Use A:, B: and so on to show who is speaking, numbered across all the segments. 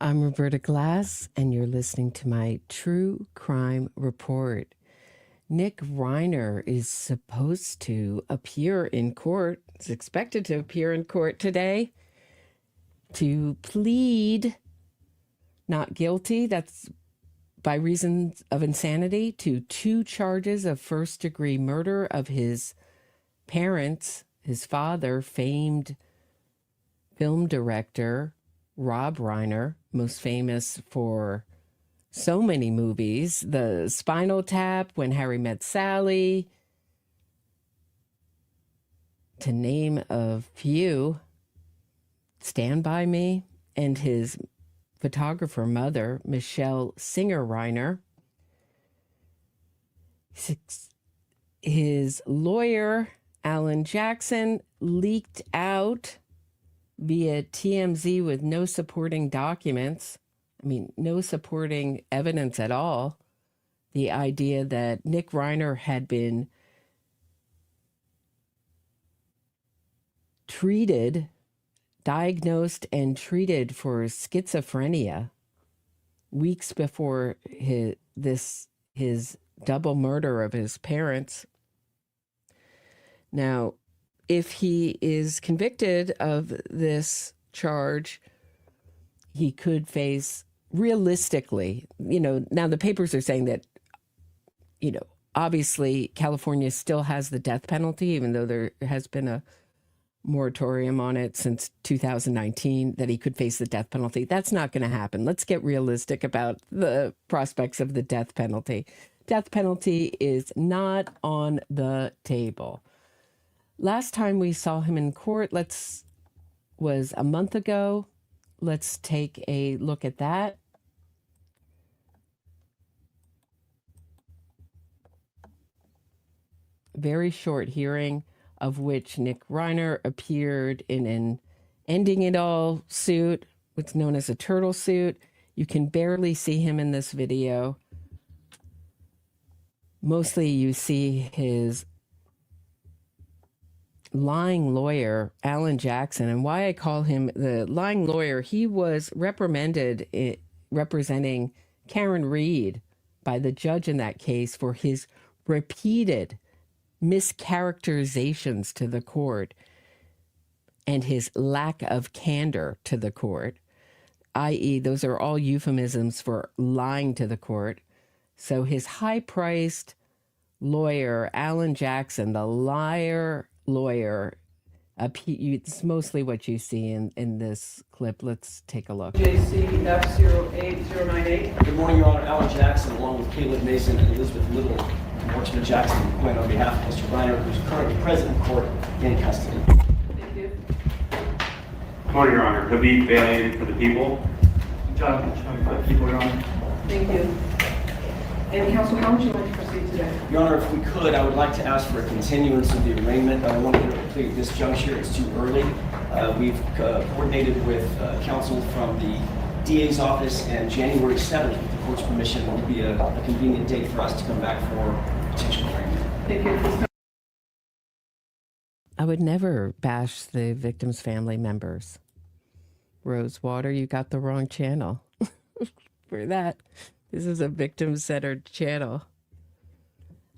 A: I'm Roberta Glass, and you're listening to my True Crime Report. Nick Reiner is supposed to appear in court, is expected to appear in court today to plead not guilty, that's by reasons of insanity, to 2 charges of first-degree murder of his parents, his father, famed film director Rob Reiner, most famous for so many movies, The Spinal Tap, When Harry Met Sally, to name a few, Stand By Me, and his photographer mother, Michele Singer Reiner. His lawyer, Alan Jackson, leaked out via TMZ with no supporting documents, no supporting evidence at all, the idea that Nick Reiner had been diagnosed and treated for schizophrenia weeks before his double murder of his parents. Now, if he is convicted of this charge, he could face, realistically, now the papers are saying that, obviously California still has the death penalty, even though there has been a moratorium on it since 2019, that he could face the death penalty. That's not going to happen. Let's get realistic about the prospects of the death penalty. Death penalty is not on the table. Last time we saw him in court was a month ago. Let's take a look at that. Very short hearing, of which Nick Reiner appeared in an Ending It All suit, what's known as a turtle suit. You can barely see him in this video. Mostly you see his lying lawyer, Alan Jackson. And why I call him the lying lawyer, he was reprimanded representing Karen Reed by the judge in that case for his repeated mischaracterizations to the court and his lack of candor to the court, i.e., those are all euphemisms for lying to the court. So his high-priced lawyer, Alan Jackson, the liar lawyer, it's mostly what you see in this clip. Let's take a look.
B: JCF08098. Good morning, Your Honor. Alan Jackson, along with Caleb Mason and Elizabeth Little, and Mortimer Jackson and Quint, on behalf of Mr. Reiner, who's currently present in court in custody.
C: Thank you. Good morning, Your Honor. Habib Bailey for the people.
D: Jonathan for the people, Your Honor.
E: Thank you. And counsel, how would you like to proceed today?
B: Your Honor, if we could, I would like to ask for a continuance of the arraignment. I want to get it completed this juncture. It's too early. We've coordinated with counsel from the DA's office, and January 7th, with the court's permission, will be a convenient date for us to come back for potential arraignment.
E: Thank you.
A: I would never bash the victim's family members. Rosewater, you got the wrong channel for that. This is a victim-centered channel.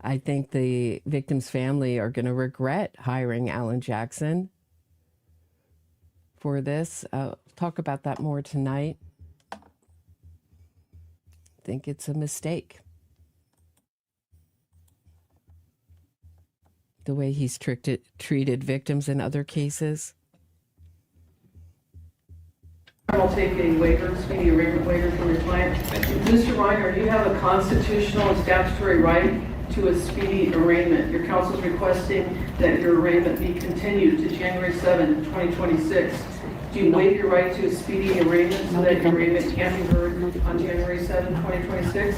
A: I think the victim's family are going to regret hiring Alan Jackson for this. I'll talk about that more tonight. I think it's a mistake. The way he's treated victims in other cases.
E: I'll take a waiver, speedy arraignment waiver from your client. Mr. Reiner, you have a constitutional and statutory right to a speedy arraignment. Your counsel is requesting that your arraignment be continued to January 7, 2026. Do you waive your right to a speedy arraignment so that your arraignment can be heard on January 7, 2026?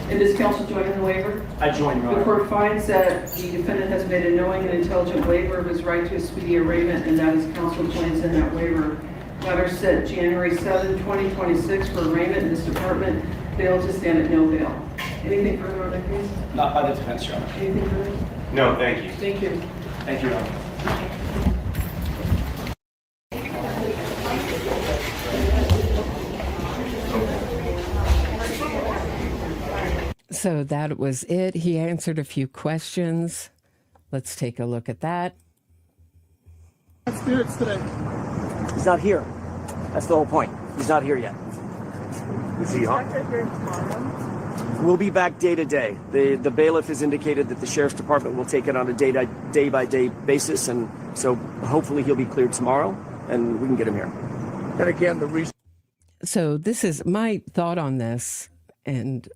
E: And does counsel join in the waiver?
B: I join, Your Honor.
E: The court finds that the defendant has made a knowing and intelligent waiver of his right to a speedy arraignment, and that his counsel joins in that waiver. Matter set January 7, 2026 for arraignment in this department. Bail to stand at no bail. Anything further on that case?
B: Not by the defense, Your Honor.
E: Anything further?
C: No, thank you.
E: Thank you.
B: Thank you, Your Honor.
A: So that was it. He answered a few questions. Let's take a look at that.
F: Spirits today.
B: He's not here. That's the whole point. He's not here yet.
F: Is he on?
B: We'll be back day to day. The bailiff has indicated that the sheriff's department will take it on a day by day basis, and so hopefully he'll be cleared tomorrow, and we can get him here.
F: And again, the reason.
A: So this is my thought on this, and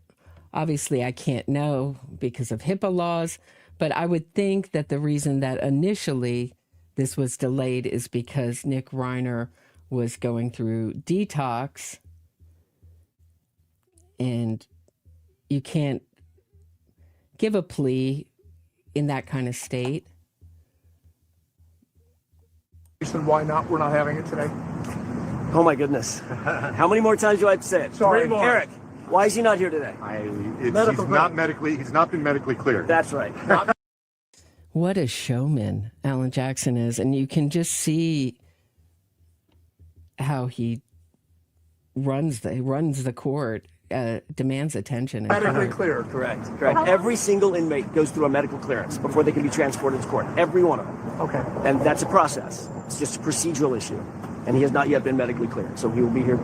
A: obviously I can't know because of HIPAA laws, but I would think that the reason that initially this was delayed is because Nick Reiner was going through detox, and you can't give a plea in that kind of state.
F: Reason why not? We're not having it today.
B: Oh my goodness. How many more times do I have to say it?
F: Sorry.
B: Eric, why is he not here today?
G: He's not been medically cleared.
B: That's right.
A: What a showman Alan Jackson is. And you can just see how he runs the court, demands attention.
F: Medically cleared.
B: Correct. Every single inmate goes through a medical clearance before they can be transported to court. Every one of them.
F: Okay.
B: And that's a process. It's just a procedural issue. And he has not yet been medically cleared. So he will be here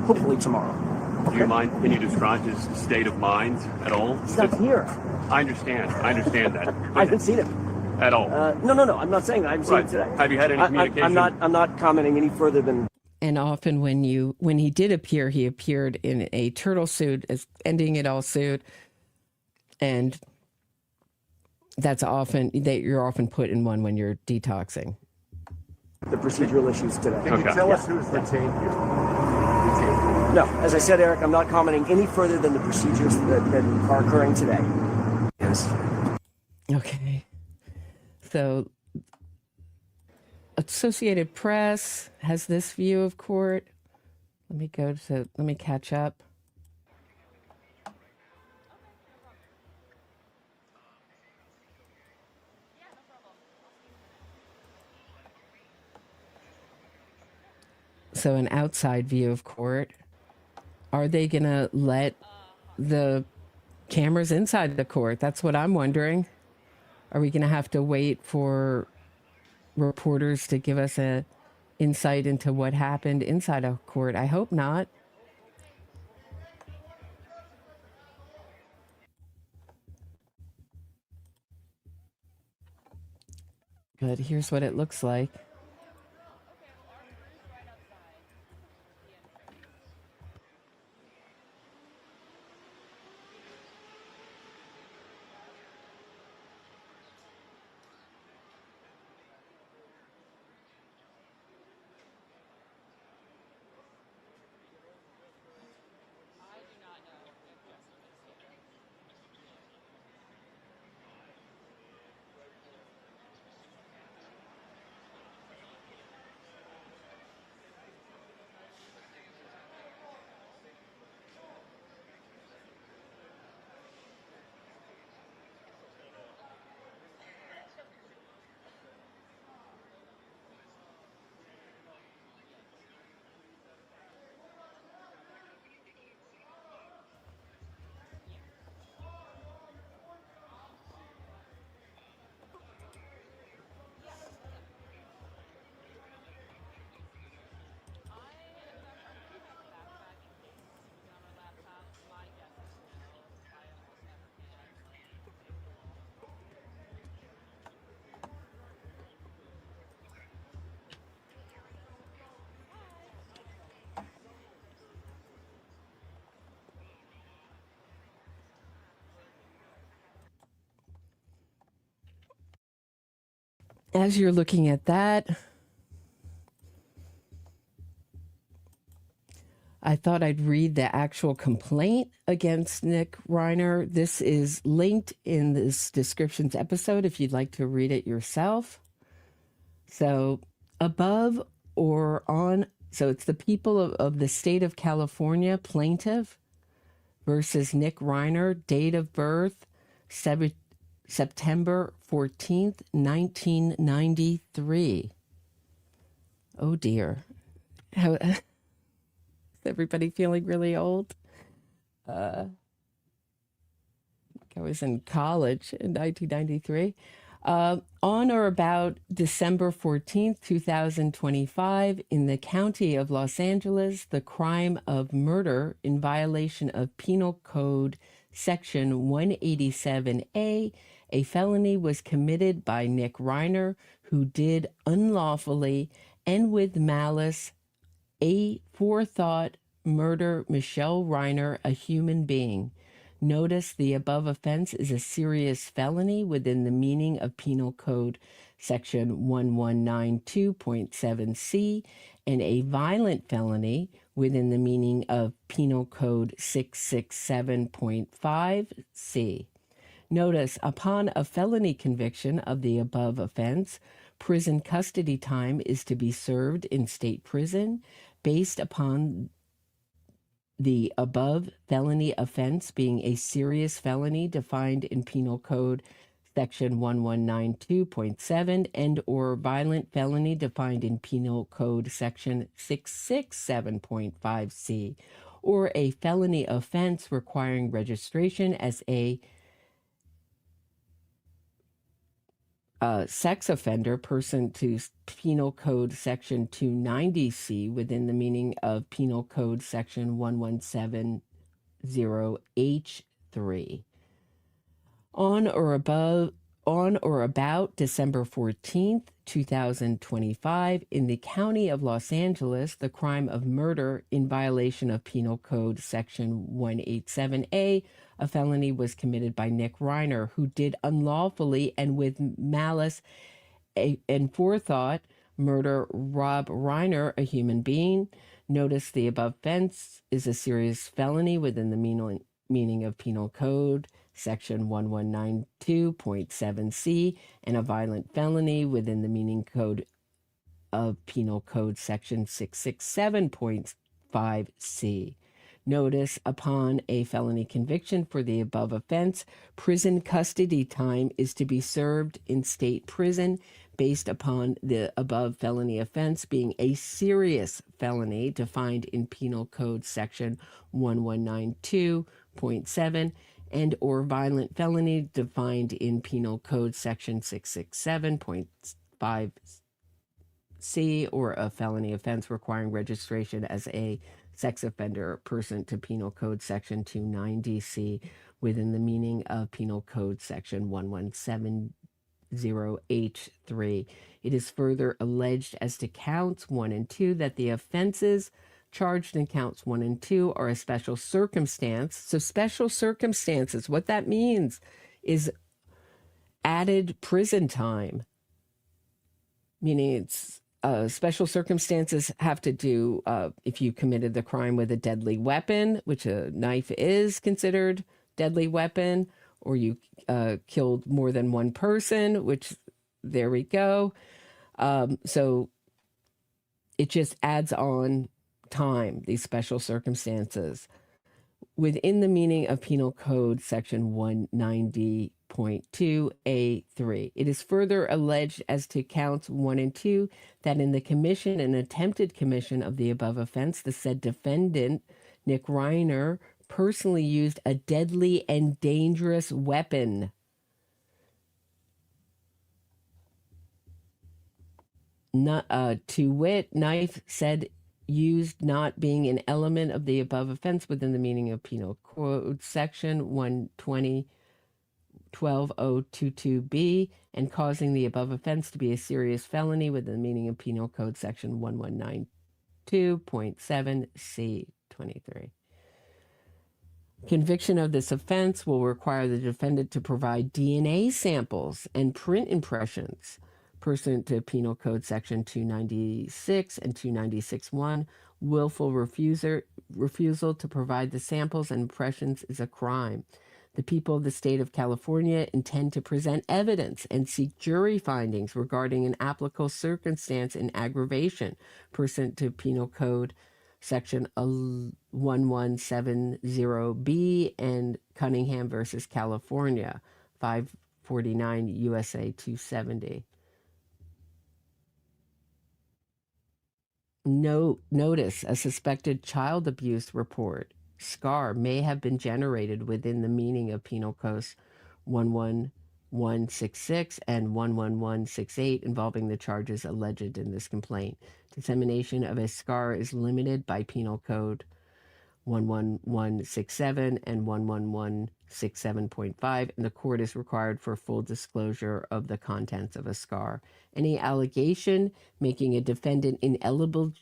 B: hopefully tomorrow.
C: Do you mind, can you describe his state of mind at all?
B: He's not here.
C: I understand that.
B: I haven't seen him.
C: At all?
B: No. I'm not saying that. I haven't seen him today.
C: Have you had any communication?
B: I'm not commenting any further than...
A: And often when he did appear, he appeared in a turtle suit, as ending it all suit. And that's often, that you're often put in one when you're detoxing.
B: The procedural issues today.
G: Can you tell us who's detained you?
B: No, as I said, Eric, I'm not commenting any further than the procedures that are occurring today. Yes.
A: Okay. So Associated Press has this view of court. Let me catch up. So an outside view of court. Are they going to let the cameras inside the court? That's what I'm wondering. Are we going to have to wait for reporters to give us a insight into what happened inside a court? I hope not. But here's what it looks like. As you're looking at that, I thought I'd read the actual complaint against Nick Reiner. This is linked in this descriptions episode if you'd like to read it yourself. So above or on, so it's the people of the state of California, plaintiff versus Nick Reiner, date of birth, September 14th, 1993. Oh dear. How, is everybody feeling really old? I was in college in 1993. On or about December 14th, 2025, in the county of Los Angeles, the crime of murder in violation of Penal Code Section 187A, a felony was committed by Nick Reiner, who did unlawfully and with malice aforethought murder Michele Reiner, a human being. Notice the above offense is a serious felony within the meaning of Penal Code Section 1192.7c and a violent felony within the meaning of Penal Code 667.5c. Notice, upon a felony conviction of the above offense, prison custody time is to be served in state prison based upon the above felony offense being a serious felony defined in Penal Code Section 1192.7 and or violent felony defined in Penal Code Section 667.5c, or a felony offense requiring registration as a sex offender pursuant to Penal Code Section 290C within the meaning of Penal Code Section 1170H3. On or about December 14th, 2025, in the county of Los Angeles, the crime of murder in violation of Penal Code Section 187A, a felony was committed by Nick Reiner, who did unlawfully and with malice and forethought murder Rob Reiner, a human being. Notice the above offense is a serious felony within the meaning of Penal Code Section 1192.7c and a violent felony within the meaning code of Penal Code Section 667.5c. Notice, upon a felony conviction for the above offense, prison custody time is to be served in state prison based upon the above felony offense being a serious felony defined in Penal Code Section 1192.7 and or violent felony defined in Penal Code Section 667.5c, or a felony offense requiring registration as a sex offender pursuant to Penal Code Section 290C within the meaning of Penal Code Section 1170H3. It is further alleged as to counts 1 and 2 that the offenses charged in counts 1 and 2 are a special circumstance. So special circumstances, what that means is added prison time, meaning it's special circumstances have to do if you committed the crime with a deadly weapon, which a knife is considered deadly weapon, or you killed more than one person, which there we go. So it just adds on time, these special circumstances, within the meaning of Penal Code Section 190.2A3. It is further alleged as to counts 1 and 2 that in the commission and attempted commission of the above offense, the said defendant, Nick Reiner, personally used a deadly and dangerous weapon. To wit, knife said used not being an element of the above offense within the meaning of Penal Code Section 120.22b and causing the above offense to be a serious felony within the meaning of Penal Code Section 1192.7c23. Conviction of this offense will require the defendant to provide DNA samples and print impressions pursuant to Penal Code Section 296 and 296.1. Willful refusal to provide the samples and impressions is a crime. The people of the state of California intend to present evidence and seek jury findings regarding an applicable circumstance in aggravation pursuant to Penal Code Section 1170B and Cunningham versus California, 549 USA 270. Notice a suspected child abuse report scar may have been generated within the meaning of Penal Code 11166 and 11168 involving the charges alleged in this complaint. Dissemination of a scar is limited by Penal Code 11167 and 11167.5, and the court is required for full disclosure of the contents of a scar. Any allegation making a defendant ineligible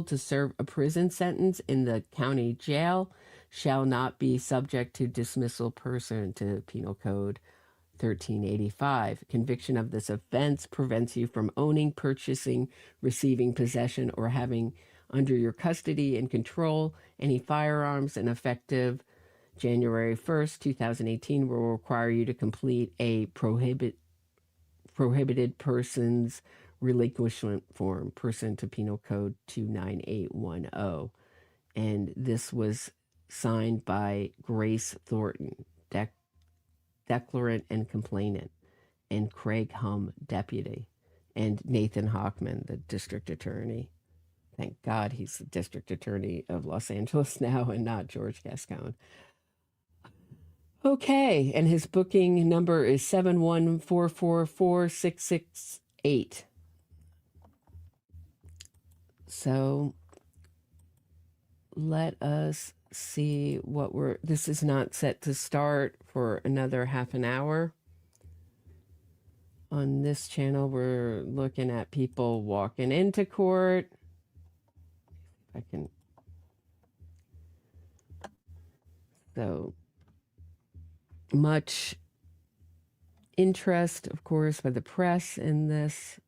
A: to serve a prison sentence in the county jail shall not be subject to dismissal pursuant to Penal Code 1385. Conviction of this offense prevents you from owning, purchasing, receiving, possession, or having under your custody and control any firearms, and effective January 1st, 2018 will require you to complete a prohibited persons relinquishment form pursuant to Penal Code 29810. And this was signed by Grace Thornton, declarant and complainant, and Craig Hum, deputy, and Nathan Hockman, the district attorney. Thank God he's the district attorney of Los Angeles now and not George Gascon. Okay, and his booking number is 714444668. So let us see what this is not set to start for another half an hour. On this channel, we're looking at people walking into court. I can. So much interest, of course, by the press in this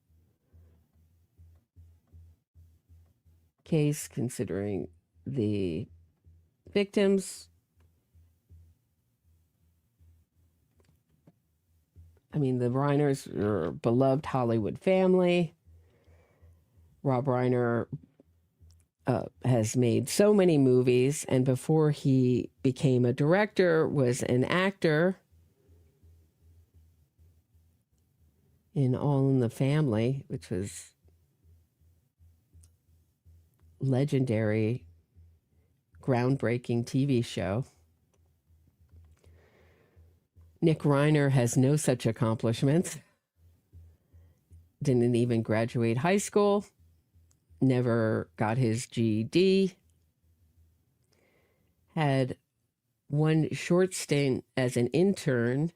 A: case, considering the victims. I mean, the Reiners are a beloved Hollywood family. Rob Reiner has made so many movies, and before he became a director, was an actor in All in the Family, which was legendary, groundbreaking TV show. Nick Reiner has no such accomplishments. Didn't even graduate high school. Never got his GED. Had one short stint as an intern.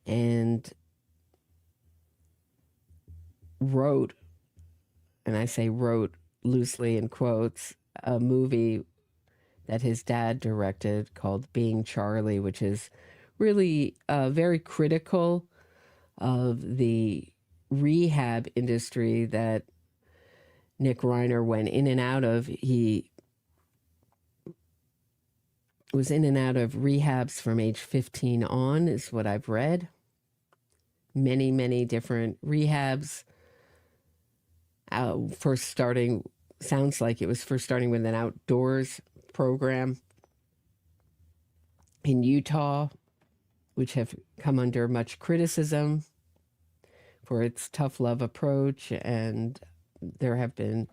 A: And wrote, and I say wrote loosely in quotes, a movie that his dad directed called Being Charlie, which is really very critical of the rehab industry that Nick Reiner went in and out of. He was in and out of rehabs from age 15 on, is what I've read. Many, many different rehabs. First starting, sounds like it was first starting with an outdoors program in Utah, which have come under much criticism for its tough love approach. And there have been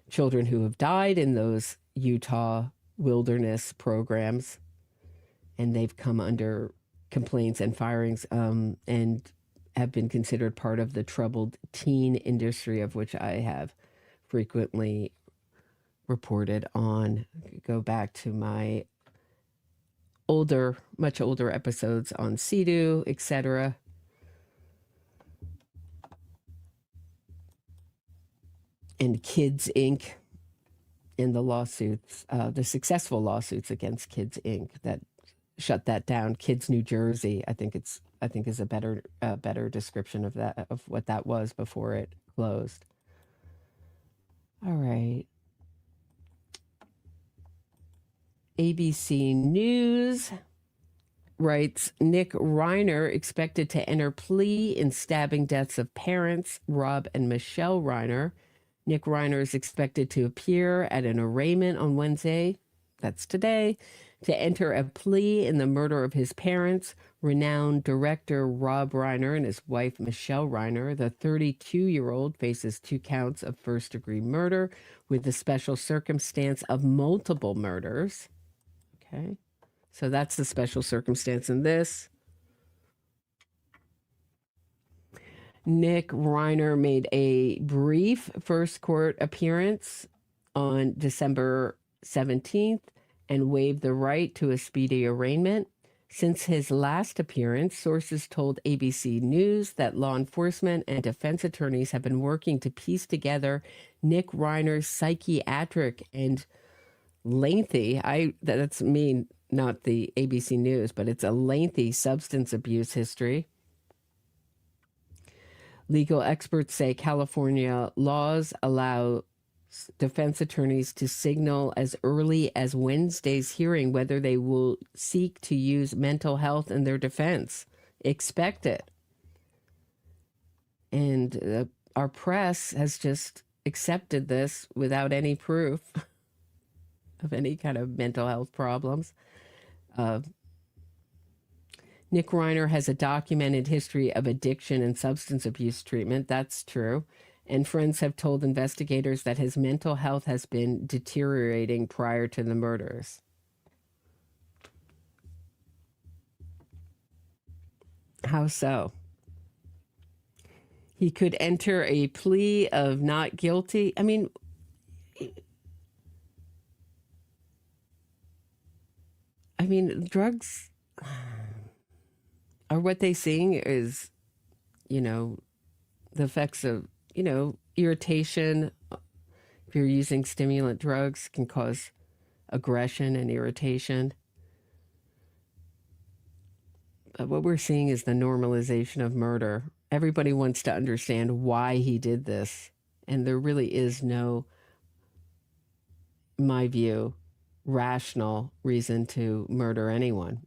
A: children who have died in those Utah wilderness programs, and they've come under complaints and firings, and have been considered part of the troubled teen industry, of which I have frequently reported on. Go back to my much older episodes on CEDU, etc. And Kids Inc. in the lawsuits, the successful lawsuits against Kids Inc. that shut that down. Kids New Jersey, I think is a better description of that, of what that was before it closed. All right. ABC News writes, Nick Reiner expected to enter plea in stabbing deaths of parents Rob and Michele Reiner. Nick Reiner is expected to appear at an arraignment on Wednesday, that's today, to enter a plea in the murder of his parents. Renowned director Rob Reiner and his wife Michele Reiner, the 32-year-old, faces 2 counts of first-degree murder with the special circumstance of multiple murders. Okay, so that's the special circumstance in this. Nick Reiner made a brief first court appearance on December 17th and waived the right to a speedy arraignment. Since his last appearance, sources told ABC News that law enforcement and defense attorneys have been working to piece together Nick Reiner's psychiatric and lengthy, that's mean, not the ABC News, but it's a lengthy substance abuse history. Legal experts say California laws allow defense attorneys to signal as early as Wednesday's hearing whether they will seek to use mental health in their defense. Expect it. And our press has just accepted this without any proof of any kind of mental health problems. Nick Reiner has a documented history of addiction and substance abuse treatment. That's true. And friends have told investigators that his mental health has been deteriorating prior to the murders. How so? He could enter a plea of not guilty. I mean, drugs are what they seeing is, the effects of, irritation. If you're using stimulant drugs, can cause aggression and irritation. But what we're seeing is the normalization of murder. Everybody wants to understand why he did this. And there really is no, in my view, rational reason to murder anyone.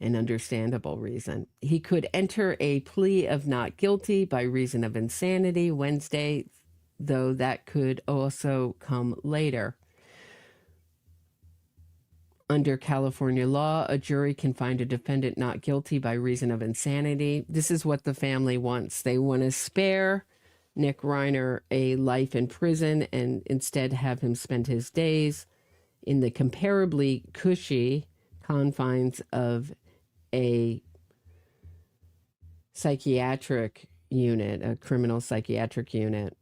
A: An understandable reason. He could enter a plea of not guilty by reason of insanity Wednesday, though that could also come later. Under California law, a jury can find a defendant not guilty by reason of insanity. This is what the family wants. They want to spare Nick Reiner a life in prison and instead have him spend his days in the comparably cushy confines of a psychiatric unit, a criminal psychiatric unit.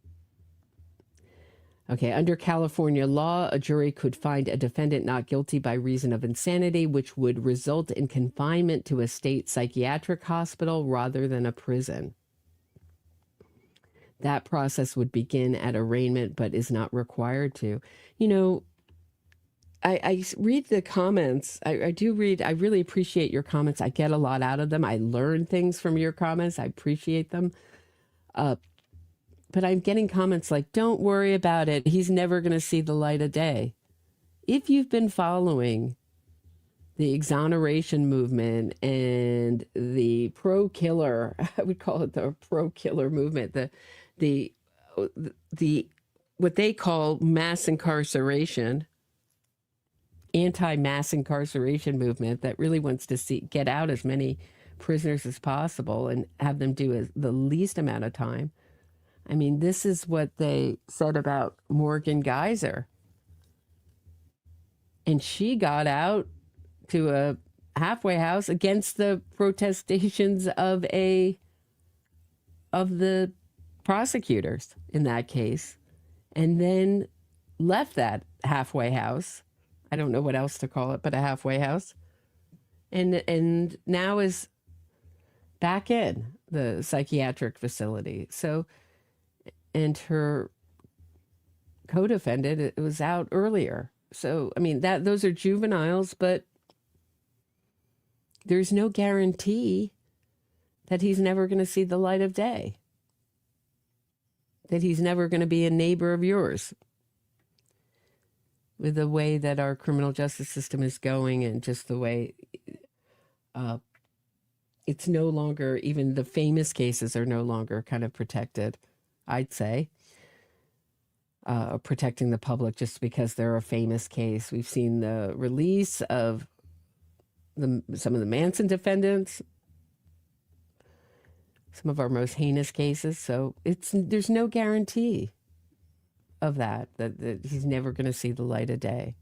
A: Okay, under California law, a jury could find a defendant not guilty by reason of insanity, which would result in confinement to a state psychiatric hospital rather than a prison. That process would begin at arraignment, but is not required to. I read the comments. I do read. I really appreciate your comments. I get a lot out of them. I learn things from your comments. I appreciate them. But I'm getting comments like, don't worry about it. He's never going to see the light of day. If you've been following the exoneration movement and the pro-killer, I would call it the pro-killer movement, the what they call mass incarceration, anti-mass incarceration movement that really wants to get out as many prisoners as possible and have them do the least amount of time. I mean, this is what they said about Morgan Geyser. And she got out to a halfway house against the protestations of the prosecutors in that case, and then left that halfway house. I don't know what else to call it, but a halfway house. And now is back in the psychiatric facility. So, and her co-defendant, it was out earlier. So, I mean, those are juveniles, but there's no guarantee that he's never going to see the light of day, that he's never going to be a neighbor of yours. With the way that our criminal justice system is going and just the way it's no longer, even the famous cases are no longer kind of protected, I'd say. protecting the public just because they're a famous case. We've seen the release of some of the Manson defendants, some of our most heinous cases. So there's no guarantee of that he's never going to see the light of day.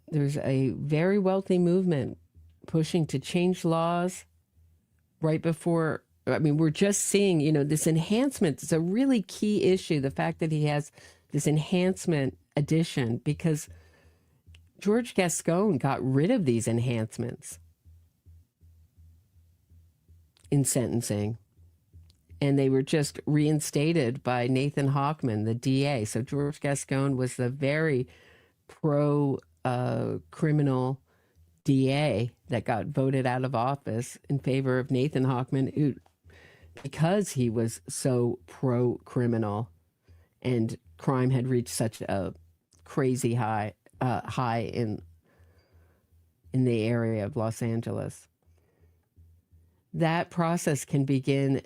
A: There's a very wealthy movement pushing to change laws right before. I mean, we're just seeing, this enhancement is a really key issue. The fact that he has this enhancement addition, because George Gascon got rid of these enhancements in sentencing, and they were just reinstated by Nathan Hochman, the DA. So George Gascon was the very pro-criminal DA that got voted out of office in favor of Nathan Hochman, who, because he was so pro-criminal and crime had reached such a crazy high in the area of Los Angeles. That process can begin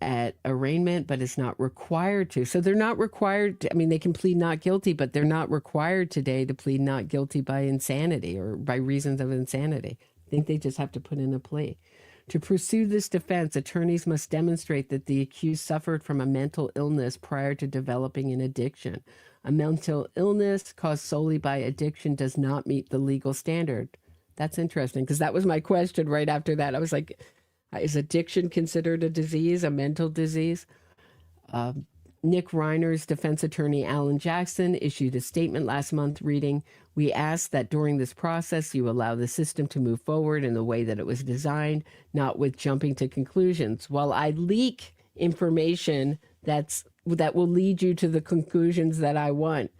A: at arraignment, but it's not required to. So they're not required to, they can plead not guilty, but they're not required today to plead not guilty by insanity or by reasons of insanity. I think they just have to put in a plea. To pursue this defense, attorneys must demonstrate that the accused suffered from a mental illness prior to developing an addiction. A mental illness caused solely by addiction does not meet the legal standard. That's interesting, because that was my question right after that. I was like, is addiction considered a disease, a mental disease? Nick Reiner's defense attorney, Alan Jackson, issued a statement last month reading, "We ask that during this process you allow the system to move forward in the way that it was designed, not with jumping to conclusions. While I leak information that will lead you to the conclusions that I want,"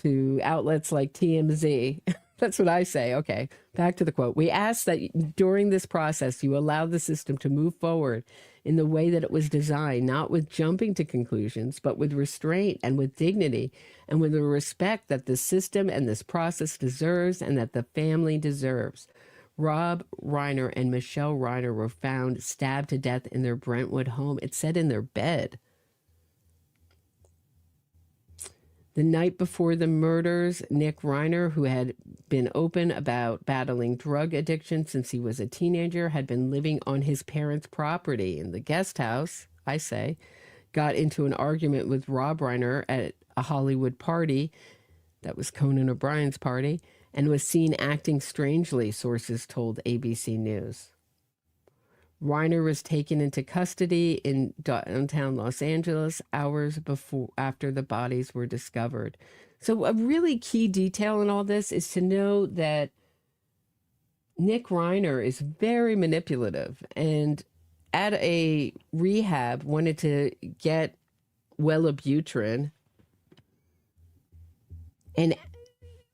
A: to outlets like TMZ. That's what I say. Okay, back to the quote. "We ask that during this process you allow the system to move forward in the way that it was designed, not with jumping to conclusions, but with restraint and with dignity and with the respect that the system and this process deserves and that the family deserves." Rob Reiner and Michele Reiner were found stabbed to death in their Brentwood home. It said in their bed. The night before the murders, Nick Reiner, who had been open about battling drug addiction since he was a teenager, had been living on his parents' property in the guest house, got into an argument with Rob Reiner at a Hollywood party, that was Conan O'Brien's party, and was seen acting strangely, sources told ABC News. Reiner was taken into custody in downtown Los Angeles hours after the bodies were discovered. So a really key detail in all this is to know that Nick Reiner is very manipulative, and at a rehab wanted to get Wellabutrin and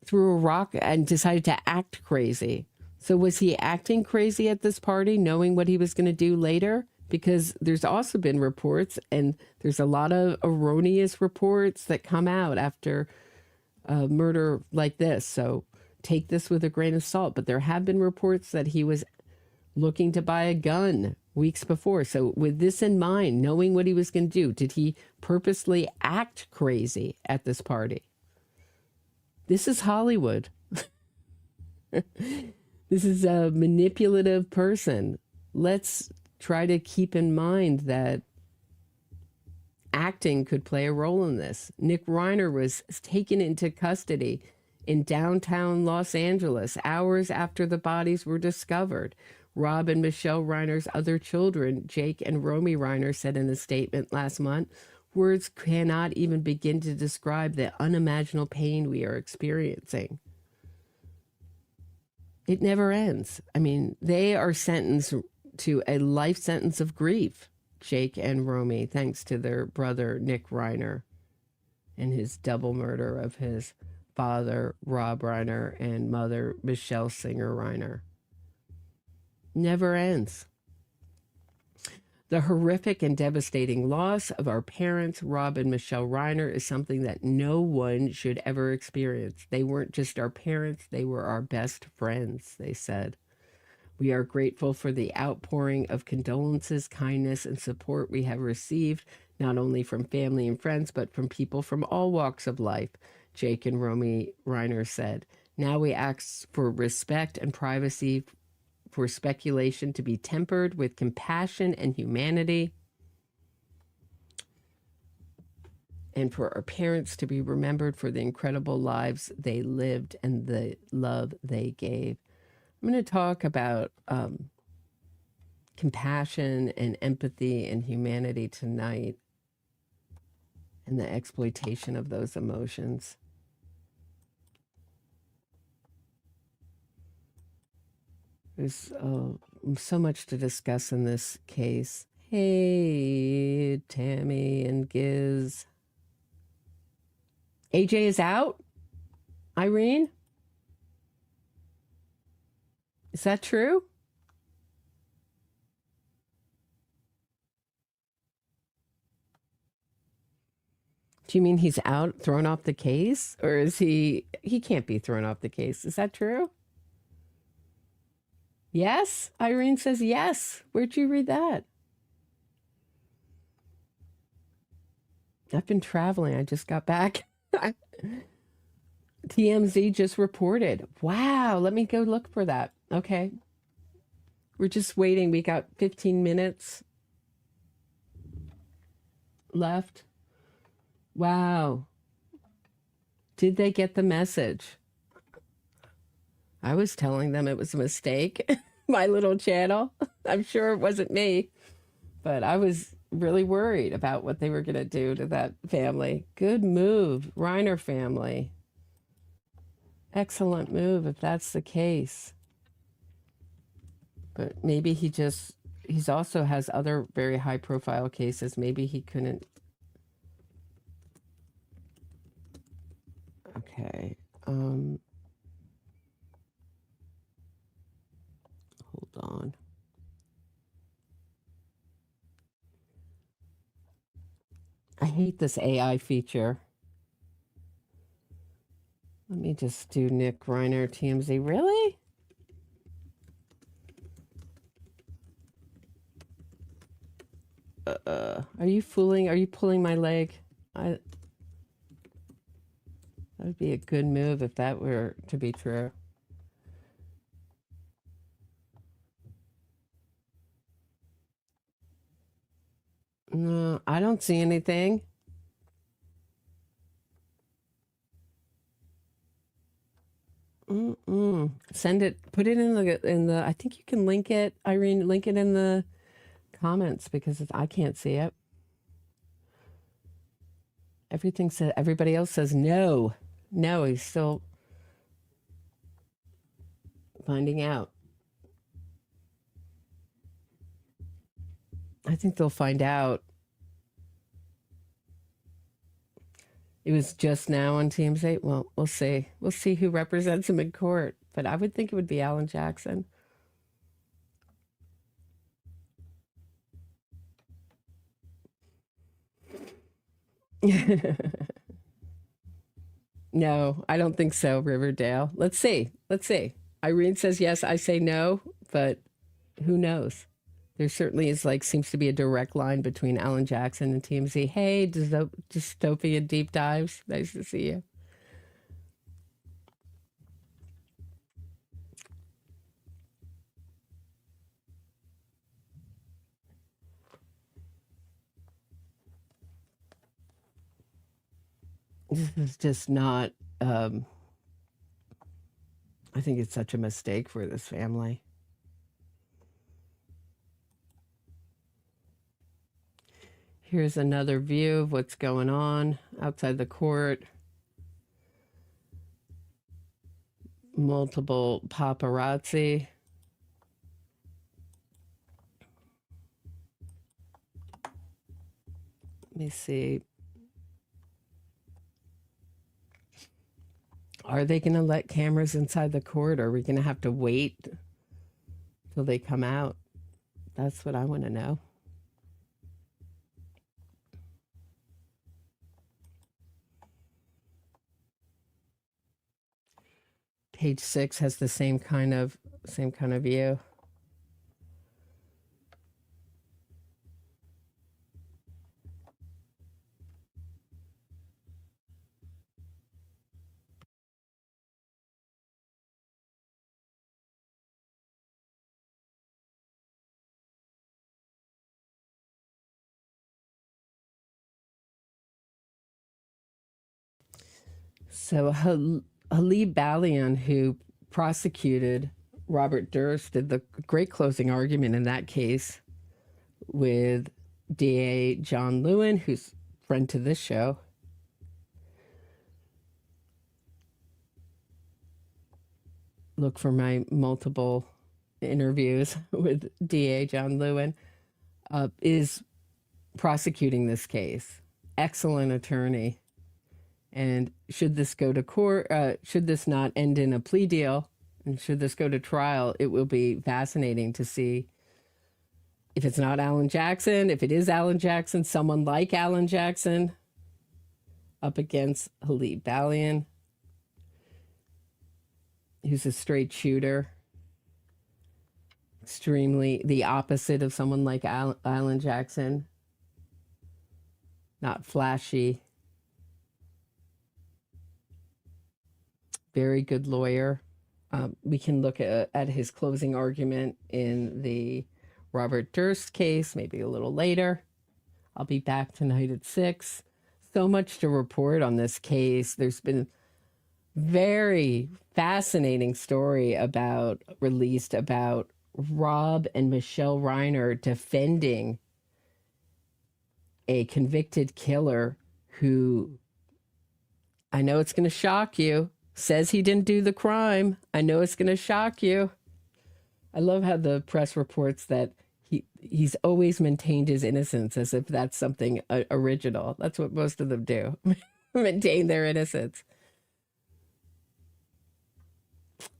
A: threw a rock and decided to act crazy. So was he acting crazy at this party, knowing what he was going to do later? Because there's also been reports, and there's a lot of erroneous reports that come out after a murder like this. So take this with a grain of salt. But there have been reports that he was looking to buy a gun weeks before. So with this in mind, knowing what he was going to do, did he purposely act crazy at this party? This is Hollywood. This is a manipulative person. Let's try to keep in mind that acting could play a role in this. Nick Reiner was taken into custody in downtown Los Angeles hours after the bodies were discovered. Rob and Michele Reiner's other children, Jake and Romy Reiner, said in a statement last month, "Words cannot even begin to describe the unimaginable pain we are experiencing." It never ends. They are sentenced to a life sentence of grief, Jake and Romy, thanks to their brother, Nick Reiner, and his double murder of his father, Rob Reiner, and mother, Michele Singer Reiner. Never ends. The horrific and devastating loss of our parents, Rob and Michele Reiner, is something that no one should ever experience. They weren't just our parents, they were our best friends, they said. We are grateful for the outpouring of condolences, kindness, and support we have received, not only from family and friends, but from people from all walks of life, Jake and Romy Reiner said. Now we ask for respect and privacy, for speculation to be tempered with compassion and humanity, and for our parents to be remembered for the incredible lives they lived and the love they gave. I'm going to talk about compassion and empathy and humanity tonight, and the exploitation of those emotions. There's so much to discuss in this case. Hey, Tammy and Giz. AJ is out? Irene? Is that true? Do you mean he's out, thrown off the case? Or is he can't be thrown off the case. Is that true? Yes? Irene says yes. Where'd you read that? I've been traveling. I just got back. TMZ just reported. Wow. Let me go look for that. Okay. We're just waiting. We got 15 minutes left. Wow. Did they get the message? I was telling them it was a mistake. My little channel. I'm sure it wasn't me. But I was really worried about what they were going to do to that family. Good move, Reiner family. Excellent move if that's the case. But maybe he's also has other very high profile cases. Maybe he couldn't. Okay. Hold on. I hate this AI feature. Let me just do Nick Reiner TMZ. Really? Are you pulling my leg? That would be a good move if that were to be true. No, I don't see anything. Send it, put it in the, I think you can link it, Irene, link it in the comments because I can't see it. Everybody else says no. No, he's still finding out. I think they'll find out. It was just now on TMZ. Well, we'll see. We'll see who represents him in court. But I would think it would be Alan Jackson. No, I don't think so, Riverdale. Let's see. Irene says yes, I say no, but who knows? There certainly is seems to be a direct line between Alan Jackson and TMZ. Hey, Dystopia Deep Dives. Nice to see you. This is just not, I think it's such a mistake for this family. Here's another view of what's going on outside the court. Multiple paparazzi. Let me see. Are they going to let cameras inside the court, or are we going to have to wait till they come out? That's what I want to know. Page 6 has the same kind of view. So Halib Balian, who prosecuted Robert Durst, did the great closing argument in that case with DA John Lewin, who's friend to this show. Look for my multiple interviews with DA John Lewin, is prosecuting this case. Excellent attorney. And should this go to court, should this not end in a plea deal, and should this go to trial, it will be fascinating to see if it's not Alan Jackson, if it is Alan Jackson, someone like Alan Jackson up against Halib Balian, who's a straight shooter, extremely the opposite of someone like Alan Jackson, not flashy, very good lawyer. We can look at his closing argument in the Robert Durst case, maybe a little later. I'll be back tonight at 6. So much to report on this case. There's been very fascinating story released about Rob and Michele Reiner defending a convicted killer who, I know it's going to shock you, says he didn't do the crime. I know it's going to shock you. I love how the press reports that he's always maintained his innocence, as if that's something original. That's what most of them do, maintain their innocence.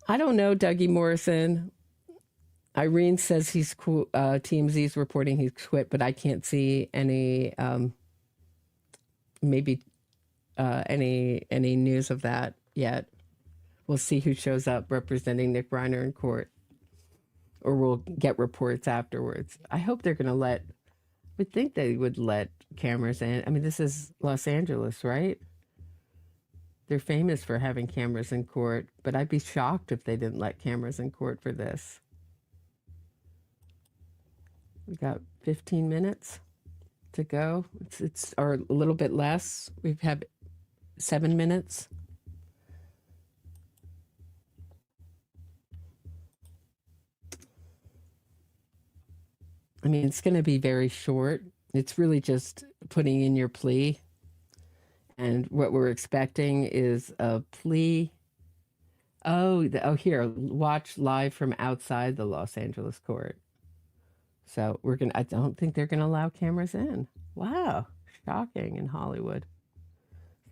A: I don't know, Dougie Morrison. Irene says he's TMZ's reporting he's quit, but I can't see any any news of that yet. We'll see who shows up representing Nick Reiner in court, or we'll get reports afterwards. I hope they're going to would think they would let cameras in. I mean, this is Los Angeles, right? They're famous for having cameras in court, but I'd be shocked if they didn't let cameras in court for this. We got 15 minutes to go. It's or a little bit less. We've had 7 minutes. I mean, it's going to be very short. It's really just putting in your plea. And what we're expecting is a plea. Here, watch live from outside the Los Angeles court. So I don't think they're going to allow cameras in. Wow, shocking in Hollywood.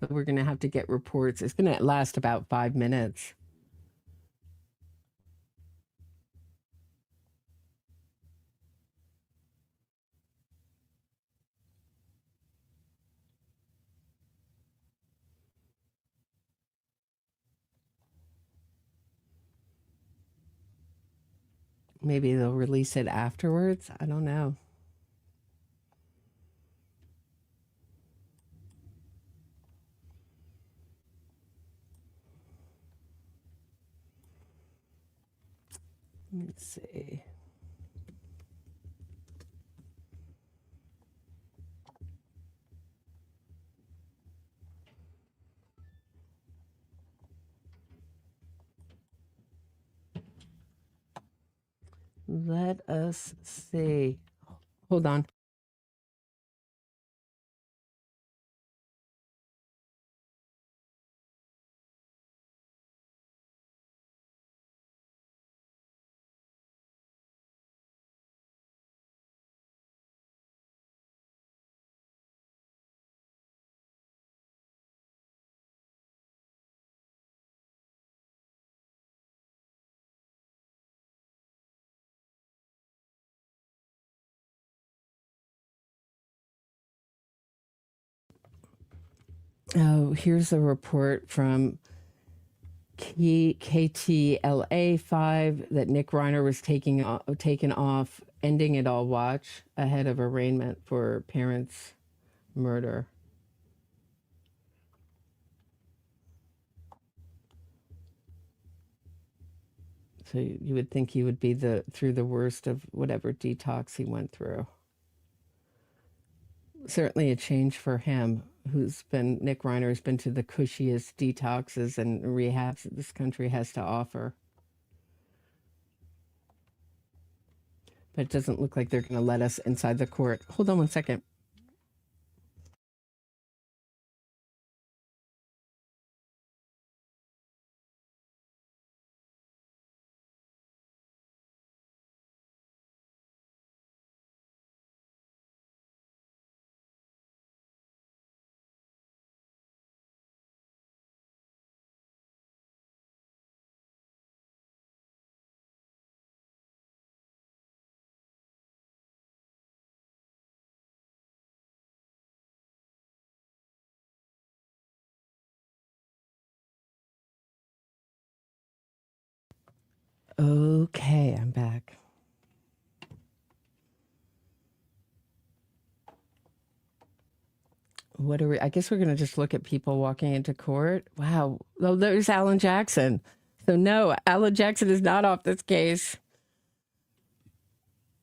A: So we're going to have to get reports. It's going to last about 5 minutes. Maybe they'll release it afterwards. I don't know. Let's see. Let us see. Hold on. Oh, here's a report from KTLA 5 that Nick Reiner was taken off Ending It All watch ahead of arraignment for parents' murder. So you would think he would be through the worst of whatever detox he went through. Certainly a change for him. Nick Reiner has been to the cushiest detoxes and rehabs that this country has to offer. But it doesn't look like they're going to let us inside the court. Hold on one second. Okay, I'm back. What are we? I guess we're going to just look at people walking into court. Wow. Oh, there's Alan Jackson. So no, Alan Jackson is not off this case.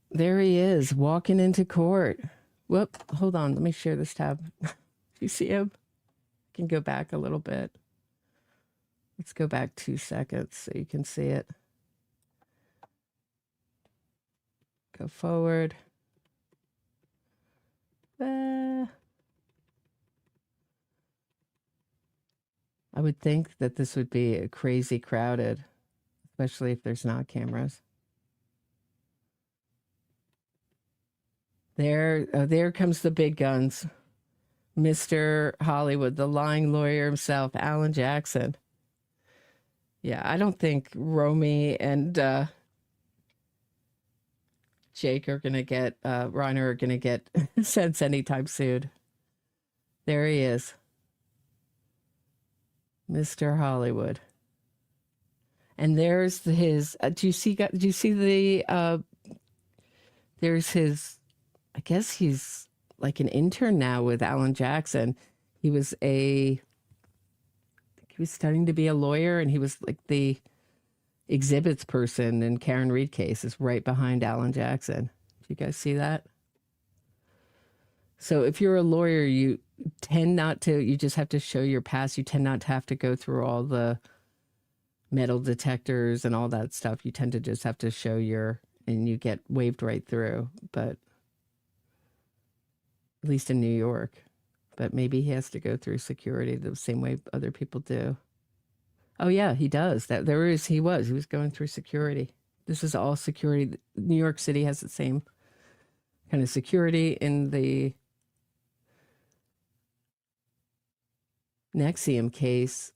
A: There he is, walking into court. Whoop, hold on. Let me share this tab. Do you see him? I can go back a little bit. Let's go back 2 seconds so you can see it. Go forward. I would think that this would be crazy crowded, especially if there's not cameras. There comes the big guns. Mr. Hollywood, the lying lawyer himself, Alan Jackson. Yeah, I don't think Romy and Jake are going to get, Reiner are going to get sense anytime soon. There he is. Mr. Hollywood. And there's his, do you see the, there's his, I guess he's like an intern now with Alan Jackson. He was studying to be a lawyer, and he was like the exhibits person in Karen Reed case is right behind Alan Jackson. Do you guys see that? So if you're a lawyer, you tend not to, you just have to show your past. You tend not to have to go through all the metal detectors and all that stuff. You tend to just have to show and you get waved right through. But at least in New York. But maybe he has to go through security the same way other people do. Oh yeah, he does. He was going through security. This is all security. New York City has the same kind of security. In the Nexium case,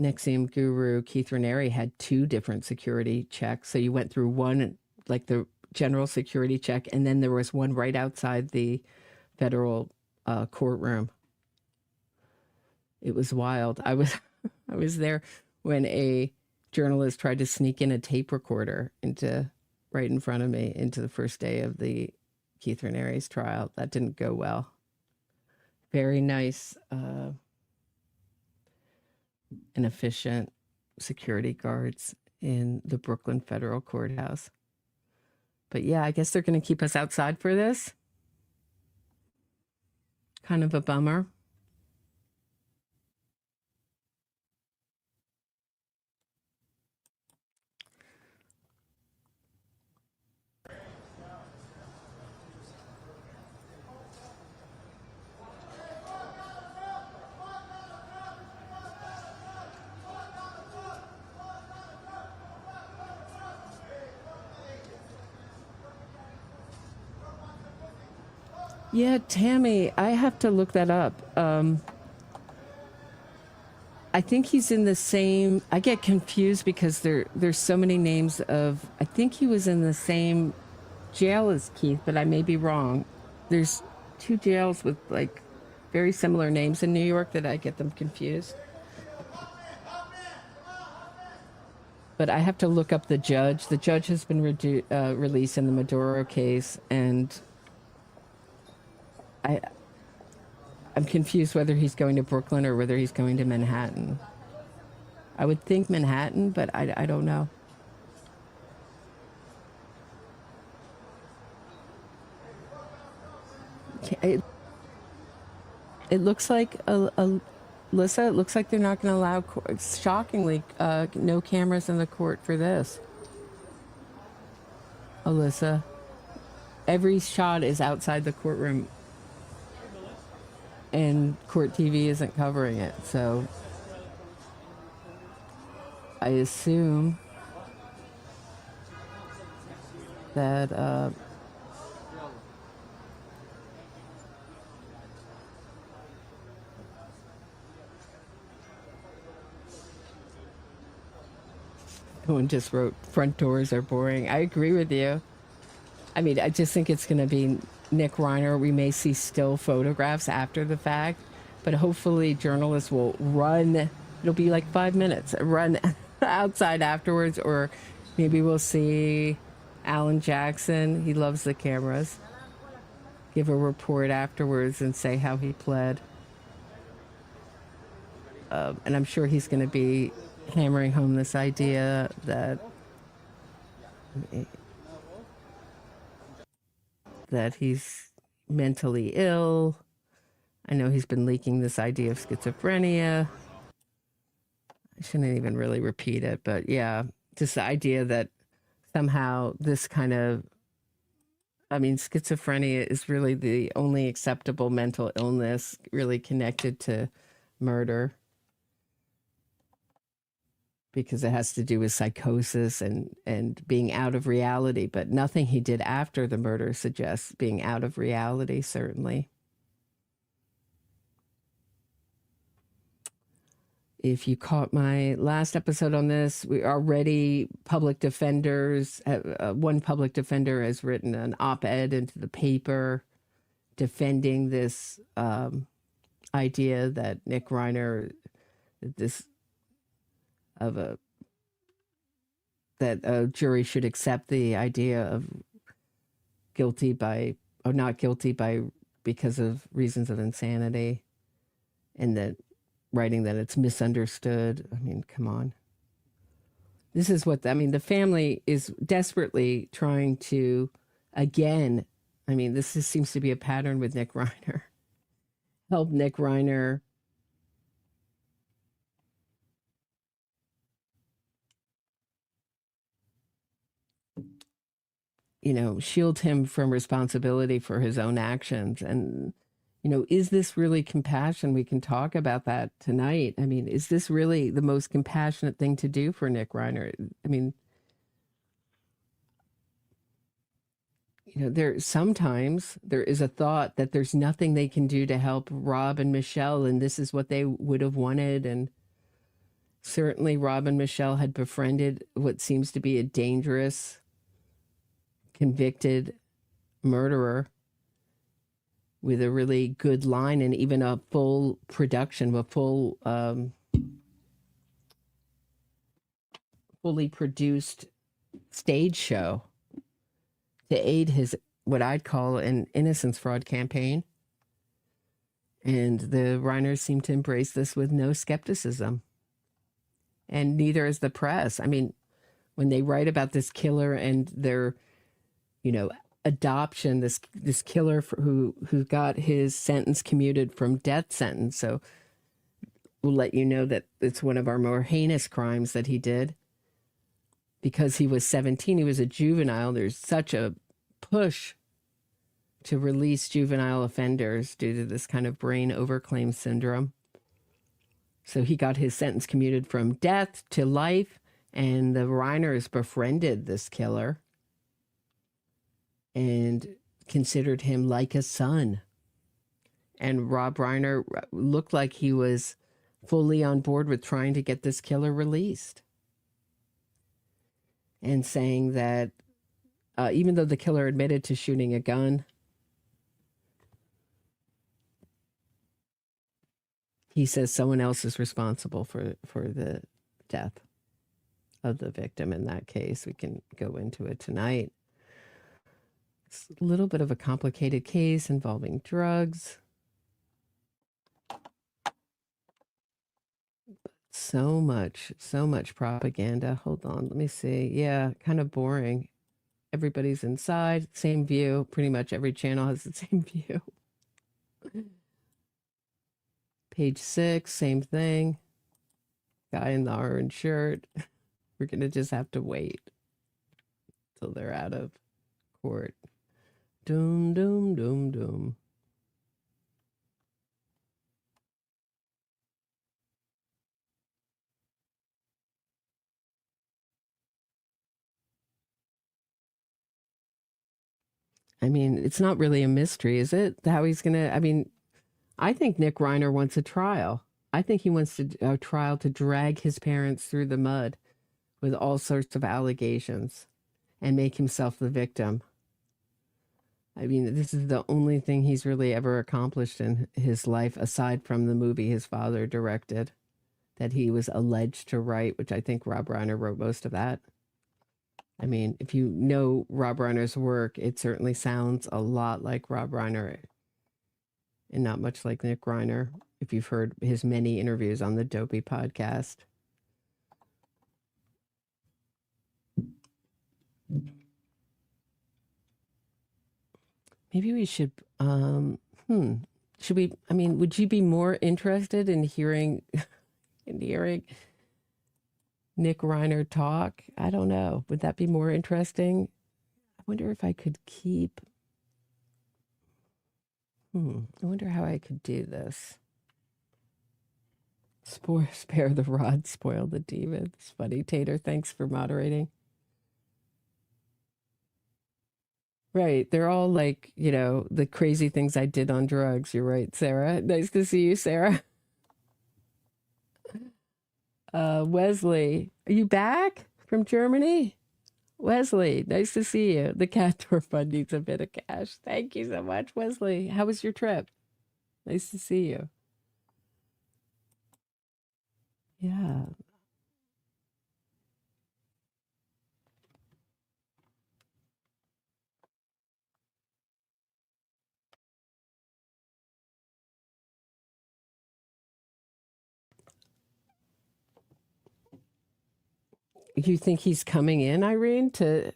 A: Nexium guru Keith Raniere had 2 different security checks. So you went through one, like the general security check, and then there was one right outside the federal courtroom. It was wild. I was there when a journalist tried to sneak in a tape recorder right in front of me into the first day of the Keith Raniere's trial. That didn't go well. Very nice and efficient security guards in the Brooklyn Federal Courthouse. But yeah, I guess they're going to keep us outside for this. Kind of a bummer. Yeah, Tammy, I have to look that up. I think he's in the same, I get confused because there's so many names I think he was in the same jail as Keith, but I may be wrong. There's 2 jails with like very similar names in New York that I get them confused. But I have to look up the judge. The judge has been released in the Maduro case, and I'm confused whether he's going to Brooklyn or whether he's going to Manhattan. I would think Manhattan, but I don't know. It looks like, Alyssa, it looks like they're not going to allow, shockingly, no cameras in the court for this. Alyssa, every shot is outside the courtroom, and court TV isn't covering it. So I assume that someone just wrote front doors are boring. I agree with you. I mean, I just think it's going to be Nick Reiner. We may see still photographs after the fact, but hopefully journalists will run. It'll be like 5 minutes, run outside afterwards, or maybe we'll see Alan Jackson. He loves the cameras. Give a report afterwards and say how he pled. And I'm sure he's going to be hammering home this idea that he's mentally ill. I know he's been leaking this idea of schizophrenia. I shouldn't even really repeat it, but yeah, just the idea that somehow this kind of, I mean, schizophrenia is really the only acceptable mental illness really connected to murder, because it has to do with psychosis and being out of reality. But nothing he did after the murder suggests being out of reality, certainly. If you caught my last episode on this, we already public defenders, one public defender has written an op-ed into the paper defending this idea that Nick Reiner, that a jury should accept the idea of guilty by, or not guilty by, because of reasons of insanity, and that writing that it's misunderstood. I mean, come on. This is what, I mean, the family is desperately trying to, again, I mean, this seems to be a pattern with Nick Reiner. Help Nick Reiner shield him from responsibility for his own actions. And, is this really compassion? We can talk about that tonight. I mean, is this really the most compassionate thing to do for Nick Reiner? I mean, sometimes there is a thought that there's nothing they can do to help Rob and Michele, and this is what they would have wanted. And certainly Rob and Michele had befriended what seems to be a dangerous, convicted murderer with a really good line and even a full production, a full, fully produced stage show to aid his, what I'd call an innocence fraud campaign. And the Reiners seem to embrace this with no skepticism. And neither is the press. I mean, when they write about this killer and their, adoption, this killer who got his sentence commuted from death sentence. So we'll let you know that it's one of our more heinous crimes that he did. Because he was 17, he was a juvenile. There's such a push to release juvenile offenders due to this kind of brain overclaim syndrome. So he got his sentence commuted from death to life, and the Reiners befriended this killer and considered him like a son. And Rob Reiner looked like he was fully on board with trying to get this killer released. And saying that even though the killer admitted to shooting a gun, he says someone else is responsible for the death of the victim in that case. We can go into it tonight. It's a little bit of a complicated case involving drugs. So much propaganda. Hold on, let me see. Yeah, kind of boring. Everybody's inside, same view. Pretty much every channel has the same view. Page 6, same thing. Guy in the orange shirt. We're going to just have to wait till they're out of court. Doom, doom, doom, doom. I mean, it's not really a mystery, is it? How he's going to, I mean, I think Nick Reiner wants a trial. I think he wants a trial to drag his parents through the mud with all sorts of allegations and make himself the victim. I mean, this is the only thing he's really ever accomplished in his life, aside from the movie his father directed, that he was alleged to write, which I think Rob Reiner wrote most of that. I mean, if you know Rob Reiner's work, it certainly sounds a lot like Rob Reiner and not much like Nick Reiner, if you've heard his many interviews on the Dopey podcast. Maybe we should, should we, I mean, would you be more interested in hearing, Nick Reiner talk? I don't know. Would that be more interesting? I wonder if I could keep, I wonder how I could do this. Spare the rod, spoil the demons. Funny, Tater. Thanks for moderating. Right. They're all like, the crazy things I did on drugs. You're right, Sarah. Nice to see you, Sarah. Wesley, are you back from Germany? Wesley, nice to see you. The cat tour fund needs a bit of cash. Thank you so much, Wesley. How was your trip? Nice to see you. Yeah. You think he's coming in, Irene, to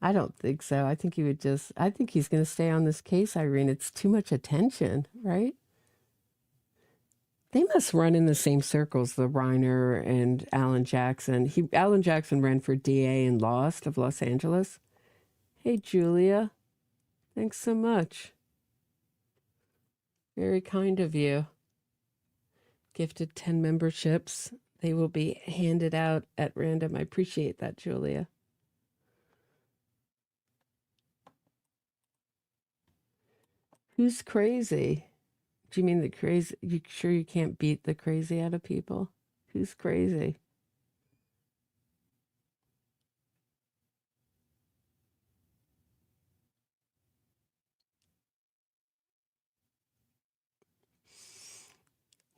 A: I don't think so. I think I think he's going to stay on this case, Irene. It's too much attention, right? They must run in the same circles, the Reiner and Alan Jackson. Alan Jackson ran for DA and lost of Los Angeles. Hey, Julia. Thanks so much. Very kind of you. Gifted 10 memberships. They will be handed out at random. I appreciate that, Julia. Who's crazy? Do you mean the crazy? You sure you can't beat the crazy out of people? Who's crazy?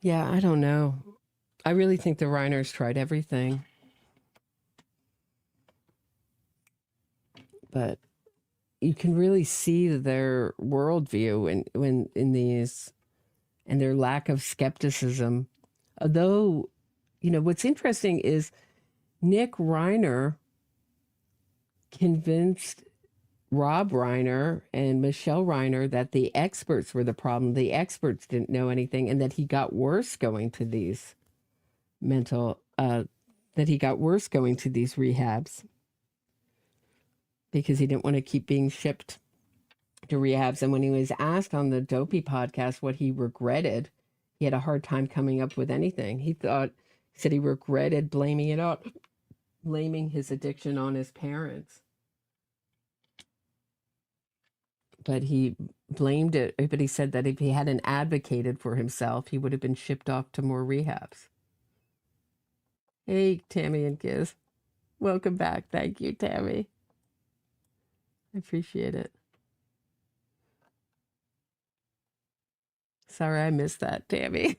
A: Yeah, I don't know. I really think the Reiners tried everything. But you can really see their worldview when in these, and their lack of skepticism. Although, what's interesting is Nick Reiner convinced Rob Reiner and Michele Reiner that the experts were the problem. The experts didn't know anything, and that he got worse going to these rehabs because he didn't want to keep being shipped to rehabs. And when he was asked on the Dopey podcast what he regretted, he had a hard time coming up with anything. He said he regretted blaming his addiction on his parents. But he blamed it. But he said that if he hadn't advocated for himself, he would have been shipped off to more rehabs. Hey, Tammy and Giz. Welcome back. Thank you, Tammy. I appreciate it. Sorry, I missed that, Tammy.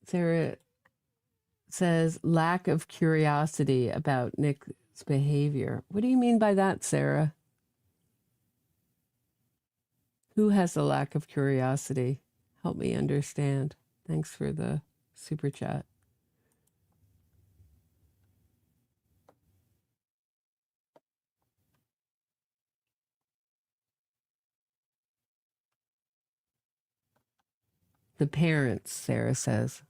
A: Sarah says lack of curiosity about Nick's behavior. What do you mean by that, Sarah? Who has a lack of curiosity? Help me understand. Thanks for the super chat. The parents, Sarah says.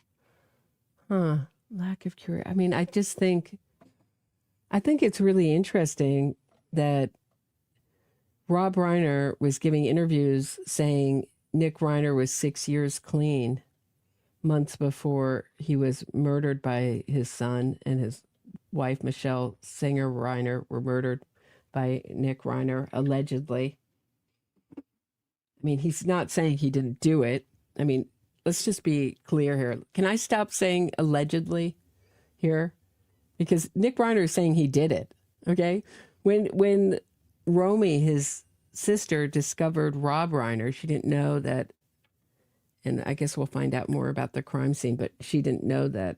A: Huh. Lack of curiosity. I mean, I think it's really interesting that Rob Reiner was giving interviews saying Nick Reiner was 6 years clean months before he was murdered by his son, and his wife, Michele Singer Reiner, were murdered by Nick Reiner, allegedly. I mean, he's not saying he didn't do it. I mean, let's just be clear here. Can I stop saying allegedly here? Because Nick Reiner is saying he did it, okay? When Romy, his sister, discovered Rob Reiner, she didn't know that, and I guess we'll find out more about the crime scene, but she didn't know that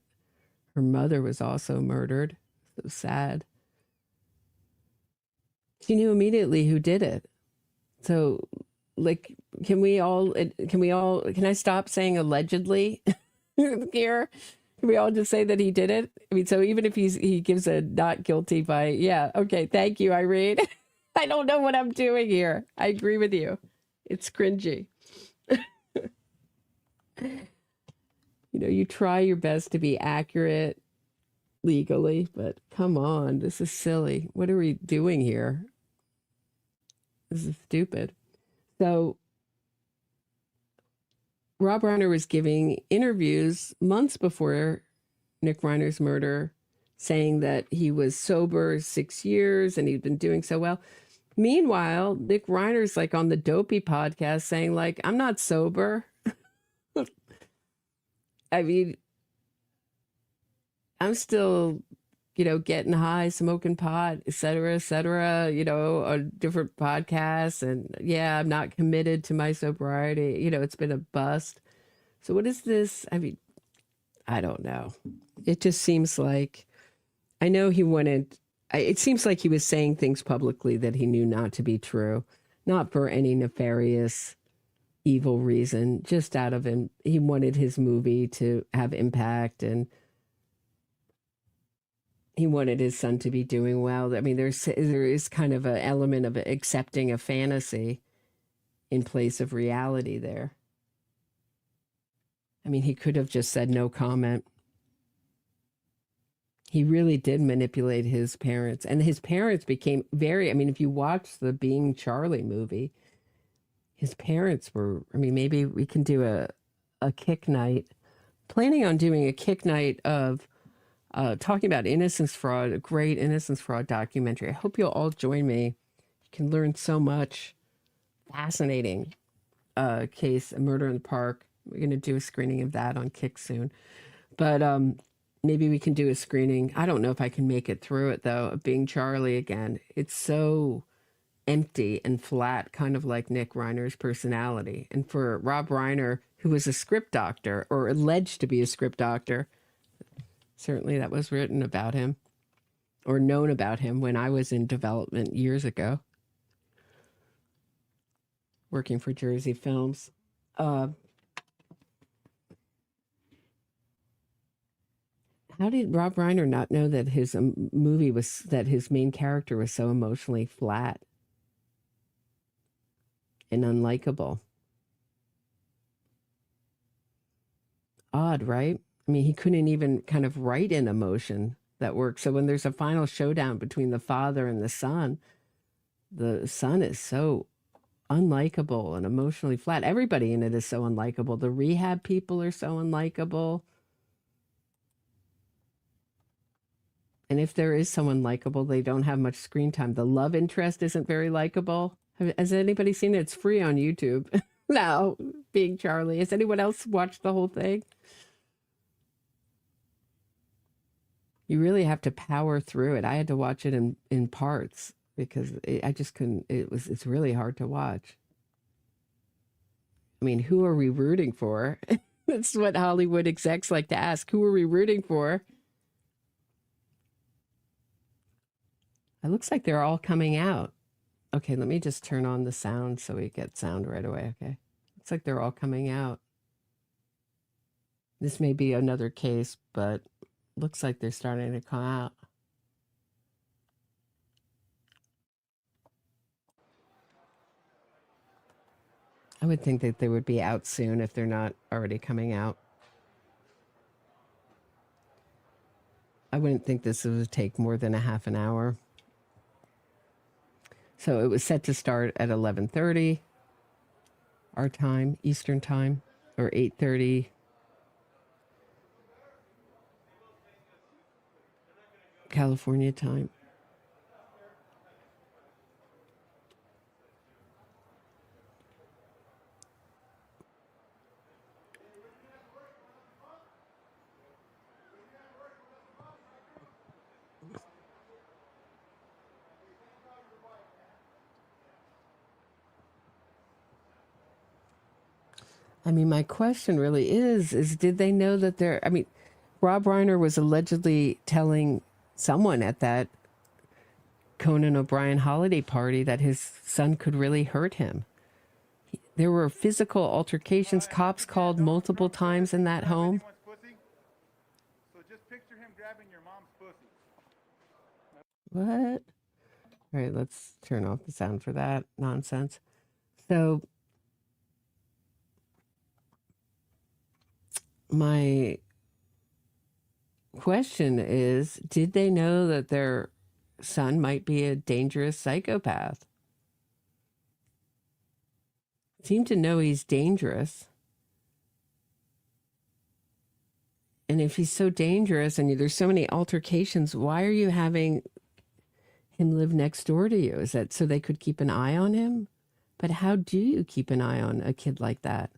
A: her mother was also murdered. So sad. She knew immediately who did it. So, like, can I stop saying allegedly here? Can we all just say that he did it? I mean, so even if he gives a not guilty by, yeah, okay, thank you, Irene. I don't know what I'm doing here. I agree with you. It's cringy. You try your best to be accurate legally, but come on, this is silly. What are we doing here? This is stupid. So Rob Reiner was giving interviews months before Nick Reiner's murder, saying that he was sober 6 years and he'd been doing so well. Meanwhile, Nick Reiner's like on the Dopey podcast saying, like, I'm not sober. I mean, I'm still, getting high, smoking pot, et cetera, on different podcasts. And yeah, I'm not committed to my sobriety. It's been a bust. So what is this? I mean, I don't know. It just seems like, I know it seems like he was saying things publicly that he knew not to be true, not for any nefarious, evil reason, just out of him. He wanted his movie to have impact, and he wanted his son to be doing well. I mean, there is kind of an element of accepting a fantasy in place of reality there. I mean, he could have just said no comment. He really did manipulate his parents, and his parents became if you watch the Being Charlie movie, his parents were, maybe we can do a kick night. Planning on doing a kick night of talking about innocence fraud, a great innocence fraud documentary. I hope you'll all join me. You can learn so much. Fascinating case, a murder in the park. We're going to do a screening of that on Kick soon. But maybe we can do a screening. I don't know if I can make it through it, though, of Being Charlie again. It's so empty and flat, kind of like Nick Reiner's personality. And for Rob Reiner, who was a script doctor, or alleged to be a script doctor, certainly that was written about him, or known about him when I was in development years ago, working for Jersey Films. How did Rob Reiner not know that his movie was, that his main character was so emotionally flat and unlikable? Odd, right? I mean, he couldn't even kind of write in emotion that works. So when there's a final showdown between the father and the son is so unlikable and emotionally flat. Everybody in it is so unlikable. The rehab people are so unlikable. And if there is someone likable, they don't have much screen time. The love interest isn't very likable. Has anybody seen it? It's free on YouTube now, Being Charlie. Has anyone else watched the whole thing? You really have to power through it. I had to watch it in parts because I just couldn't. It's really hard to watch. I mean, who are we rooting for? That's what Hollywood execs like to ask. Who are we rooting for? It looks like they're all coming out. Okay, let me just turn on the sound so we get sound right away, okay? Looks like they're all coming out. This may be another case, but looks like they're starting to come out. I would think that they would be out soon if they're not already coming out. I wouldn't think this would take more than a half an hour. So it was set to start at 11:30 our time, Eastern time, or 8:30 California time. I mean, my question really is did they know that they're, I mean, Rob Reiner was allegedly telling someone at that Conan O'Brien holiday party that his son could really hurt him. There were physical altercations. Cops called multiple times in that home.
G: So just picture him grabbing your mom's pussy.
A: What? All right, let's turn off the sound for that nonsense. So my question is, did they know that their son might be a dangerous psychopath? Seem to know he's dangerous. And if he's so dangerous and there's so many altercations, why are you having him live next door to you? Is that so they could keep an eye on him? But how do you keep an eye on a kid like that?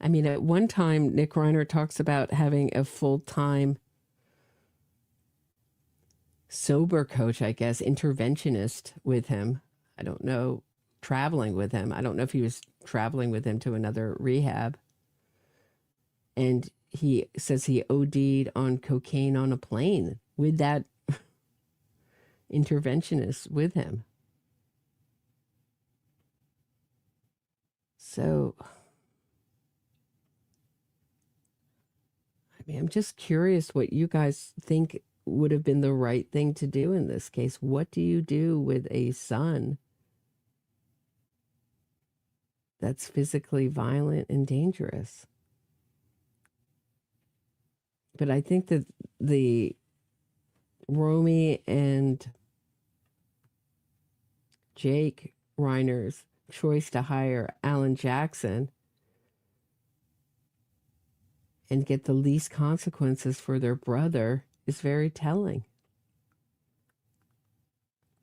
A: I mean, at one time, Nick Reiner talks about having a full-time sober coach, I guess, interventionist with him. I don't know, traveling with him. I don't know if he was traveling with him to another rehab. And he says he OD'd on cocaine on a plane with that interventionist with him. So, I mean, I'm just curious what you guys think would have been the right thing to do in this case. What do you do with a son that's physically violent and dangerous? But I think that the Romy and Jake Reiner's choice to hire Alan Jackson and get the least consequences for their brother is very telling.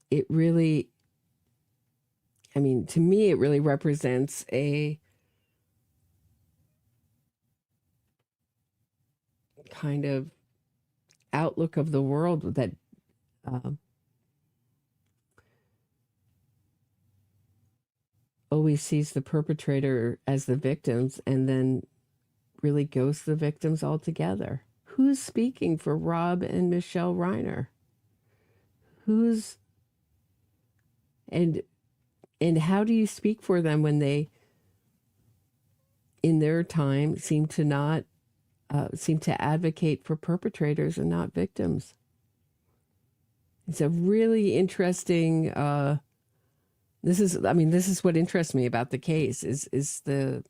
A: It really, I mean, to me, it really represents a kind of outlook of the world that always sees the perpetrator as the victims and then really ghosts the victims altogether. Who's speaking for Rob and Michele Reiner? Who's and how do you speak for them when they, in their time, seem to advocate for perpetrators and not victims? It's a really interesting. This is what interests me about the case is the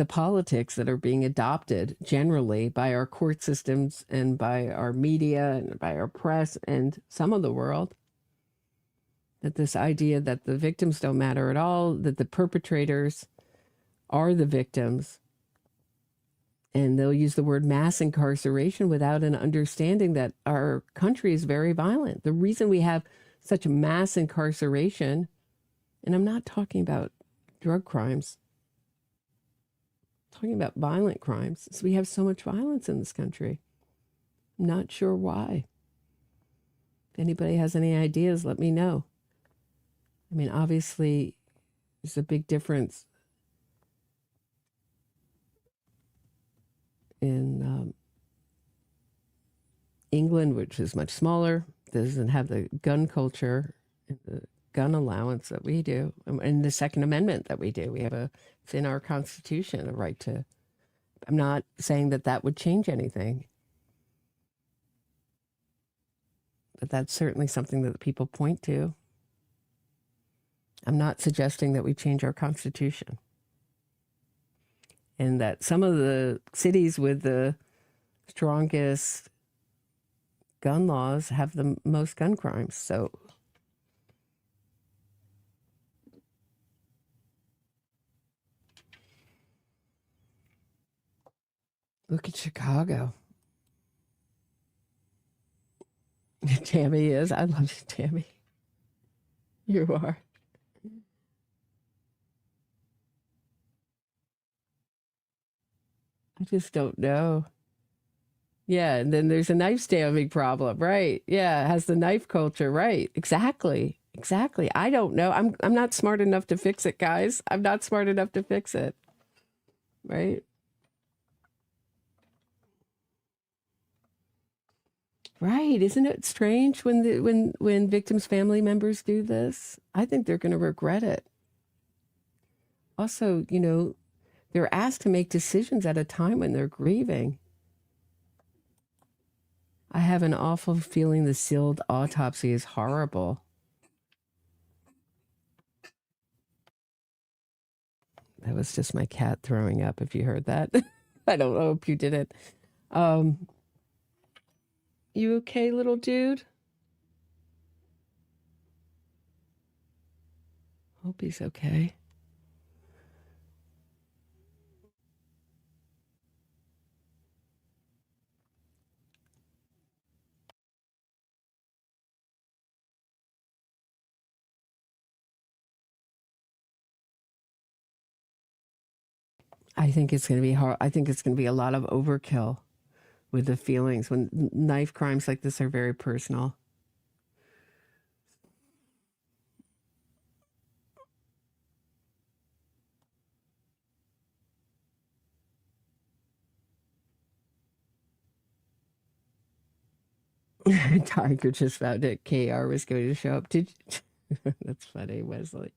A: politics that are being adopted generally by our court systems and by our media and by our press and some of the world. That this idea that the victims don't matter at all, that the perpetrators are the victims, and they'll use the word mass incarceration without an understanding that our country is very violent. The reason we have such mass incarceration, and I'm not talking about drug crimes, talking about violent crimes. So we have so much violence in this country. I'm not sure why. If anybody has any ideas, let me know. I mean, obviously, there's a big difference in England, which is much smaller, doesn't have the gun culture and the gun allowance that we do, and the Second Amendment that we do. We have it's in our Constitution, a right to. I'm not saying that would change anything. but that's certainly something that people point to. I'm not suggesting that we change our Constitution. And that some of the cities with the strongest gun laws have the most gun crimes. So look at Chicago. Tammy is. I love you, Tammy. You are. I just don't know. Yeah, and then there's a knife stabbing problem, right? Yeah, it has the knife culture, right? Exactly. Exactly. I don't know. I'm not smart enough to fix it, guys. I'm not smart enough to fix it. Right? Right. Isn't it strange when when victims' family members do this? I think they're going to regret it. Also, you know, they're asked to make decisions at a time when they're grieving. I have an awful feeling the sealed autopsy is horrible. That was just my cat throwing up, if you heard that. I don't know if you did it. You okay, little dude? Hope he's okay. I think it's going to be hard. I think it's going to be a lot of overkill with the feelings when knife crimes like this are very personal. Tiger just found out KR was going to show up. Did you? That's funny, Wesley.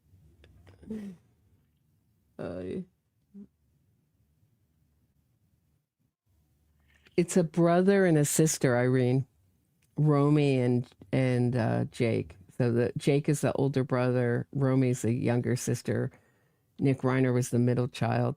A: It's a brother and a sister, Irene, Romy and Jake. So the Jake is the older brother, Romy's the younger sister. Nick Reiner was the middle child.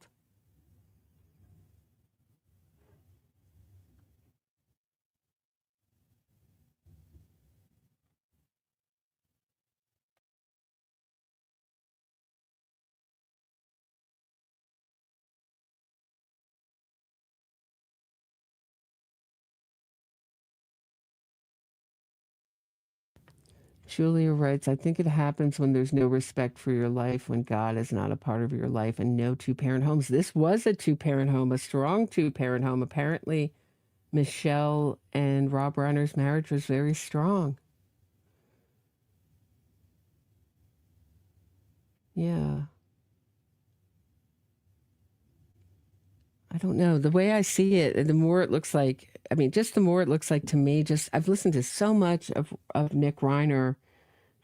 A: Julia writes, I think it happens when there's no respect for your life, when God is not a part of your life, and no two-parent homes. This was a two-parent home, a strong two-parent home. Apparently, Michele and Rob Reiner's marriage was very strong. Yeah. I don't know. The way I see it, the more it looks like, I mean, just the more it looks like to me, just I've listened to so much of Nick Reiner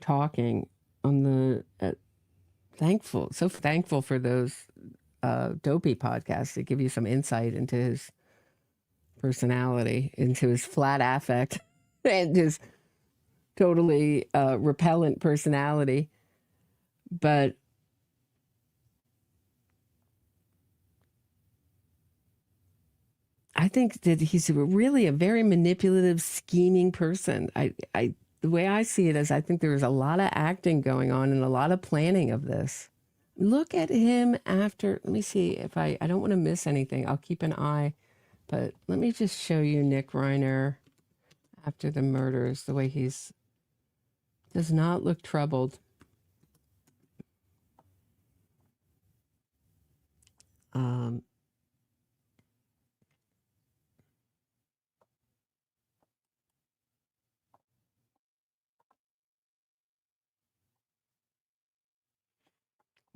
A: talking on the so thankful for those dopey podcasts that give you some insight into his personality, into his flat affect and his totally repellent personality. But I think that he's really a very manipulative, scheming person. The way I see it is I think there's a lot of acting going on and a lot of planning of this. Look at him after, let me see if I don't want to miss anything. I'll keep an eye, but let me just show you Nick Reiner after the murders, the way does not look troubled.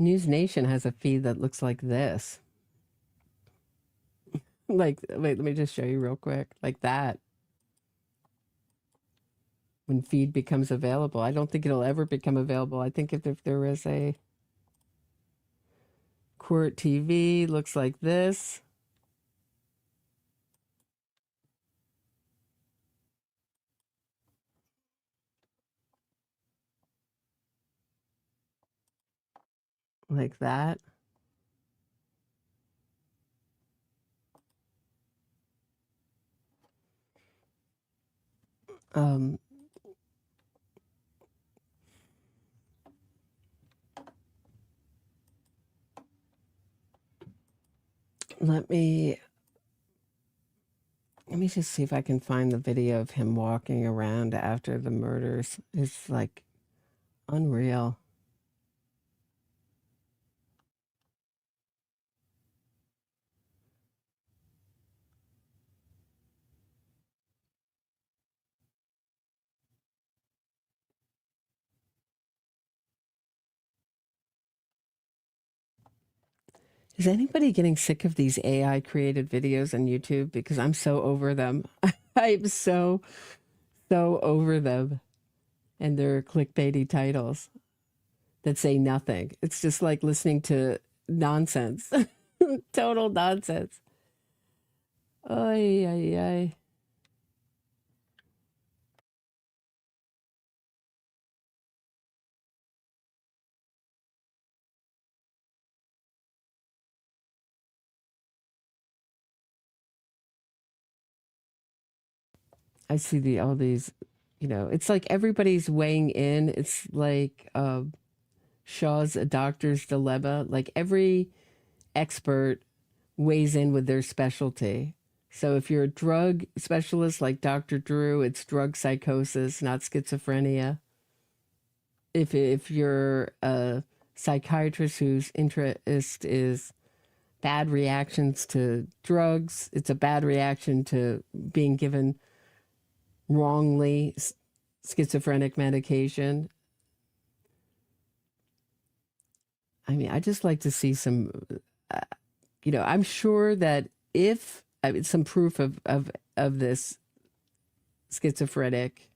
A: News Nation has a feed that looks like this. Like, wait, let me just show you real quick. Like that. When feed becomes available. I don't think it'll ever become available. I think if there is a Court TV, looks like this. like that. Um, let me just see if I can find the video of him walking around after the murders. It's like unreal. Is anybody getting sick of these AI created videos on YouTube? Because I'm so over them. I'm so over them and their clickbaity titles that say nothing. It's just like listening to nonsense, total nonsense. Ay, ay, ay. I see all these, it's like everybody's weighing in. It's like Shaw's A Doctor's Dilemma. Like every expert weighs in with their specialty. So if you're a drug specialist like Dr. Drew, it's drug psychosis, not schizophrenia. If you're a psychiatrist whose interest is bad reactions to drugs, it's a bad reaction to being given wrongly schizophrenic medication. I mean, I just like to see some, I'm sure that if some proof of this schizophrenic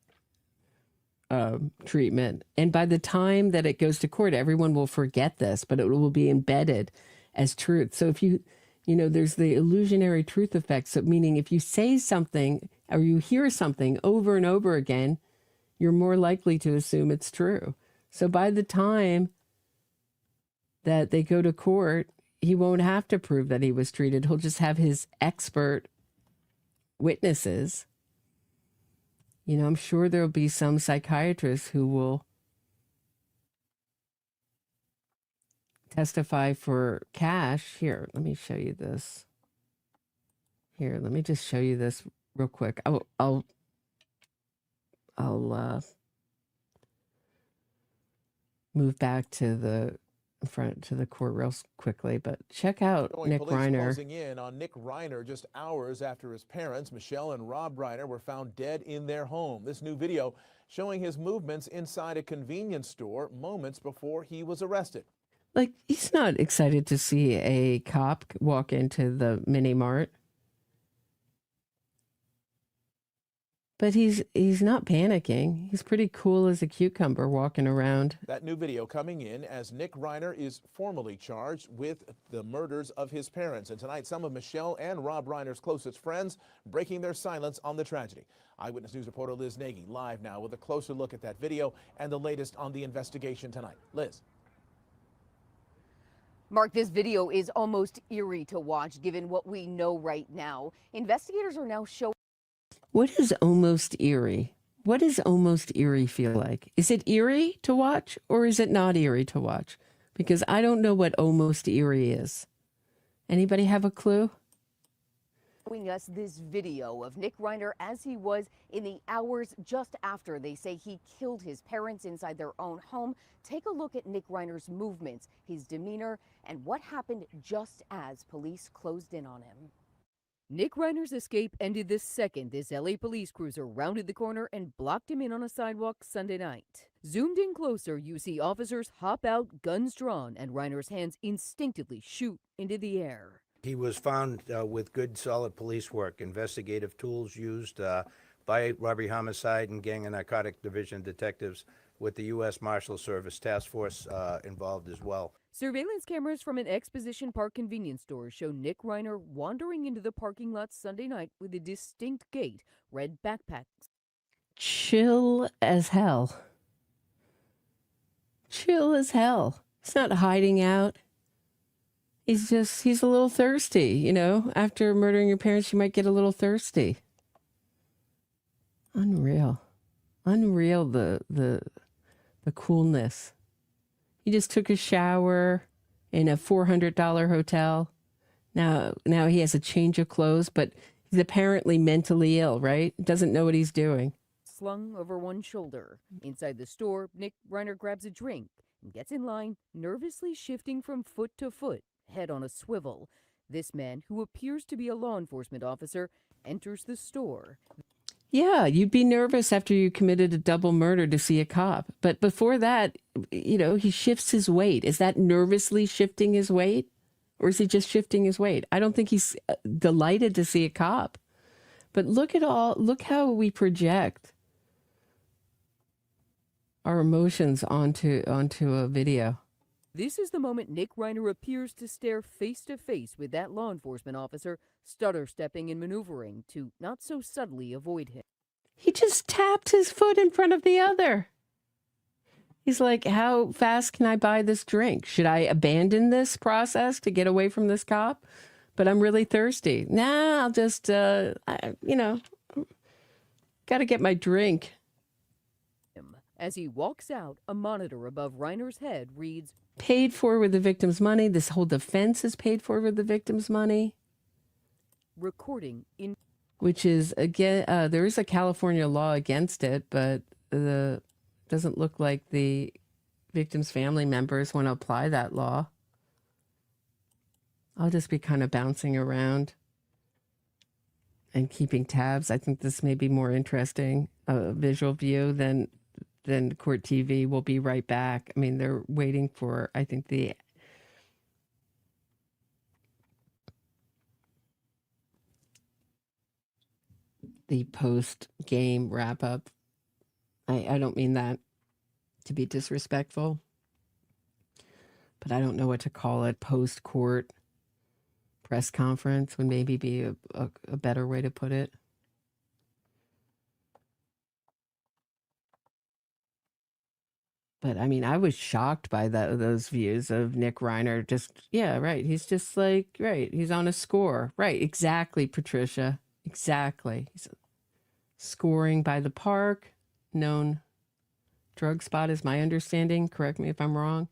A: treatment, and by the time that it goes to court, everyone will forget this, but it will be embedded as truth. So if there's the illusionary truth effect. So meaning if you say something or you hear something over and over again, you're more likely to assume it's true. So by the time that they go to court, he won't have to prove that he was treated. He'll just have his expert witnesses. I'm sure there'll be some psychiatrists who will testify for cash. Here, let me show you this. Here, let me just show you this real quick. I'll move back to the front to the court real quickly, but check out Nick Reiner.
H: Closing in on Nick Reiner just hours after his parents, Michele and Rob Reiner, were found dead in their home. This new video showing his movements inside a convenience store moments before he was arrested.
A: Like, he's not excited to see a cop walk into the mini mart. But he's not panicking. He's pretty cool as a cucumber walking around.
H: That new video coming in as Nick Reiner is formally charged with the murders of his parents. And tonight, some of Michele and Rob Reiner's closest friends breaking their silence on the tragedy. Eyewitness News reporter Liz Nagy live now with a closer look at that video and the latest on the investigation tonight. Liz.
I: Mark, this video is almost eerie to watch given what we know right now. Investigators are now showing.
A: What is almost eerie? What does almost eerie feel like? Is it eerie to watch or is it not eerie to watch? Because I don't know what almost eerie is. Anybody have a clue?
I: Showing us this video of Nick Reiner as he was in the hours just after they say he killed his parents inside their own home. Take a look at Nick Reiner's movements, his demeanor, and what happened just as police closed in on him. Nick Reiner's escape ended the second this LA police cruiser rounded the corner and blocked him in on a sidewalk Sunday night. Zoomed in closer, you see officers hop out, guns drawn, and Reiner's hands instinctively shoot into the air.
J: He was found with good, solid police work, investigative tools used by robbery, homicide, and gang and narcotic division detectives with the U.S. Marshal Service Task Force involved as well.
I: Surveillance cameras from an Exposition Park convenience store show Nick Reiner wandering into the parking lot Sunday night with a distinct gait, red backpacks.
A: Chill as hell. Chill as hell. He's not hiding out. He's a little thirsty, you know. After murdering your parents, you might get a little thirsty. Unreal. Unreal, the coolness. He just took a shower in a $400 hotel. Now he has a change of clothes, but he's apparently mentally ill, right? Doesn't know what he's doing.
I: Slung over one shoulder. Inside the store, Nick Reiner grabs a drink and gets in line, nervously shifting from foot to foot, head on a swivel. This man, who appears to be a law enforcement officer, enters the store.
A: Yeah, you'd be nervous after you committed a double murder to see a cop. But before that, you know, he shifts his weight. Is that nervously shifting his weight? Or is he just shifting his weight? I don't think he's delighted to see a cop. But look how we project our emotions onto a video.
I: This is the moment Nick Reiner appears to stare face to face with that law enforcement officer, stutter-stepping and maneuvering to not so subtly avoid him.
A: He just tapped his foot in front of the other. He's like, how fast can I buy this drink? Should I abandon this process to get away from this cop? But I'm really thirsty. Nah, I'll just, got to get my drink.
I: As he walks out, a monitor above Reiner's head reads,
A: paid for with the victim's money. This whole defense is paid for with the victim's money.
I: Recording in...
A: Which is, again, there is a California law against it, but doesn't look like the victim's family members want to apply that law. I'll just be kind of bouncing around and keeping tabs. I think this may be more interesting, visual view than court TV. Will be right back. I mean, they're waiting for, I think, the post-game wrap-up. I don't mean that to be disrespectful, but I don't know what to call it. Post-court press conference would maybe be a better way to put it. But I mean, I was shocked by those views of Nick Reiner. He's just like, right. He's on a score. Right. Exactly, Patricia. Exactly. He's scoring by the park. Known drug spot is my understanding. Correct me if I'm wrong.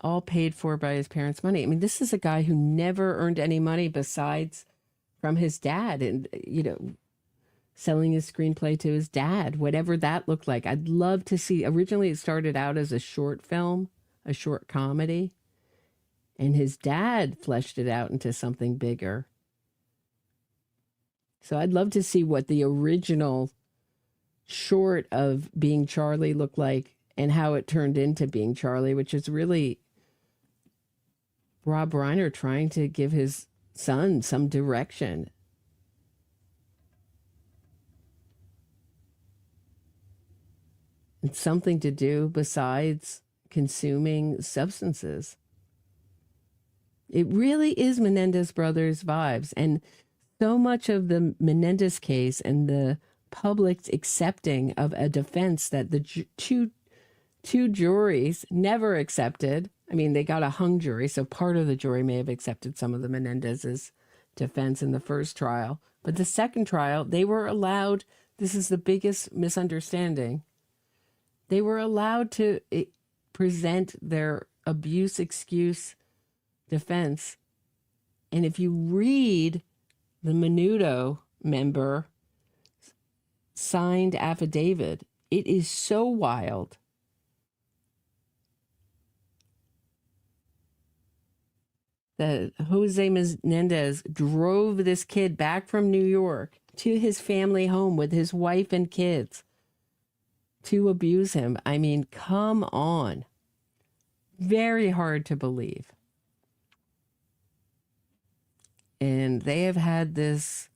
A: All paid for by his parents' money. I mean, this is a guy who never earned any money besides from his dad. And, selling his screenplay to his dad, whatever that looked like. I'd love to see. Originally, it started out as a short film, a short comedy, and his dad fleshed it out into something bigger. So I'd love to see what the original short of Being Charlie looked like and how it turned into Being Charlie, which is really Rob Reiner trying to give his son some direction. And something to do besides consuming substances. It really is Menendez brothers vibes. And so much of the Menendez case and the public's accepting of a defense that the two juries never accepted. I mean, they got a hung jury, so part of the jury may have accepted some of the Menendez's defense in the first trial. But the second trial, they were allowed, this is the biggest misunderstanding, they were allowed to present their abuse excuse defense. And if you read the Menudo member signed affidavit, it is so wild. That Jose Menendez drove this kid back from New York to his family home with his wife and kids to abuse him. I mean, come on. Very hard to believe. And they have had this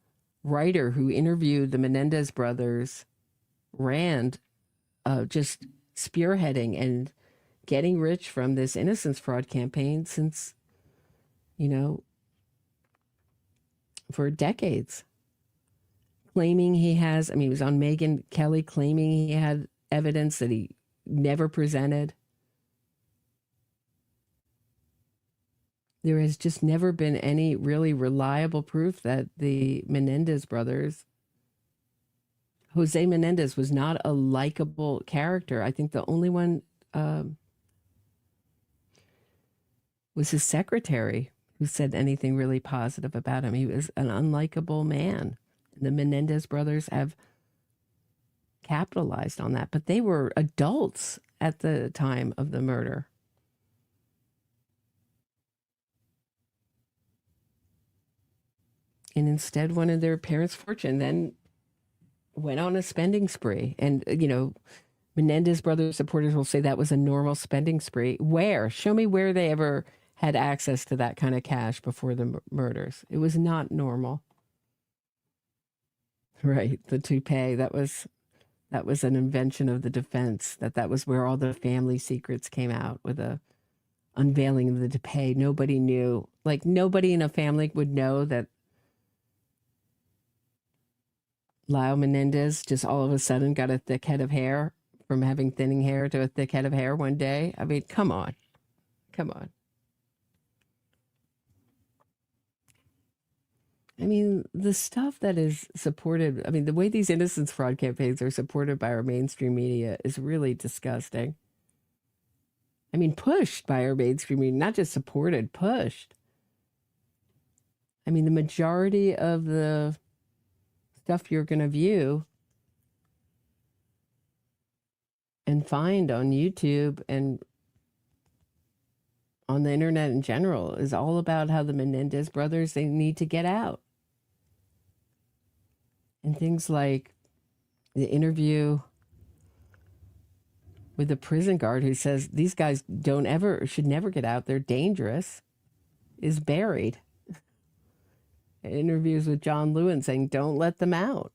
A: writer who interviewed the Menendez brothers, Rand, just spearheading and getting rich from this innocence fraud campaign since, for decades. Claiming he has, he was on Megyn Kelly claiming he had evidence that he never presented. There has just never been any really reliable proof that the Menendez brothers, Jose Menendez was not a likable character. I think the only one was his secretary who said anything really positive about him. He was an unlikable man. The Menendez brothers have capitalized on that, but they were adults at the time of the murder. And instead wanted their parents' fortune, then went on a spending spree. And, Menendez brothers supporters will say that was a normal spending spree. Where? Show me where they ever had access to that kind of cash before the murders. It was not normal. Right, the toupee, that was an invention of the defense, that was where all the family secrets came out, with a unveiling of the toupee. Nobody knew, like nobody in a family would know that Lyle Menendez just all of a sudden got a thick head of hair from having thinning hair to a thick head of hair one day. I mean, come on. I mean, the stuff that is supported, the way these innocence fraud campaigns are supported by our mainstream media is really disgusting. Pushed by our mainstream media, not just supported, pushed. The majority of the stuff you're going to view and find on YouTube and on the internet in general is all about how the Menendez brothers, they need to get out. And things like the interview with the prison guard who says these guys should never get out, they're dangerous, is buried. Interviews with John Lewin saying, don't let them out.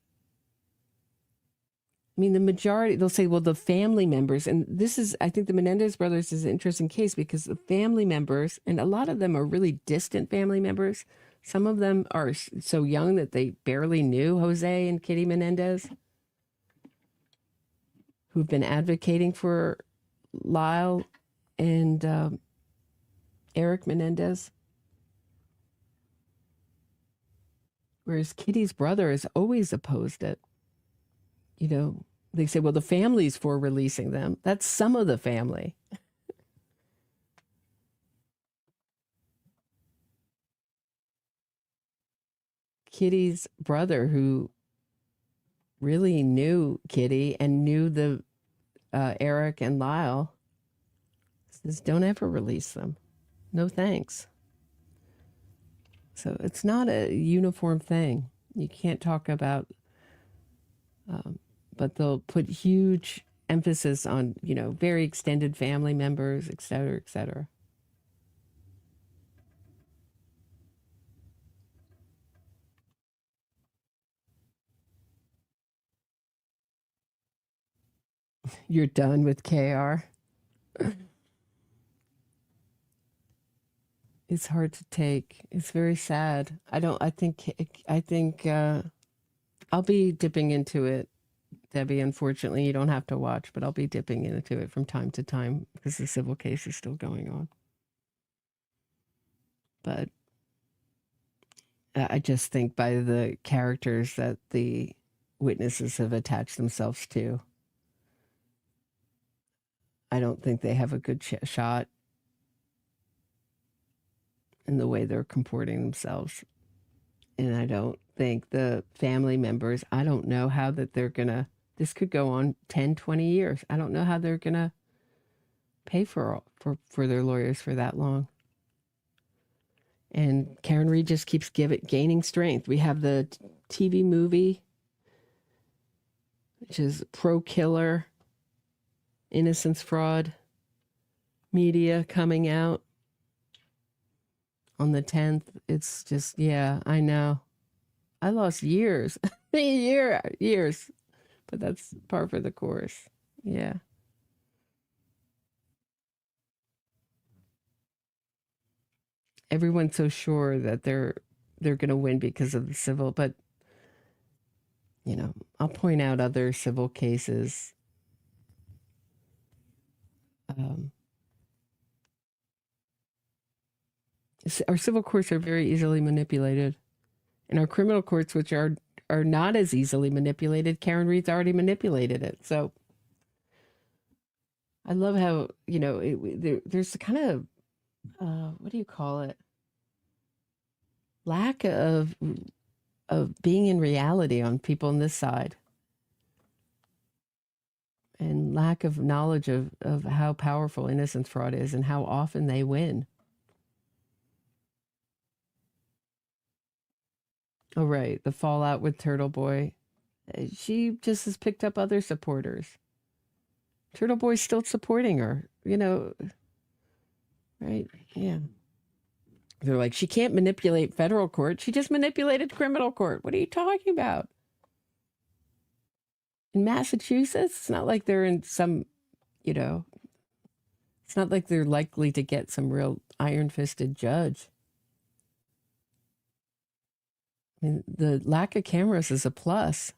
A: The majority, they'll say, well, the family members, and this is, I think the Menendez brothers is an interesting case because the family members, and a lot of them are really distant family members. Some of them are so young that they barely knew Jose and Kitty Menendez, who've been advocating for Lyle and Eric Menendez. Whereas Kitty's brother has always opposed it. They say, well, the family's for releasing them. That's some of the family. Kitty's brother, who really knew Kitty and knew the Eric and Lyle, says, don't ever release them. No thanks. So it's not a uniform thing. You can't talk about, but they'll put huge emphasis on, very extended family members, et cetera, et cetera. You're done with KR. It's hard to take. It's very sad. I think I'll be dipping into it, Debbie. Unfortunately, you don't have to watch, but I'll be dipping into it from time to time because the civil case is still going on. But I just think by the characters that the witnesses have attached themselves to, I don't think they have a good shot in the way they're comporting themselves. And I don't think the family members, I don't know how that they're going to, this could go on 10, 20 years. I don't know how they're going to pay for their lawyers for that long. And Karen Reed just keeps gaining strength. We have the TV movie, which is pro-killer, innocence fraud media coming out on the 10th. It's just, yeah, I know. I lost years, years, but that's par for the course. Yeah. Everyone's so sure that they're going to win because of the civil, but I'll point out other civil cases Our civil courts are very easily manipulated, and our criminal courts, which are not as easily manipulated, Karen Reed's already manipulated it. So I love how, you know, there's a kind of what do you call it? Lack of being in reality on people on this side, and lack of knowledge of how powerful innocence fraud is and how often they win. Oh, right. The fallout with Turtle Boy. She just has picked up other supporters. Turtle Boy's still supporting her, you know. Right? Yeah. They're like, she can't manipulate federal court. She just manipulated criminal court. What are you talking about? In Massachusetts, it's not like they're in some, you know, it's not like they're likely to get some real iron-fisted judge. I mean, the lack of cameras is a plus.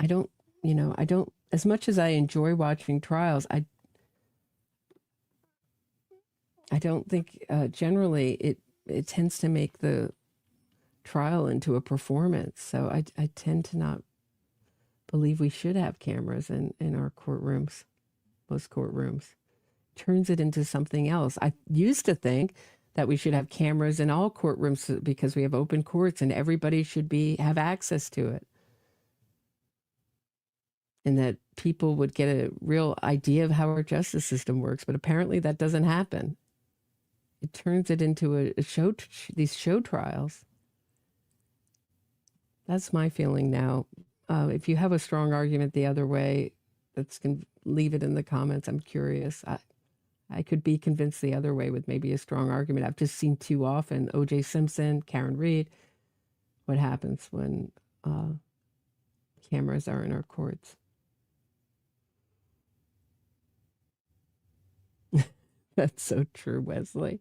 A: I don't, as much as I enjoy watching trials, I don't think generally it tends to make the trial into a performance. So I tend to not believe we should have cameras in our courtrooms, most courtrooms. Turns it into something else. I used to think that we should have cameras in all courtrooms because we have open courts and everybody should have access to it. And that people would get a real idea of how our justice system works. But apparently that doesn't happen. It turns it into a show, these show trials. That's my feeling now. If you have a strong argument the other way, leave it in the comments. I'm curious. I could be convinced the other way with maybe a strong argument. I've just seen too often O.J. Simpson, Karen Reed, what happens when cameras are in our courts. That's so true, Wesley.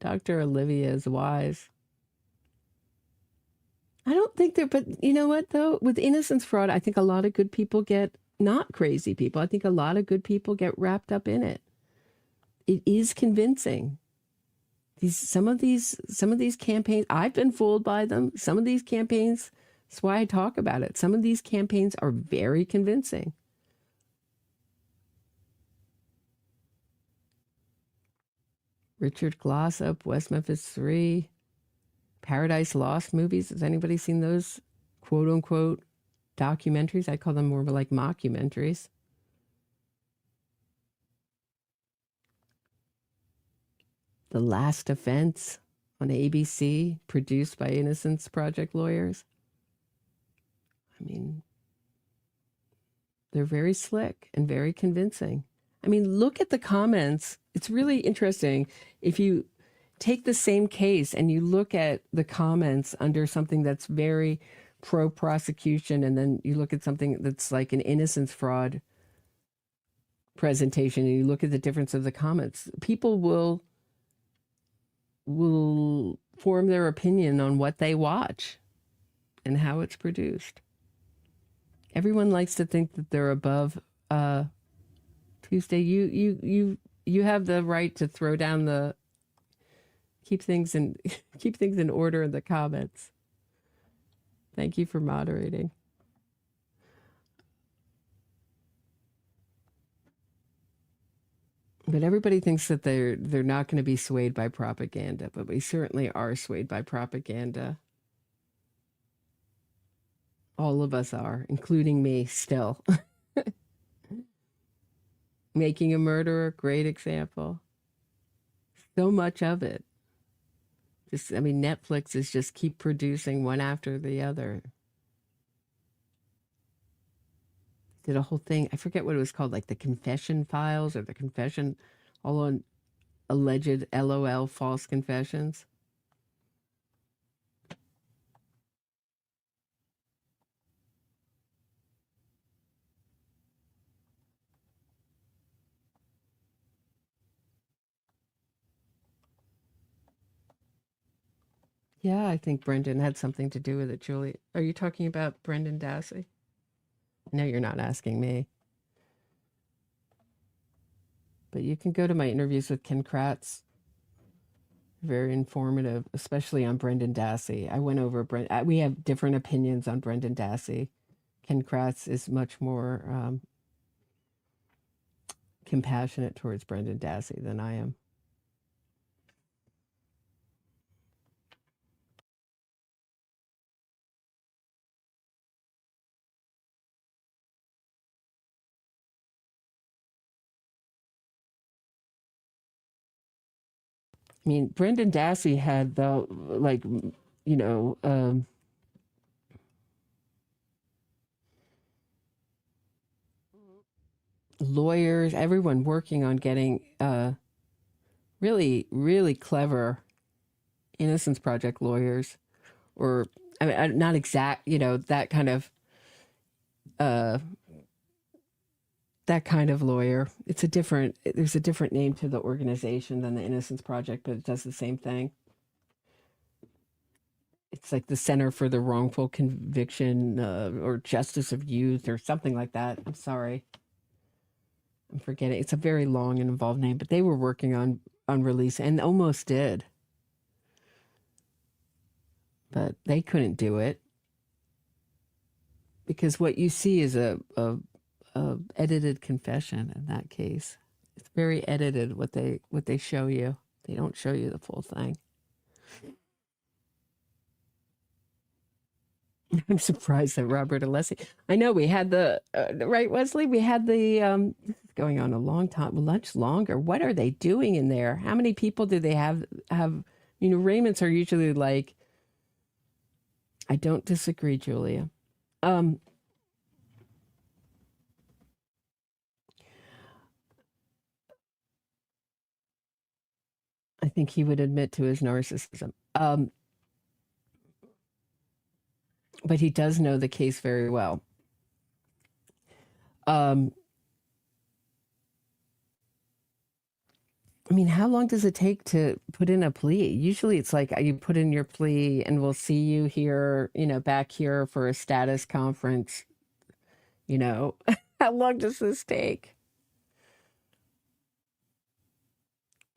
A: Dr. Olivia is wise. I don't think but you know what, though? With innocence fraud, I think a lot of good people not crazy people. I think a lot of good people get wrapped up in it. It is convincing. Some of these campaigns, I've been fooled by them. Some of these campaigns, that's why I talk about it. Some of these campaigns are very convincing. Richard Glossop, West Memphis 3, Paradise Lost movies. Has anybody seen those quote unquote documentaries? I call them more like mockumentaries. The Last Offense on ABC, produced by Innocence Project lawyers. I mean, they're very slick and very convincing. I mean, look at the comments. It's really interesting. If you take the same case and you look at the comments under something that's very pro-prosecution, and then you look at something that's like an innocence fraud presentation, and you look at the difference of the comments, people will form their opinion on what they watch and how it's produced. Everyone likes to think that they're above Tuesday. You have the right to throw down keep things in order in the comments. Thank you for moderating. But everybody thinks that they're not going to be swayed by propaganda, but we certainly are swayed by propaganda. All of us are, including me still. Making a Murderer, great example. So much of it. Netflix is just keep producing one after the other. Did a whole thing, I forget what it was called, like the Confession Files or the Confession, all on alleged LOL false confessions. Yeah, I think Brendan had something to do with it, Julie. Are you talking about Brendan Dassey? No, you're not asking me. But you can go to my interviews with Ken Kratz. Very informative, especially on Brendan Dassey. I went over we have different opinions on Brendan Dassey. Ken Kratz is much more compassionate towards Brendan Dassey than I am. I mean, Brendan Dassey had the, like, you know, lawyers, everyone working on getting really, really clever Innocence Project lawyers, or I mean, not exact, you know, that kind of lawyer. It's a different. There's a different name to the organization than the Innocence Project, but it does the same thing. It's like the Center for the Wrongful Conviction or Justice of Youth or something like that. I'm sorry. I'm forgetting. It's a very long and involved name, but they were working on release and almost did. But they couldn't do it because what you see is a edited confession in that case. It's very edited what they show you. They don't show you the full thing. I'm surprised that Robert and Leslie. I know we had the right, Wesley. We had the this is going on a long time, much longer. What are they doing in there? How many people do they have? You know, arraignments are usually like. I don't disagree, Julia. I think he would admit to his narcissism. But he does know the case very well. I mean, how long does it take to put in a plea? Usually it's like you put in your plea and we'll see you here, you know, back here for a status conference. You know, how long does this take?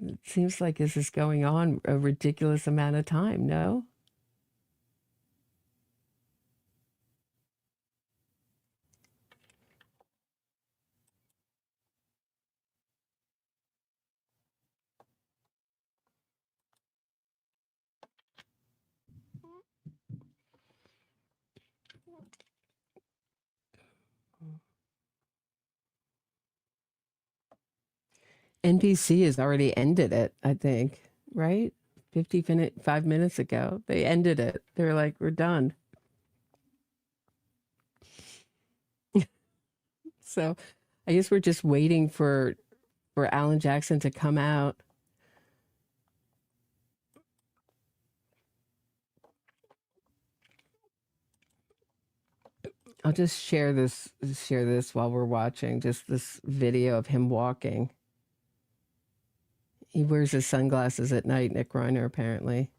A: It seems like this is going on a ridiculous amount of time, no? NBC has already ended it, I think, right? 5 minutes ago. They ended it. They're like, we're done. So I guess we're just waiting for Alan Jackson to come out. I'll just share this while we're watching, just this video of him walking. He wears his sunglasses at night, Nick Reiner, apparently.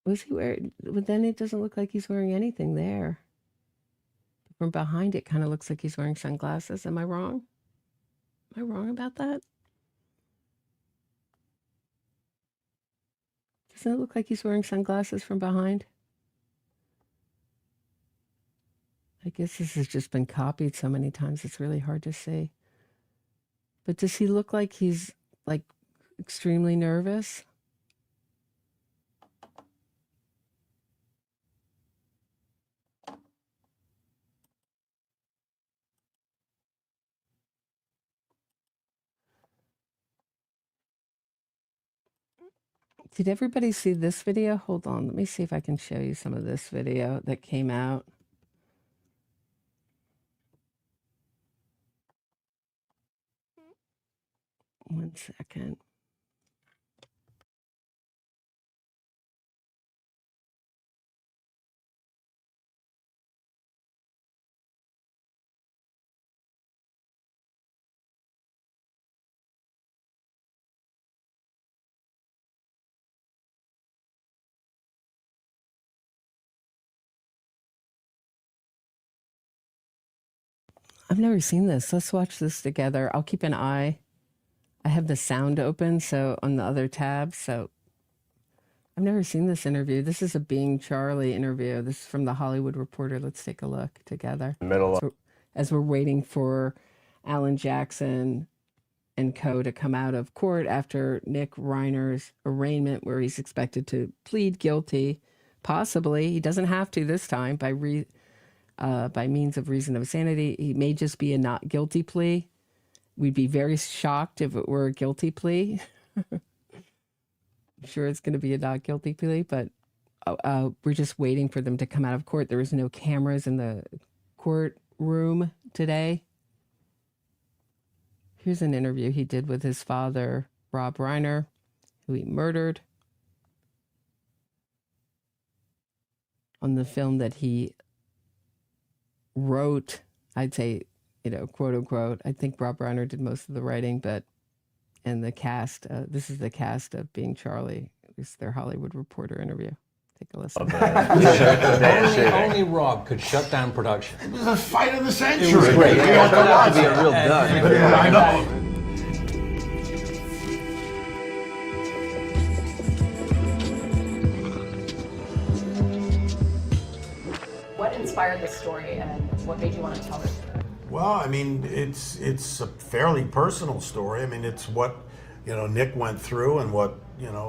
A: Was he wearing? But then it doesn't look like he's wearing anything there. From behind, it kind of looks like he's wearing sunglasses. Am I wrong? Am I wrong about that? Doesn't it look like he's wearing sunglasses from behind? I guess this has just been copied so many times, it's really hard to see. But does he look like he's, like, extremely nervous? Did everybody see this video? Hold on, let me see if I can show you some of this video that came out. One second. I've never seen this. Let's watch this together. I'll keep an eye. I have the sound open, so on the other tab. So I've never seen this interview. This is a Being Charlie interview. This is from the Hollywood Reporter. Let's take a look together. As we're waiting for Alan Jackson and co. to come out of court after Nick Reiner's arraignment, where he's expected to plead guilty, possibly. He doesn't have to this time by means of reason of insanity. He may just be a not guilty plea. We'd be very shocked if it were a guilty plea. I'm sure it's going to be a not guilty plea, but we're just waiting for them to come out of court. There was no cameras in the courtroom today. Here's an interview he did with his father, Rob Reiner, who he murdered, on the film that he wrote. I'd say, quote unquote. I think Rob Reiner did most of the writing, and the cast, this is the cast of Being Charlie. This is their Hollywood Reporter interview. Take a listen.
K: Only Rob could shut down production.
L: It was a fight of the century.
K: It was great.
L: It
K: turned out to be a real dud.
L: Yeah, I know.
M: What inspired this story and what made you want to tell it?
L: Well, I mean, it's a fairly personal story. I mean, it's what, Nick went through and what,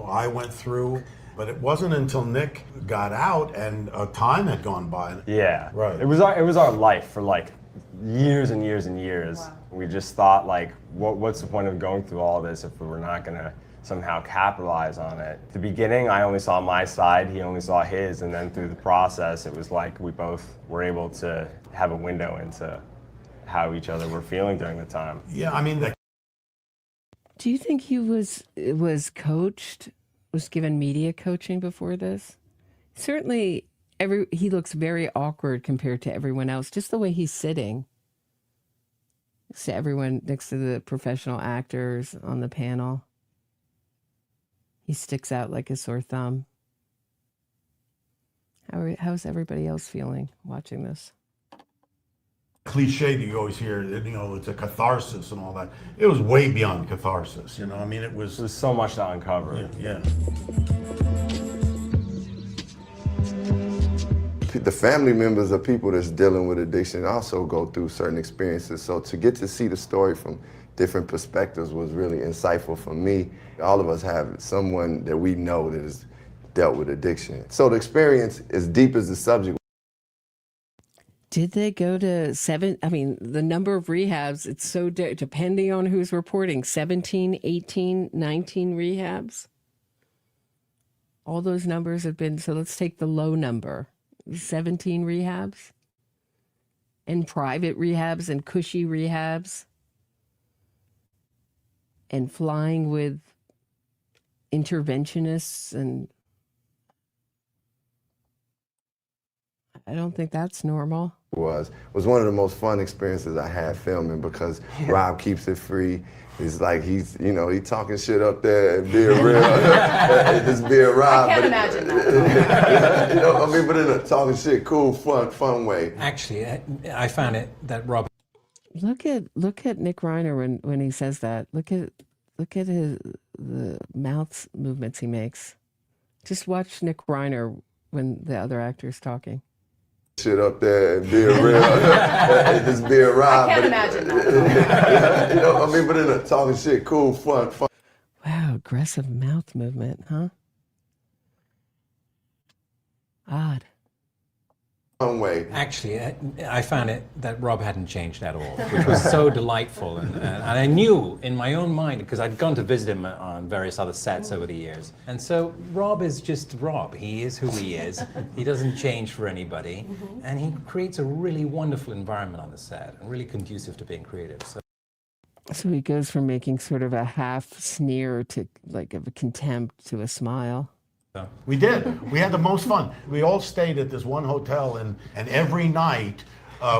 L: I went through. But it wasn't until Nick got out and a time had gone by.
N: Yeah,
L: right.
N: It was our life for like years and years and years. Wow. We just thought like, what's the point of going through all this if we're not gonna somehow capitalize on it? At the beginning, I only saw my side, he only saw his, and then through the process, it was like we both were able to have a window into how each other were feeling during the time.
L: Yeah, I mean,
A: do you think he was coached? Was given media coaching before this? Certainly, he looks very awkward compared to everyone else. Just the way he's sitting next to everyone, next to the professional actors on the panel. He sticks out like a sore thumb. How's everybody else feeling watching this?
L: Cliche that you always hear, it's a catharsis and all that. It was way beyond catharsis, I mean, it was
N: so much to uncover.
L: Yeah.
O: The family members of people that's dealing with addiction also go through certain experiences. So to get to see the story from different perspectives was really insightful for me. All of us have someone that we know that has dealt with addiction. So the experience, as deep as the subject.
A: Did they go to the number of rehabs, it's so depending on who's reporting, 17, 18, 19 rehabs? All those numbers have been, so let's take the low number, 17 rehabs? And private rehabs and cushy rehabs? And flying with interventionists, and I don't think that's normal.
O: Was one of the most fun experiences I had filming because Rob keeps it free. It's like he's talking shit up there and being real, just being Rob.
M: I can't imagine that.
O: But in a talking shit, cool, fun way.
K: Actually, I found it that Rob.
A: Look at Nick Reiner when he says that. Look at the mouth movements he makes. Just watch Nick Reiner when the other actor's talking.
O: Shit up there and being real, just being Rob.
M: I can't imagine that.
O: But in a talking shit, cool, fun.
A: Wow, aggressive mouth movement, huh? Odd.
O: Way.
K: Actually, I found it that Rob hadn't changed at all, which was so delightful. And I knew in my own mind, because I'd gone to visit him on various other sets over the years. And so Rob is just Rob. He is who he is. He doesn't change for anybody. And he creates a really wonderful environment on the set and really conducive to being creative.
A: So he goes from making sort of a half sneer to like of a contempt to a smile.
L: We did. We had the most fun. We all stayed at this one hotel, and every night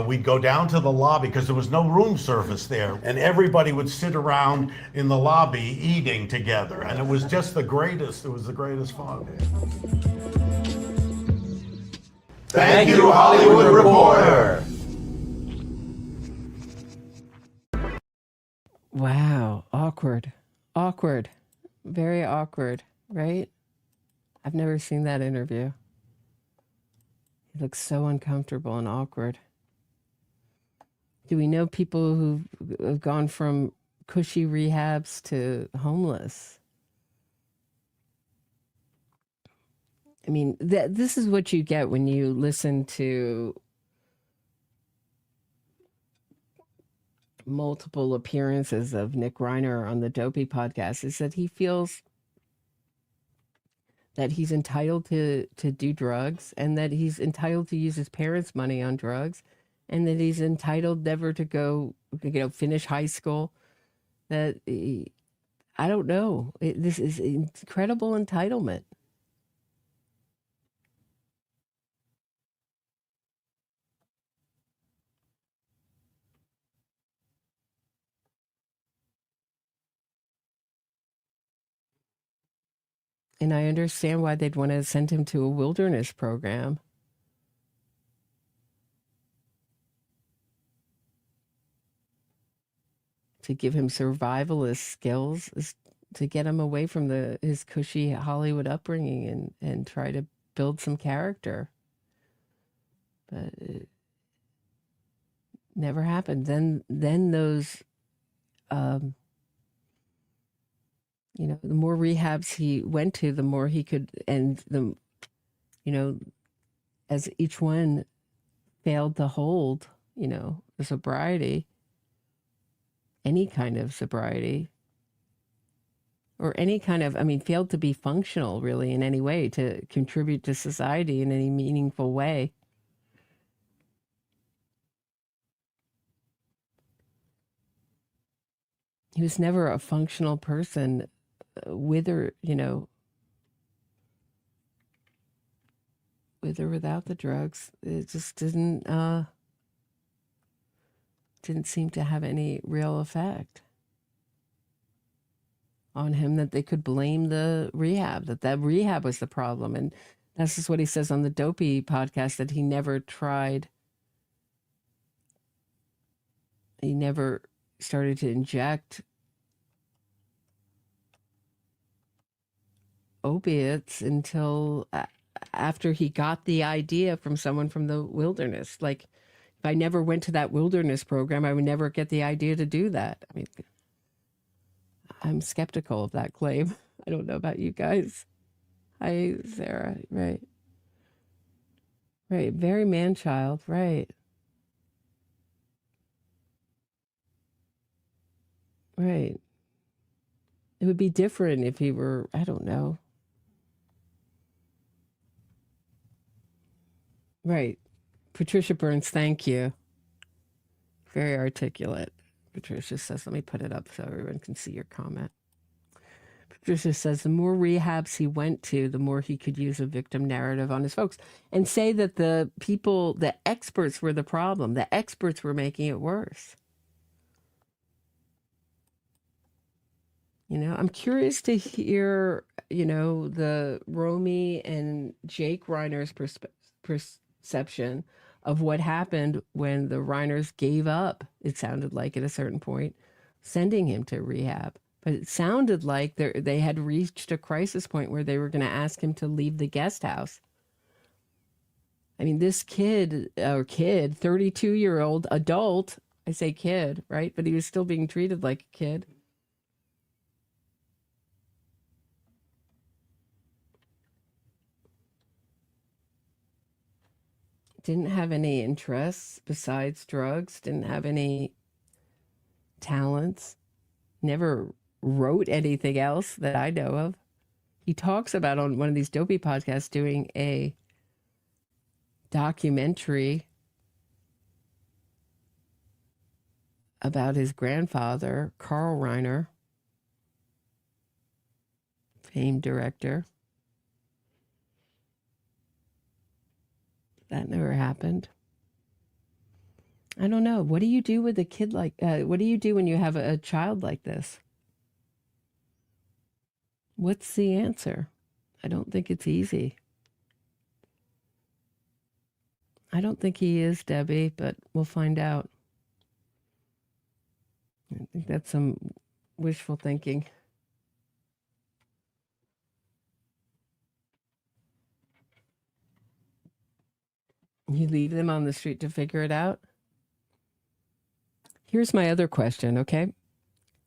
L: we'd go down to the lobby because there was no room service there, and everybody would sit around in the lobby eating together, and it was just the greatest. It was the greatest fun.
O: Thank you, Hollywood Reporter.
A: Wow. Awkward. Awkward. Very awkward, right? I've never seen that interview. He looks so uncomfortable and awkward. Do we know people who've gone from cushy rehabs to homeless? I mean, this is what you get when you listen to multiple appearances of Nick Reiner on the Dopey podcast, is that he feels that he's entitled to do drugs, and that he's entitled to use his parents' money on drugs, and that he's entitled never to go, finish high school. That I don't know. This is incredible entitlement. And I understand why they'd want to send him to a wilderness program. To give him survivalist skills, is to get him away from his cushy Hollywood upbringing and try to build some character. But it never happened. Then those, the more rehabs he went to, the more he could, and as each one failed to hold, the sobriety, any kind of sobriety, or any kind of, failed to be functional really in any way to contribute to society in any meaningful way. He was never a functional person with or without the drugs. It just didn't seem to have any real effect on him, that they could blame the rehab, that rehab was the problem. And that's just what he says on the Dopey podcast, that he never started to inject opiates until after he got the idea from someone from the wilderness. Like, if I never went to that wilderness program, I would never get the idea to do that. I'm skeptical of that claim. I don't know about you guys. Hi, Sarah. Right. Right. Very man-child. Right. Right. It would be different if he were, I don't know. Right. Patricia Burns, thank you. Very articulate. Patricia says, let me put it up so everyone can see your comment. Patricia says, the more rehabs he went to, the more he could use a victim narrative on his folks and say that the experts were the problem. The experts were making it worse. I'm curious to hear, the Romy and Jake Reiner's perception of what happened when the Reiners gave up, it sounded like at a certain point, sending him to rehab. But it sounded like they had reached a crisis point where they were going to ask him to leave the guest house. This kid, 32-year-old adult, I say kid, right? But he was still being treated like a kid. Didn't have any interests besides drugs, didn't have any talents, never wrote anything else that I know of. He talks about on one of these Dopey podcasts doing a documentary about his grandfather, Carl Reiner, famed director. That never happened. I don't know. What do you do with a kid like, what do you do when you have a child like this? What's the answer? I don't think it's easy. I don't think he is, Debbie, but we'll find out. I think that's some wishful thinking. You leave them on the street to figure it out? Here's my other question, okay?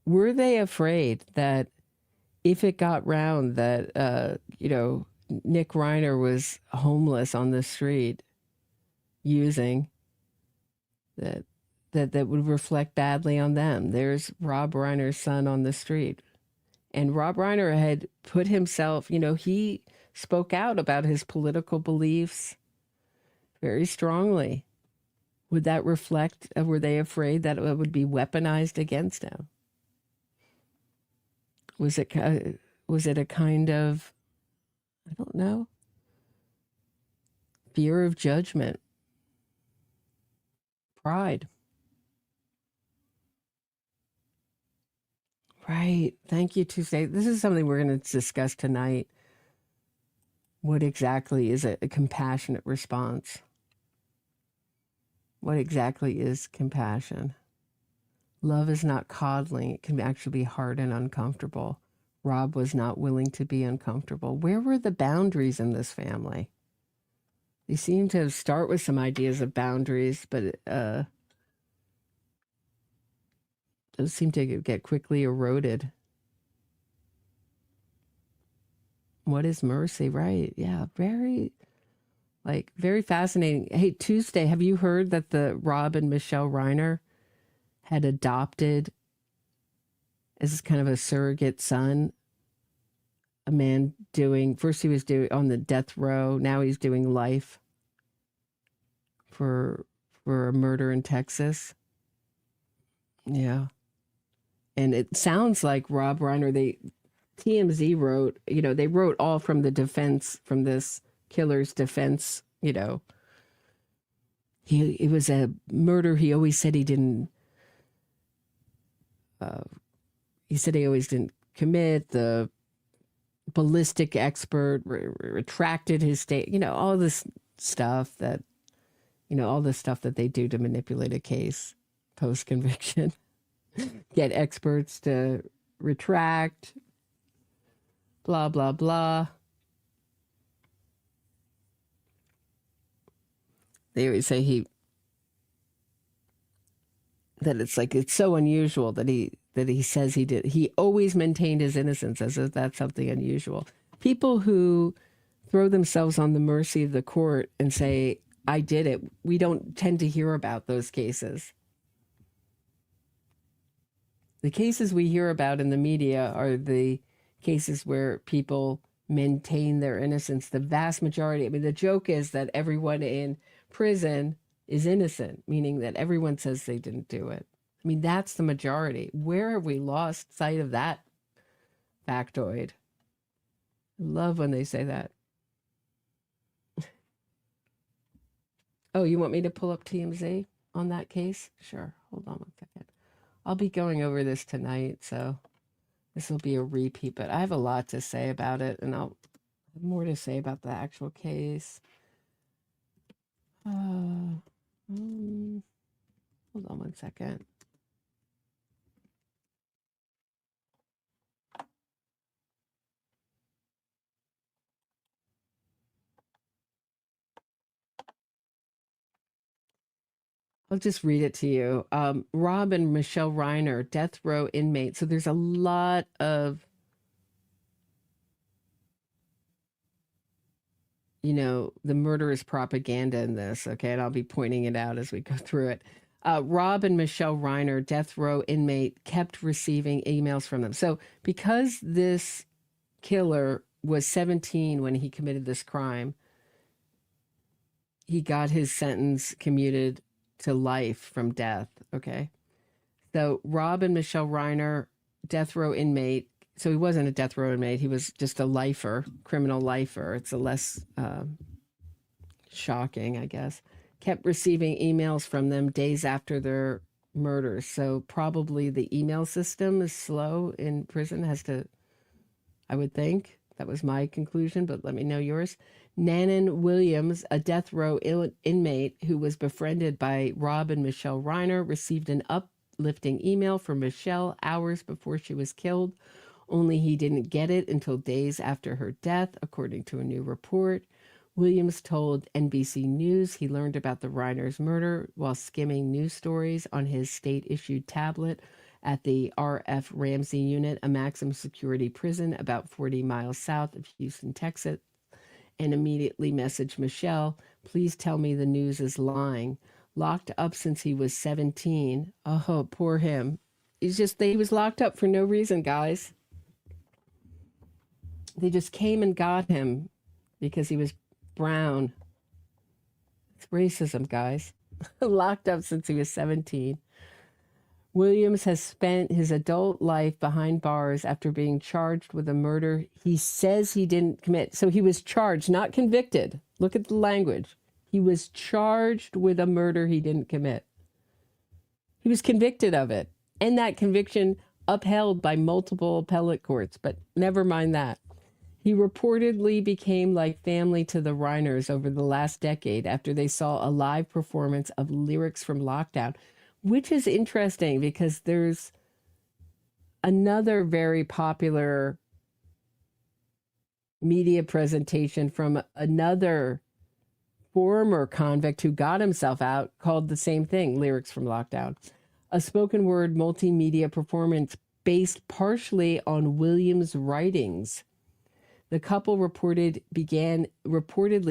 A: Were they afraid that if it got round that, Nick Reiner was homeless on the street using, that would reflect badly on them? There's Rob Reiner's son on the street. And Rob Reiner had put himself, he spoke out about his political beliefs very strongly. Would that reflect, were they afraid that it would be weaponized against him? Was it a kind of, I don't know, fear of judgment, pride? Right. Thank you, Tuesday. This is something we're going to discuss tonight. What exactly is a compassionate response? What exactly is compassion? Love is not coddling. It can actually be hard and uncomfortable. Rob was not willing to be uncomfortable. Where were the boundaries in this family? They seem to start with some ideas of boundaries, but those seem to get quickly eroded. What is mercy? Right. Yeah. Very fascinating. Hey, Tuesday, have you heard that the Rob and Michele Reiner had adopted, as kind of a surrogate son, a man first he was doing on the death row, now he's doing life for a murder in Texas? Yeah. And it sounds like Rob Reiner, TMZ wrote, they wrote all from the defense, from this killer's defense, it was a murder. He always said he didn't, he always didn't commit. The ballistic expert retracted his state, all this stuff that, all the stuff that they do to manipulate a case post-conviction. Get experts to retract, blah, blah, blah. They always say that it's so unusual that he says he did. He always maintained his innocence, as if that's something unusual. People who throw themselves on the mercy of the court and say, I did it, we don't tend to hear about those cases. The cases we hear about in the media are the cases where people maintain their innocence. The vast majority, the joke is that everyone in prison is innocent, meaning that everyone says they didn't do it. That's the majority. Where have we lost sight of that factoid? I love when they say that. Oh, you want me to pull up TMZ on that case? Sure. Hold on one second. I'll be going over this tonight, so this will be a repeat, but I have a lot to say about it, and I'll have more to say about the actual case. Hold on one second. I'll just read it to you. Rob and Michele Reiner, death row inmate. So there's a lot of, the murderous propaganda in this, okay? And I'll be pointing it out as we go through it. Rob and Michele Reiner, death row inmate, kept receiving emails from them. So because this killer was 17 when he committed this crime, he got his sentence commuted to life from death, okay? So Rob and Michele Reiner, death row inmate. So he wasn't a death row inmate. He was just a lifer, criminal lifer. It's a less shocking, I guess. Kept receiving emails from them days after their murders. So probably the email system is slow in prison, I would think. That was my conclusion, but let me know yours. Nanan Williams, a death row inmate who was befriended by Rob and Michele Reiner, received an uplifting email from Michele hours before she was killed, only he didn't get it until days after her death, according to a new report. Williams told NBC News he learned about the Reiner's murder while skimming news stories on his state-issued tablet at the R.F. Ramsey Unit, a maximum security prison about 40 miles south of Houston, Texas, and immediately messaged Michele, "Please tell me the news is lying. Locked up since he was 17. Oh, poor him. He was locked up for no reason, guys. They just came and got him because he was brown. It's racism, guys. Locked up since he was 17. Williams has spent his adult life behind bars after being charged with a murder he says he didn't commit. So he was charged, not convicted. Look at the language. He was charged with a murder he didn't commit. He was convicted of it, and that conviction upheld by multiple appellate courts, but never mind that. He reportedly became like family to the Reiners over the last decade after they saw a live performance of Lyrics from Lockdown, which is interesting because there's another very popular media presentation from another former convict who got himself out called the same thing, Lyrics from Lockdown, a spoken word multimedia performance based partially on Williams' writings. The couple reportedly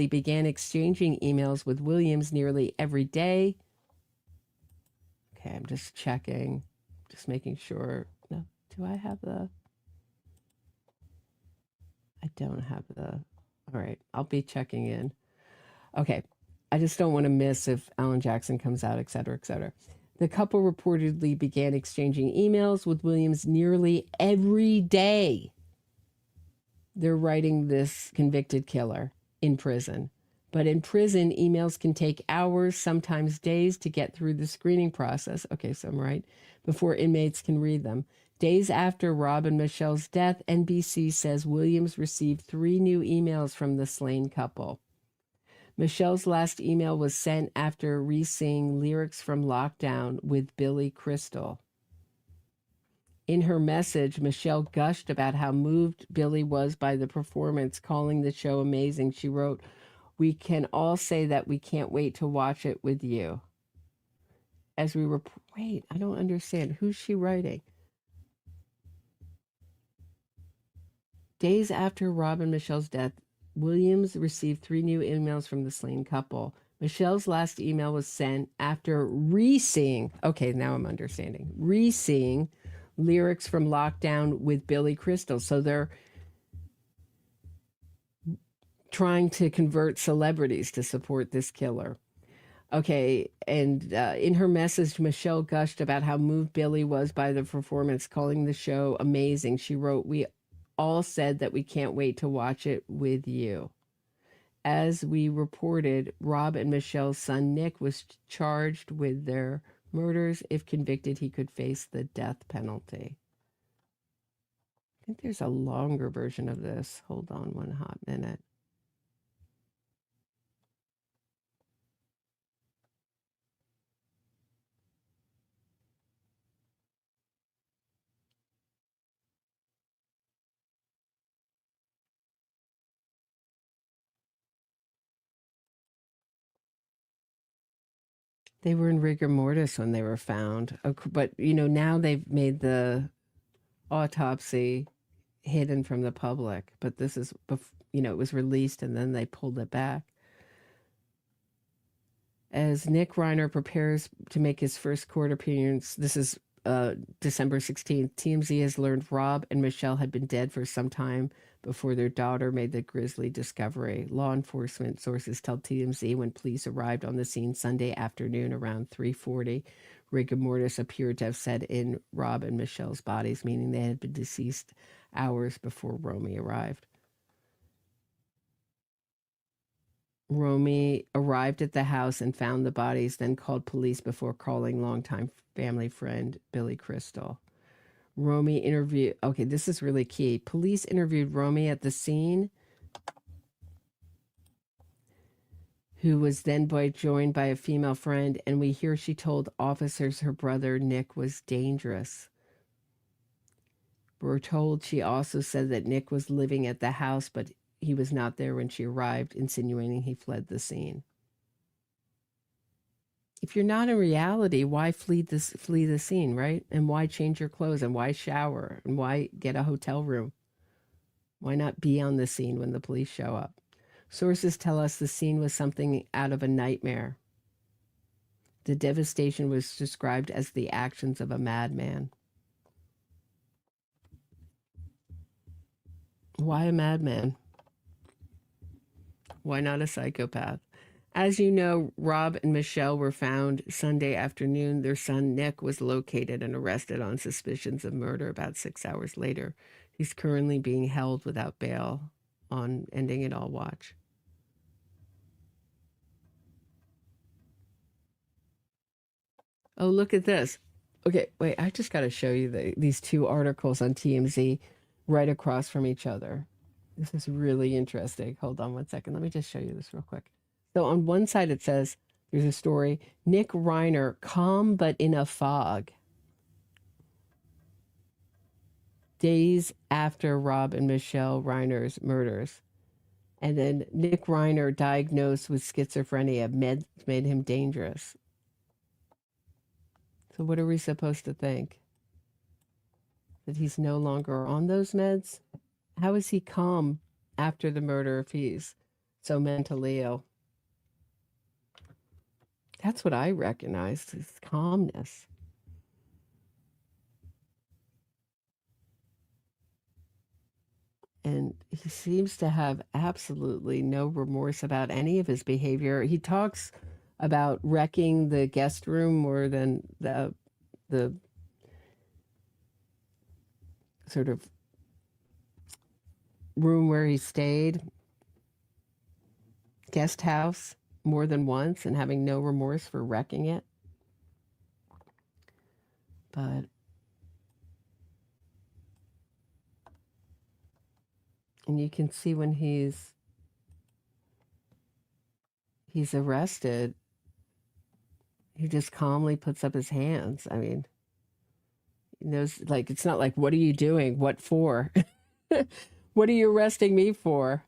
A: began exchanging emails with Williams nearly every day. Okay, I'm just checking, just making sure. No, do I have the? I don't have the. All right, I'll be checking in. Okay, I just don't want to miss if Alan Jackson comes out, et cetera, et cetera. The couple reportedly began exchanging emails with Williams nearly every day. They're writing this convicted killer in prison. But in prison, emails can take hours, sometimes days, to get through the screening process. Okay, so I'm right. Before inmates can read them. Days after Rob and Michele's death, NBC says Williams received 3 new emails from the slain couple. Michele's last email was sent after re-seeing Lyrics from Lockdown with Billy Crystal. In her message, Michele gushed about how moved Billy was by the performance, calling the show amazing. She wrote, "We can all say that we can't wait to watch it with you." As we were, wait, I don't understand. Who's she writing? Days after Rob and Michele's death, Williams received 3 new emails from the slain couple. Michele's last email was sent after re-seeing, okay, now I'm understanding, re-seeing Lyrics from Lockdown with Billy Crystal. So they're trying to convert celebrities to support this killer. Okay, and in her message, Michele gushed about how moved Billy was by the performance, calling the show amazing. She wrote, "We all said that we can't wait to watch it with you." As we reported, Rob and Michele's son Nick was charged with their murders. If convicted, he could face the death penalty. I think there's a longer version of this. Hold on one hot minute. They were in rigor mortis when they were found. But, now they've made the autopsy hidden from the public. But this is, it was released and then they pulled it back. As Nick Reiner prepares to make his first court appearance, this is December 16th, TMZ has learned Rob and Michele had been dead for some time before their daughter made the grisly discovery. Law enforcement sources tell TMZ when police arrived on the scene Sunday afternoon around 3:40, rigor mortis appeared to have set in Rob and Michele's bodies, meaning they had been deceased hours before Romy arrived. Romy arrived at the house and found the bodies, then called police before calling longtime family friend Billy Crystal. Romy interviewed, okay, this is really key. Police interviewed Romy at the scene, who was then joined by a female friend, and we hear she told officers her brother Nick was dangerous. We're told she also said that Nick was living at the house, but he was not there when she arrived, insinuating he fled the scene. If you're not in reality, why flee the scene, right? And why change your clothes? And why shower? And why get a hotel room? Why not be on the scene when the police show up? Sources tell us the scene was something out of a nightmare. The devastation was described as the actions of a madman. Why a madman? Why not a psychopath? As you know, Rob and Michele were found Sunday afternoon. Their son, Nick, was located and arrested on suspicions of murder about 6 hours later. He's currently being held without bail on Ending It All watch. Oh, look at this. Okay, wait, I just got to show you these two articles on TMZ right across from each other. This is really interesting. Hold on one second. Let me just show you this real quick. So on one side it says, there's a story, Nick Reiner, calm but in a fog. Days after Rob and Michele Reiner's murders. And then Nick Reiner, diagnosed with schizophrenia, meds made him dangerous. So what are we supposed to think? That he's no longer on those meds? How is he calm after the murder if he's so mentally ill? That's what I recognized, his calmness. And he seems to have absolutely no remorse about any of his behavior. He talks about wrecking the guest room more than the sort of room where he stayed, guest house, more than once, and having no remorse for wrecking it. But and you can see when he's arrested, he just calmly puts up his hands. I mean, he knows, like, it's not like, what are you doing? What for? What are you arresting me for?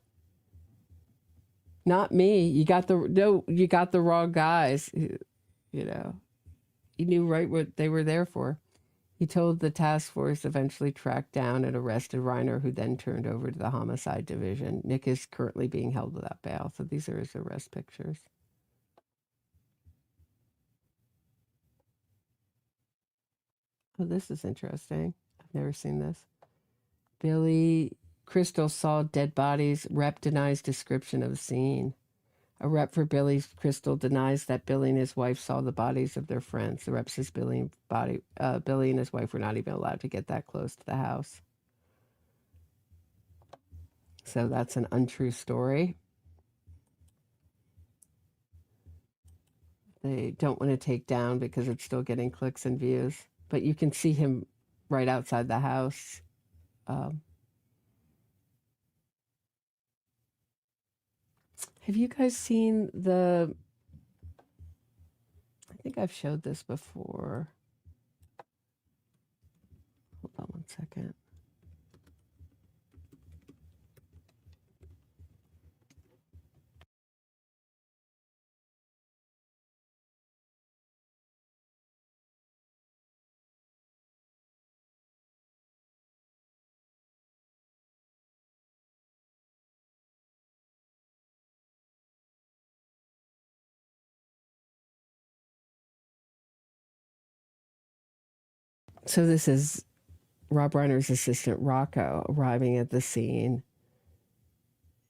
A: Not me. You got the wrong guys. You know, he knew right what they were there for. He told the task force eventually tracked down and arrested Reiner, who then turned over to the homicide division. Nick is currently being held without bail. So these are his arrest pictures. Oh, this is interesting. I've never seen this. Billy Crystal saw dead bodies. Rep denies description of the scene. A rep for Billy Crystal denies that Billy and his wife saw the bodies of their friends. The rep says Billy and his wife were not even allowed to get that close to the house. So that's an untrue story. They don't want to take down because it's still getting clicks and views. But you can see him right outside the house. Have you guys seen I think I've showed this before. Hold on one second. So this is Rob Reiner's assistant, Rocco, arriving at the scene.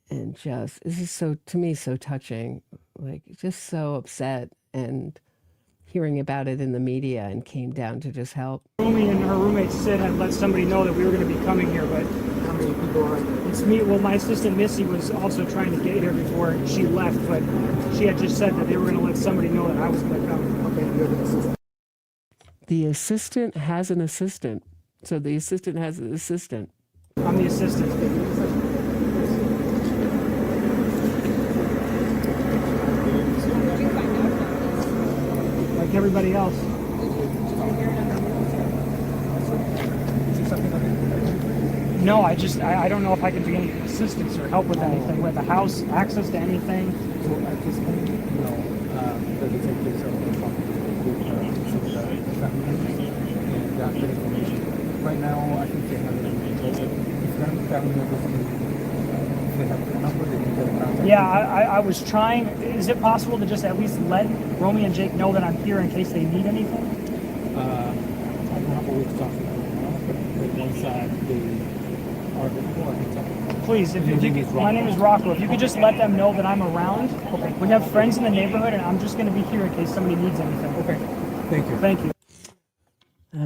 A: And this is so, to me, so touching. Like, just so upset and hearing about it in the media, and came down to just help.
P: Romy and her roommate said I'd let somebody know that we were going to be coming here, but how many people are there? It's me. Well, my assistant Missy was also trying to get here before she left, but she had just said that they were going to let somebody know that I was going to come. Okay, you have an assistant.
A: The assistant has an assistant. So the assistant has an assistant.
P: I'm the assistant. everybody else. No, I don't know if I can be any assistance or help with anything, with the house, access to anything.
Q: So at this point, the detectives are going to talk with some of the family members and gather information. Right now, I think they have it in place. If family members can, if they have the number, they can get in contact.
P: Yeah, I was trying. Is it possible to just at least let Romy and Jake know that I'm here in case they need anything?
Q: I don't have a way to talk to them right now, but once they are before, I can talk to them.
P: Please, if you could, my name is Rocco. If you could just let them know that I'm around. Okay. We have friends in the neighborhood, and I'm just going to be here in case somebody needs anything.
Q: Okay. Thank you.
P: Thank you.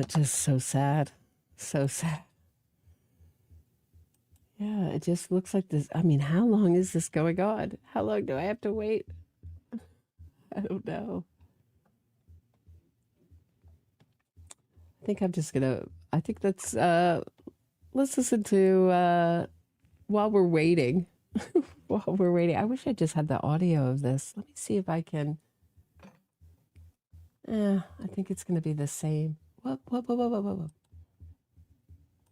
A: Just so sad. So sad. Yeah, it just looks like this. I mean, how long is this going on? How long do I have to wait? I don't know. I think I'm just gonna, I think that's, let's listen to, while we're waiting. While we're waiting. I wish I just had the audio of this. Let me see if I can. I think it's gonna be the same. Whoa.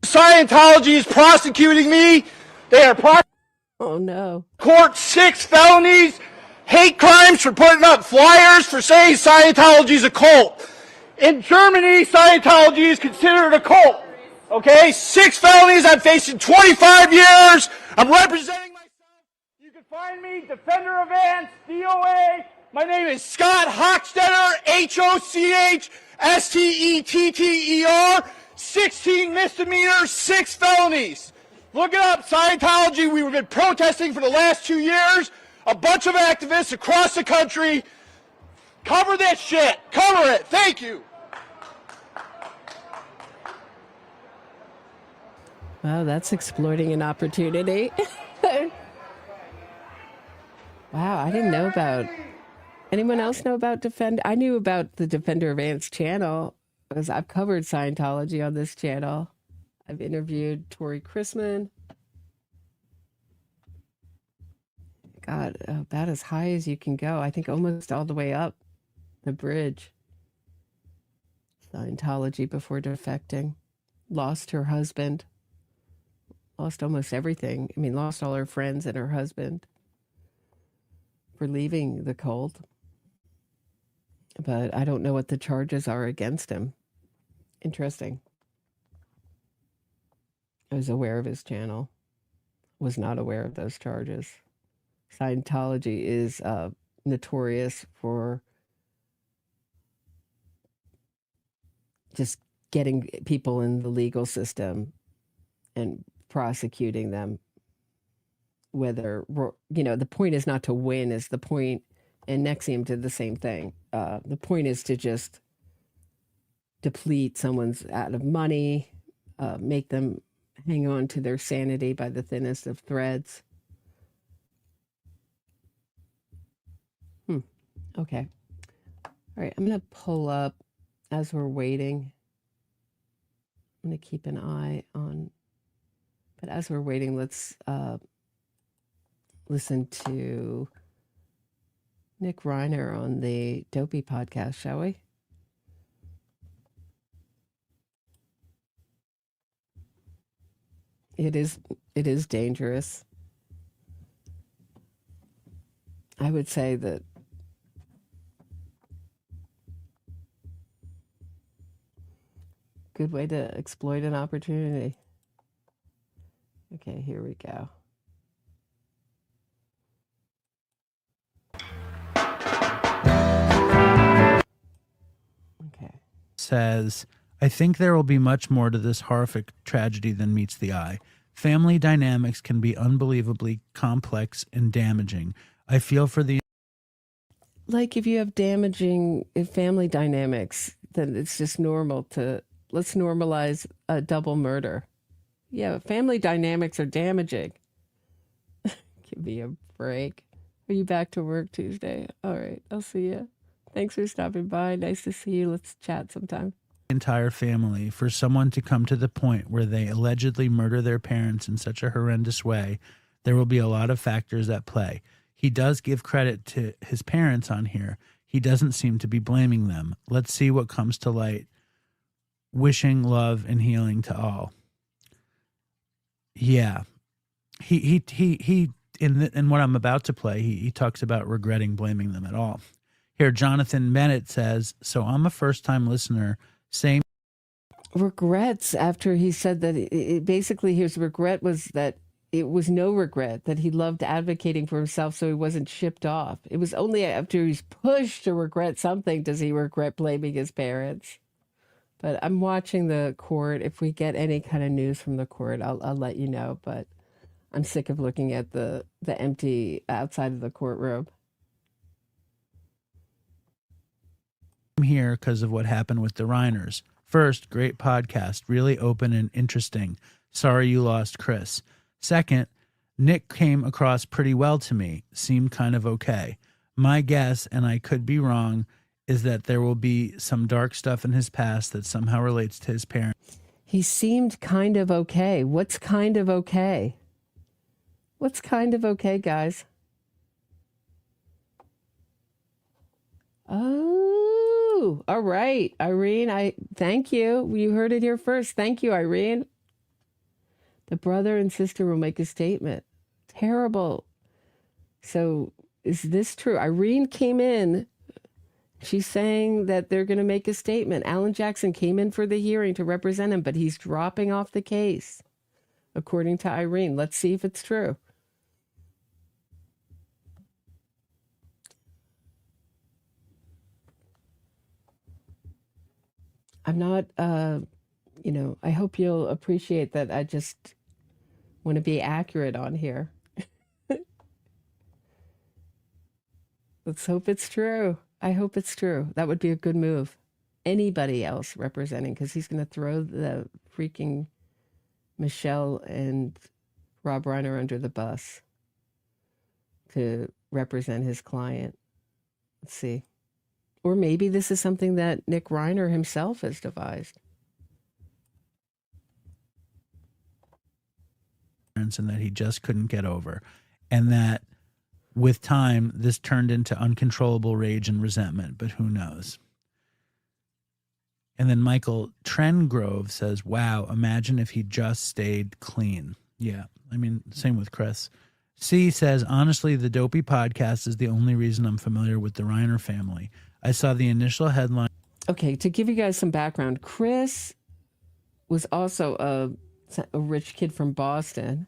R: Scientology is prosecuting me. They are
A: Oh no.
R: Court 6 felonies, hate crimes for putting up flyers for saying Scientology is a cult. In Germany, Scientology is considered a cult. Okay, 6 felonies. I'm facing 25 years. I'm representing myself. You can find me, Defender of Ants, DOA. My name is Scott Hochstetter, Hochstetter. 16 misdemeanors, 6 felonies. Look it up, Scientology. We've been protesting for the last 2 years. A bunch of activists across the country. Cover this shit. Cover it. Thank you.
A: Wow, that's exploiting an opportunity. Wow, I didn't know about. Anyone else know about I knew about the Defender of Ants channel. Because I've covered Scientology on this channel. I've interviewed Tori Chrisman. God, about as high as you can go. I think almost all the way up the bridge. Scientology before defecting. Lost her husband. Lost almost everything. I mean, lost all her friends and her husband for leaving the cult. But I don't know what the charges are against him. Interesting. I was aware of his channel. Was not aware of those charges. Scientology is notorious for just getting people in the legal system and prosecuting them. Whether, the point is not to win, is the point. And NXIVM did the same thing. The point is to just deplete someone's out of money, make them hang on to their sanity by the thinnest of threads. Okay. All right, I'm going to pull up as we're waiting. I'm going to keep an eye on, but as we're waiting, let's listen to Nick Reiner on the Dopey podcast, shall we? It is dangerous. I would say that good way to exploit an opportunity. Okay, here we go.
S: Says, I think there will be much more to this horrific tragedy than meets the eye. Family dynamics can be unbelievably complex and damaging. I feel for the...
A: Like if you have damaging family dynamics, then it's just normal to... Let's normalize a double murder. Yeah, family dynamics are damaging. Give me a break. Are you back to work Tuesday? All right, I'll see you. Thanks for stopping by. Nice to see you. Let's chat sometime.
S: Entire family, for someone to come to the point where they allegedly murder their parents in such a horrendous way, there will be a lot of factors at play. He does give credit to his parents on here. He doesn't seem to be blaming them. Let's see what comes to light. Wishing love and healing to all. Yeah. He in what I'm about to play, he talks about regretting blaming them at all. Here, Jonathan Bennett says, so I'm a first-time listener, same
A: regrets after he said that basically his regret was that it was no regret, that he loved advocating for himself so he wasn't shipped off. It was only after he's pushed to regret something does he regret blaming his parents. But I'm watching the court. If we get any kind of news from the court, I'll let you know. But I'm sick of looking at the empty outside of the courtroom.
S: I'm here because of what happened with the Reiners. First, great podcast, really open and interesting. Sorry you lost Chris. Second, Nick came across pretty well to me, seemed kind of okay. My guess, and I could be wrong, is that there will be some dark stuff in his past that somehow relates to his parents.
A: He seemed kind of okay. What's kind of okay? What's kind of okay, guys? Oh, all right. Irene, thank you. You heard it here first. Thank you, Irene. The brother and sister will make a statement. Terrible. So is this true? Irene came in. She's saying that they're going to make a statement. Alan Jackson came in for the hearing to represent him, but he's dropping off the case, according to Irene. Let's see if it's true. I'm not, I hope you'll appreciate that I just want to be accurate on here. Let's hope it's true. I hope it's true. That would be a good move. Anybody else representing, because he's going to throw the freaking Michele and Rob Reiner under the bus to represent his client. Let's see. Or maybe this is something that Nick Reiner himself has devised.
S: And that he just couldn't get over. And that with time, this turned into uncontrollable rage and resentment, but who knows? And then Michael Trengrove says, wow, imagine if he just stayed clean. Yeah, I mean, same with Chris. C says, honestly, the Dopey podcast is the only reason I'm familiar with the Reiner family. I saw the initial headline.
A: Okay, to give you guys some background, Chris was also a rich kid from Boston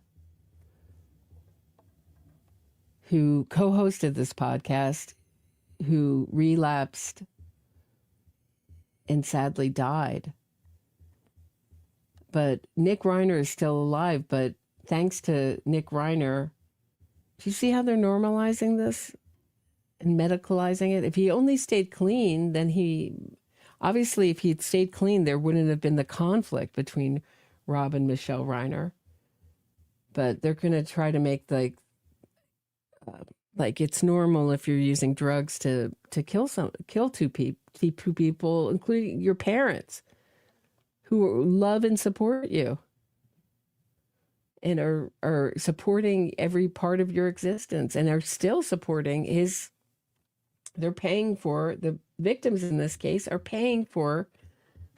A: who co-hosted this podcast, who relapsed and sadly died. But Nick Reiner is still alive, but thanks to Nick Reiner, do you see how they're normalizing this and medicalizing it? If he only stayed clean, then obviously if he'd stayed clean, there wouldn't have been the conflict between Rob and Michele Reiner. But they're going to try to make like it's normal if you're using drugs to kill two people, including your parents, who love and support you and are supporting every part of your existence and are still supporting they're paying for, the victims in this case are paying for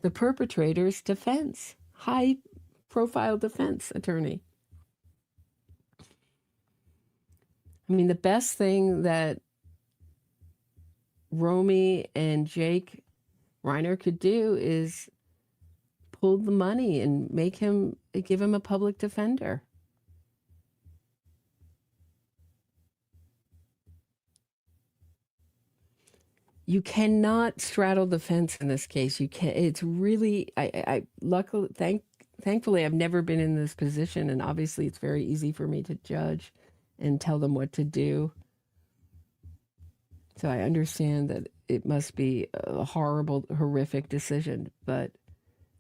A: the perpetrator's defense, high profile defense attorney. I mean, the best thing that Romy and Jake Reiner could do is pull the money and give him a public defender. You cannot straddle the fence in this case. You can't. It's really. Thankfully, I've never been in this position, and obviously, it's very easy for me to judge and tell them what to do. So I understand that it must be a horrible, horrific decision. But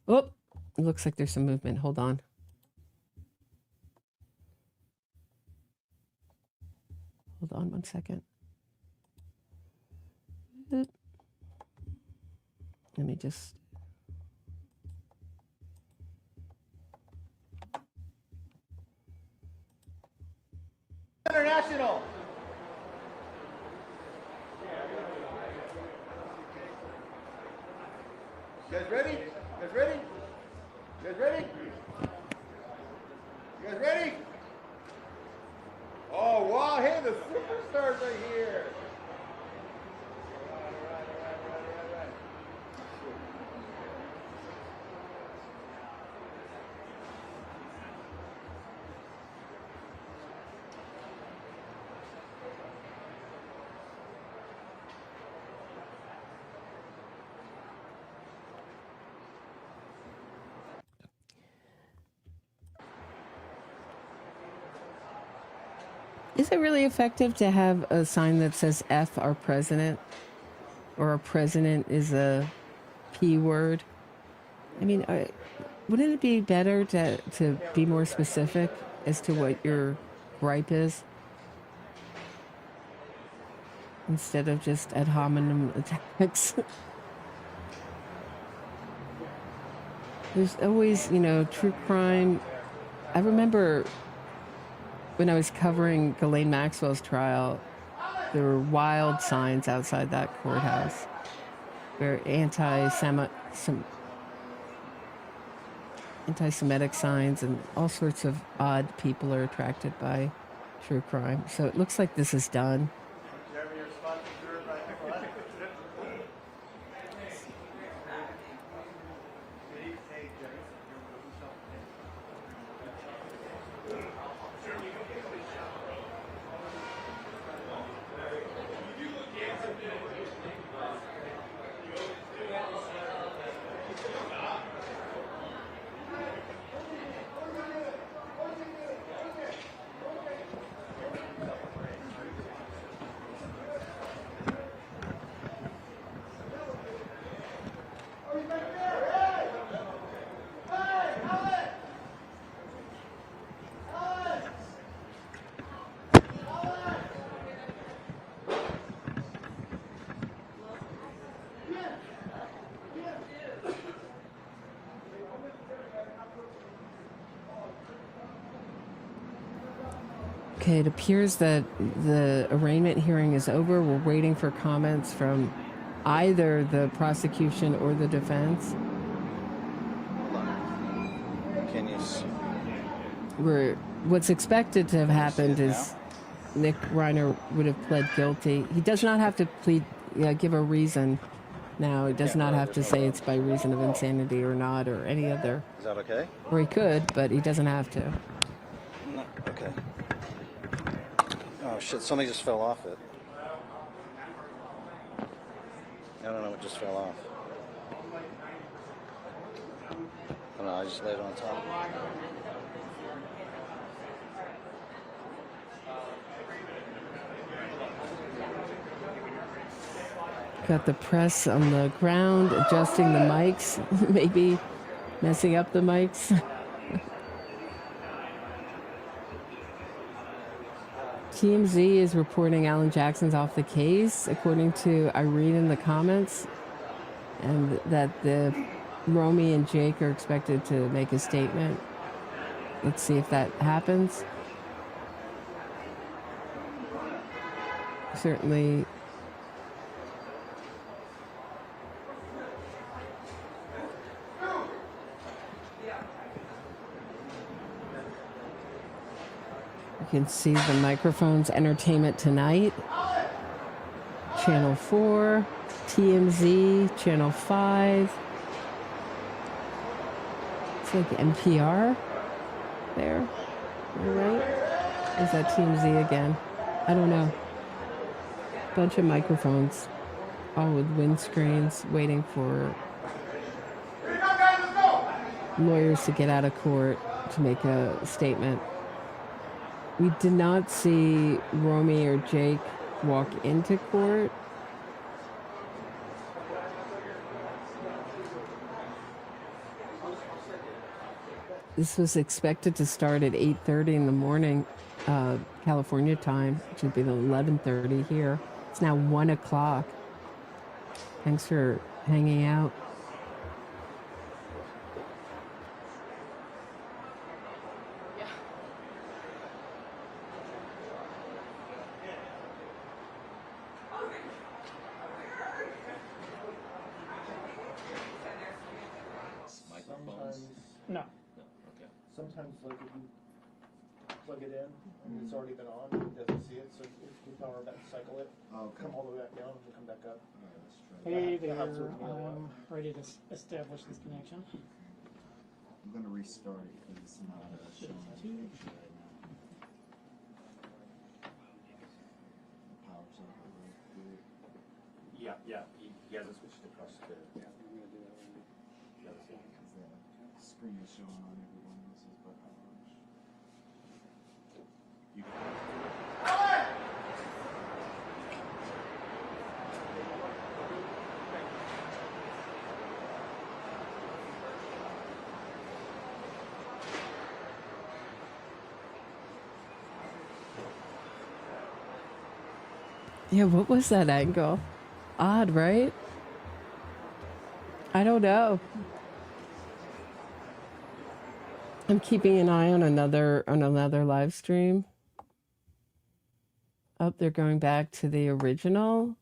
A: it looks like there's some movement. Hold on. Hold on 1 second. Let me just...
R: International.
G: You guys ready? You guys ready? You guys ready? You guys ready? Oh, wow, hey, the superstars are here.
A: Is it really effective to have a sign that says F our president? Or our president is a P word? I mean, wouldn't it be better to be more specific as to what your gripe is? Instead of just ad hominem attacks. There's always, true crime. I remember when I was covering Ghislaine Maxwell's trial, there were wild signs outside that courthouse. Very anti-Semitic signs, and all sorts of odd people are attracted by true crime. So it looks like this is done. Okay, it appears that the arraignment hearing is over. We're waiting for comments from either the prosecution or the defense.
T: Can you see?
A: What's expected to have happened is Nick Reiner would have pled guilty. He does not have to give a reason now. He does not have to say it's by reason of insanity or not, or any other.
T: Is that okay?
A: Or he could, but he doesn't have to.
T: No. Okay. Oh shit! Somebody just fell off it. I don't know what just fell off. I don't know. I just laid it on top.
A: Got the press on the ground, adjusting the mics, maybe messing up the mics. TMZ is reporting Alan Jackson's off the case, according to Irene in the comments, and that the Romy and Jake are expected to make a statement. Let's see if that happens. Certainly. You can see the microphones. Entertainment Tonight, Channel 4, TMZ, Channel 5. It's like NPR there. Am I right? Is that TMZ again? I don't know. Bunch of microphones, all with windscreens, waiting for lawyers to get out of court to make a statement. We did not see Romy or Jake walk into court. This was expected to start at 8:30 in the morning, California time, which would be 11:30 here. It's now 1 o'clock. Thanks for hanging out.
G: sometimes like if you plug it in and it's already been on, it doesn't see it, so if you power back, cycle it, come all the way back down and come back up.
P: Hey there,
G: That helps with me a lot.
P: I'm ready to establish this connection.
T: I'm going to restart it because it's not showing a picture right now. Power's up real quick.
B: Yeah, he hasn't switched across to, yeah.
T: Because the screen is showing on everyone else's but ours. You
A: Yeah, what was that angle? Odd, right? I don't know. I'm keeping an eye on another live stream. Oh, they're going back to the original.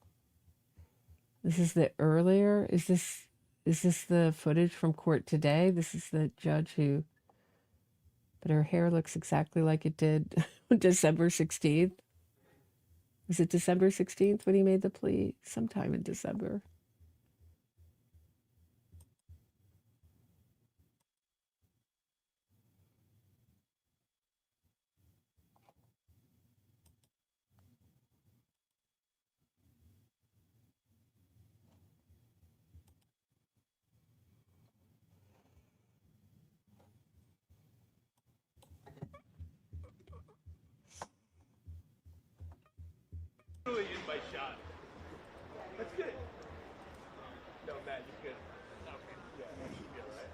A: This is the earlier. Is this the footage from court today? This is the judge who, but her hair looks exactly like it did December 16th. Was it December 16th when he made the plea? Sometime in December.
G: Really in my shot. That's good. No, Matt, you're good. Okay. Yeah, that should be all right.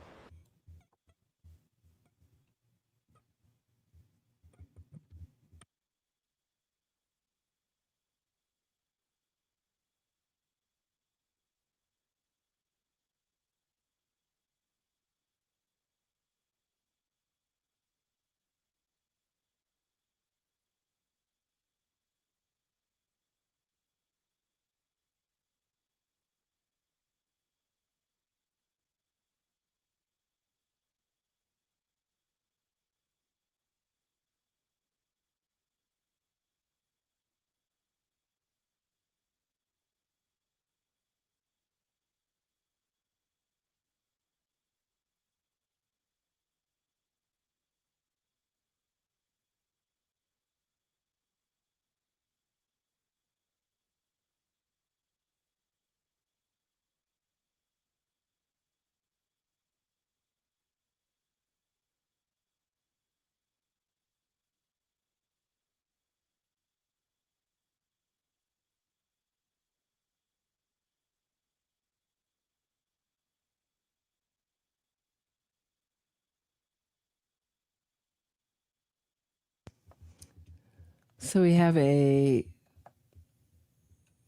A: So we have a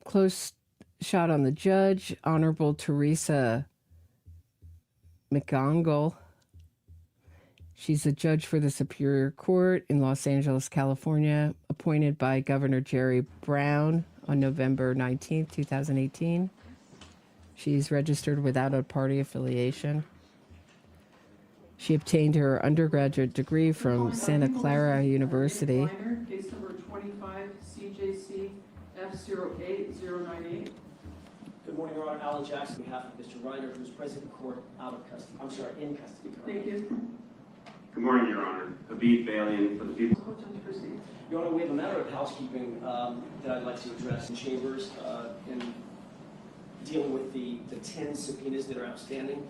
A: close shot on the judge, Honorable Therese McGonagall. She's a judge for the Superior Court in Los Angeles, California, appointed by Governor Jerry Brown on November 19th, 2018. She's registered without a party affiliation. She obtained her undergraduate degree from Santa Clara University.
E: Reiner, case number 25 CJC F08098.
B: Good morning, Your Honor. Alan Jackson, on behalf of Mr. Reiner, who is present in court out of custody. I'm sorry, in custody.
E: Thank you.
C: Good morning, Your Honor. Habib Balian for the people.
B: Your Honor, we have a matter of housekeeping that I'd like to address in chambers in dealing with the 10 subpoenas that are outstanding.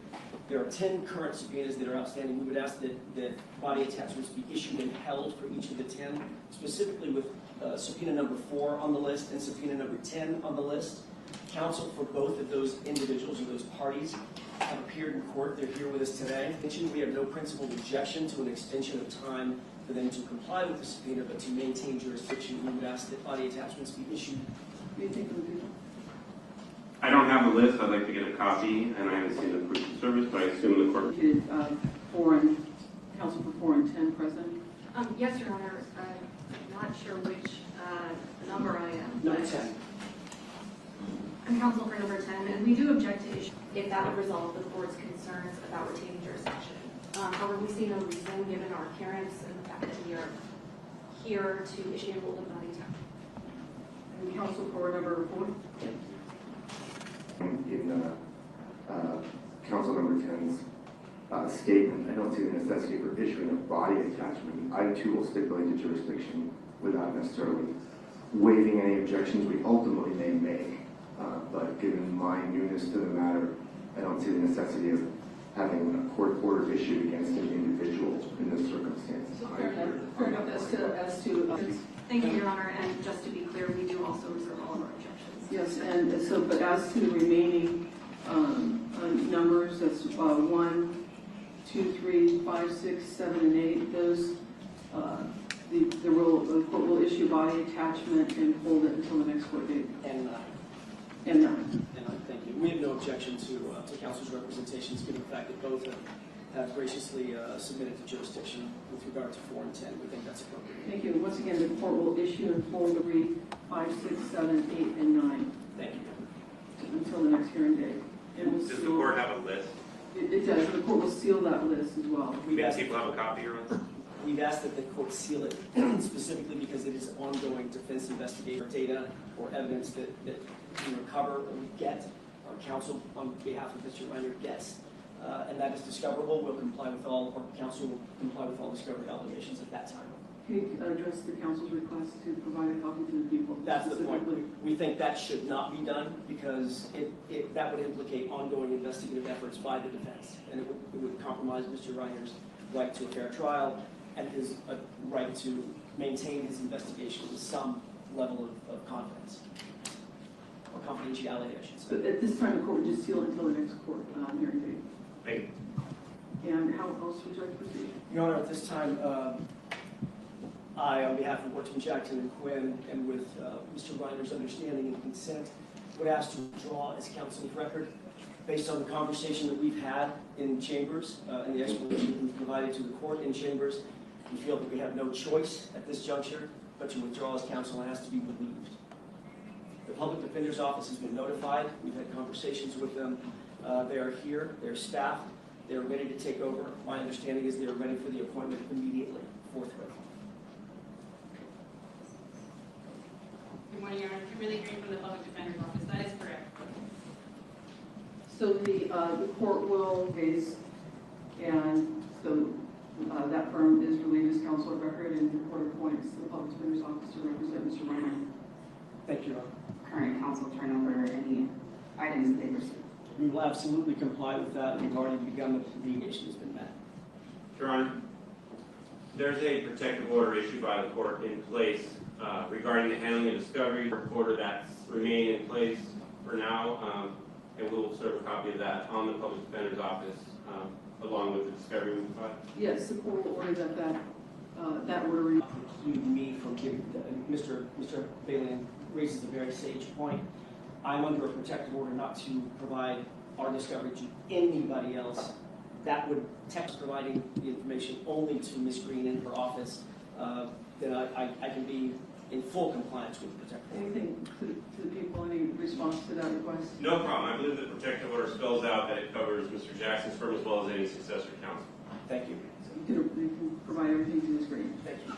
B: There are 10 current subpoenas that are outstanding. We would ask that body attachments be issued and held for each of the 10, specifically with subpoena number 4 on the list and subpoena number 10 on the list. Counsel for both of those individuals or those parties have appeared in court. They're here with us today. We have no principled objection to an extension of time for them to comply with the subpoena, but to maintain jurisdiction, we would ask that body attachments be issued.
C: I don't have the list. I'd like to get a copy, and I haven't seen the proof of service, but I assume the court.
E: Counsel for 4 and 10 present?
M: Yes, Your Honor. I'm not sure which number I am.
B: Number 10.
M: I'm counsel for number 10, and we do object to issue if that would resolve the court's concerns about retaining jurisdiction. However, we see no reason, given our appearance and the fact that we are here to issue a hold of body attack.
E: And counsel for number 4.
U: In council number 10's statement, I don't see the necessity for issuing a body attachment. I too will stipulate the jurisdiction without necessarily waiving any objections we ultimately may make. But given my newness to the matter, I don't see the necessity of having a court order issued against an individual in this circumstance.
E: Fair enough. As to
M: Thank you, Your Honor, and just to be clear, we do also reserve all of our objections.
E: yes, and so, but as to the remaining numbers, that's 1, 2, 3, 5, 6, 7, and 8. Those the court will issue body attachment and hold it until the next court date.
B: And 9.
E: And 9.
B: And 9, thank you. We have no objection to counsel's representations, given the fact that both have graciously submitted to jurisdiction with regard to 4 and 10. We think that's appropriate.
E: Thank you. Once again, the court will issue and hold 3, 5, 6, 7, 8, and 9.
B: Thank you.
E: Until the next hearing date. And we'll
C: Does the court have a list?
E: It does. The court will seal that list as well.
B: We've asked
C: people have a copy or list?
B: We've asked that the court seal it specifically because it is ongoing defense investigator data or evidence that we recover or we get, our counsel on behalf of Mr. Reiner gets, and that is discoverable. We'll comply with all, or counsel will comply with all discovery obligations at that time.
E: Can you address the counsel's request to provide a copy to the people?
B: That's the point. We think that should not be done because that would implicate ongoing investigative efforts by the defense, and it would compromise Mr. Reiner's right to a fair trial and his right to maintain his investigation with some level of confidence or confidentiality, I should say.
E: But at this time, the court would just seal it until the next court hearing date.
C: Thank you.
E: And how else would you like to proceed?
B: Your Honor, at this time, I, on behalf of Horton, Jackson, and Quinn, and with Mr. Reiner's understanding and consent, would ask to withdraw as counsel's record based on the conversation that we've had in chambers and the explanation that we've provided to the court in chambers. We feel that we have no choice at this juncture but to withdraw as counsel and ask to be relieved. The Public Defender's Office has been notified. We've had conversations with them. They are here. They're staffed. They're ready to take over. My understanding is they're ready for the appointment immediately, forthwith.
V: Good morning, Your Honor. Kimberly Green from the Public Defender's Office. That is correct.
E: So the court will case, and so that firm is relieved as counsel of record, and the court appoints the Public Defender's Office to represent Mr. Reiner.
B: Thank you, Your Honor.
W: Current counsel turn over any items that they received.
B: We will absolutely comply with that. We've already begun the litigation has been met.
C: Your Honor, there's a protective order issued by the court in place regarding the handling of discovery. Order that's remaining in place for now, and we will serve a copy of that on the Public Defender's Office along with the discovery we provide.
E: Yes, the court will order that order.
B: Preclude me from giving Mr. Bailey raises a very sage point. I'm under a protective order not to provide our discovery to anybody else. That would text providing the information only to Ms. Green in her office. Then I can be in full compliance with the protective order.
E: Anything to the people, any response to that request?
C: No problem. I believe the protective order spells out that it covers Mr. Jackson's firm as well as any successor counsel.
B: Thank you.
E: So you can provide everything to Ms. Green.
B: Thank you.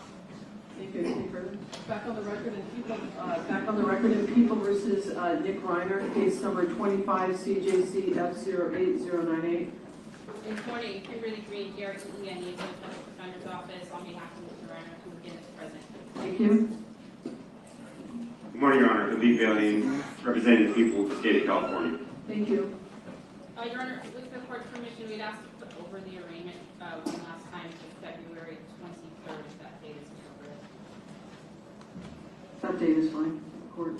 E: Thank you. Anything further? Back on the record in People versus Nick Reiner, case number 25 CJC F08098.
V: Good morning. Kimberly Green here at the Public Defender's Office on behalf of Mr. Reiner, who again is present.
E: Thank you.
C: Good morning, Your Honor. Khalid Bailey, representing the people of the state of California.
E: Thank you.
V: Your Honor, with the court's permission, we'd asked to put over the arraignment one last time to February 23rd, if that date is appropriate.
E: That date is fine. Court.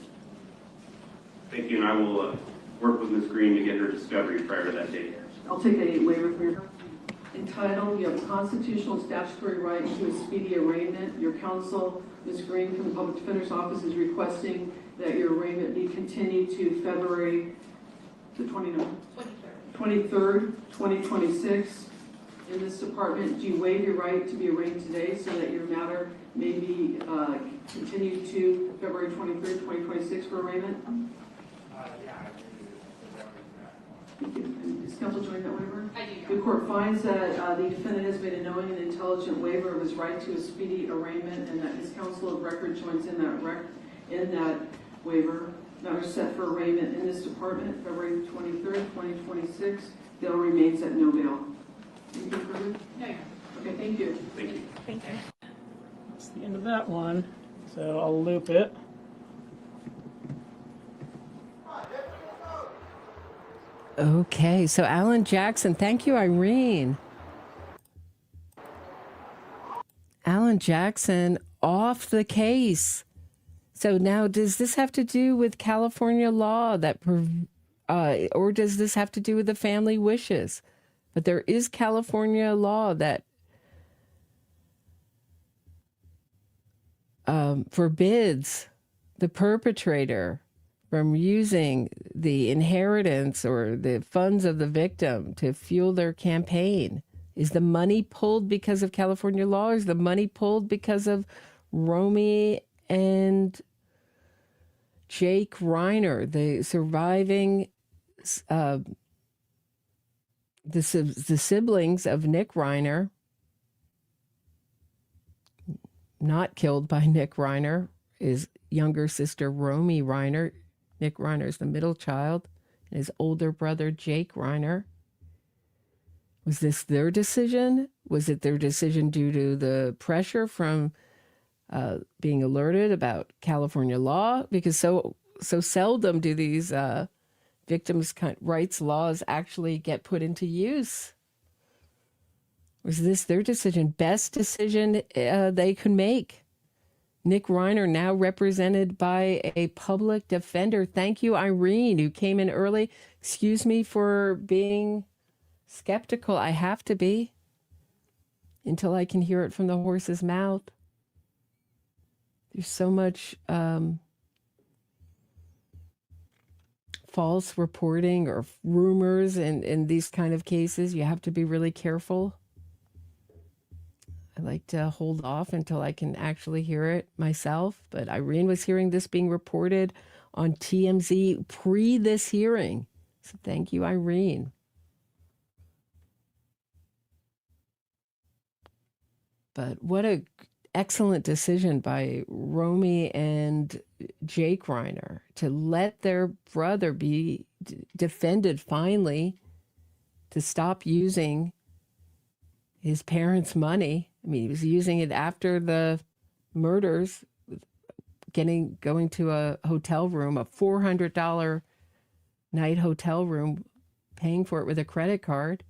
C: Thank you, and I will work with Ms. Green to get her discovery prior to that date.
E: I'll take a waiver for your entitled, you have a constitutional and statutory right to a speedy arraignment. Your counsel, Ms. Green from the Public Defender's Office, is requesting that your arraignment be continued to February the 23rd, 2026. In this department, do you waive your right to be arraigned today so that your matter may be continued to February 23rd, 2026 for arraignment? Does counsel join that waiver?
V: I do.
E: The court finds that the defendant has made a knowing and intelligent waiver of his right to a speedy arraignment, and that his counsel of record joins in that waiver. Matter set for arraignment in this department, February 23rd, 2026. Bail remains at no bail. Anything further?
V: No.
E: Okay, thank you.
B: Thank you.
V: Thank you.
P: That's the end of that one. So I'll loop it.
A: Okay, so Alan Jackson, thank you, Irene. Alan Jackson off the case. So now, does this have to do with California law or does this have to do with the family wishes? But there is California law that forbids the perpetrator from using the inheritance or the funds of the victim to fuel their campaign. Is the money pulled because of California law, or is the money pulled because of Romy and Jake Reiner, the surviving, the siblings of Nick Reiner, not killed by Nick Reiner, his younger sister Romy Reiner. Nick Reiner is the middle child, and his older brother Jake Reiner. Was this their decision? Was it their decision due to the pressure from being alerted about California law? Because so seldom do these victims' rights laws actually get put into use. Was this their decision? Best decision they could make. Nick Reiner, now represented by a public defender. Thank you, Irene, who came in early. Excuse me for being skeptical. I have to be until I can hear it from the horse's mouth. There's so much false reporting or rumors in these kind of cases. You have to be really careful. I like to hold off until I can actually hear it myself. But Irene was hearing this being reported on TMZ pre this hearing. So thank you, Irene. But what a excellent decision by Romy and Jake Reiner to let their brother be defended finally, to stop using his parents' money. I mean, he was using it after the murders, going to a hotel room, a $400 night hotel room, paying for it with a credit card.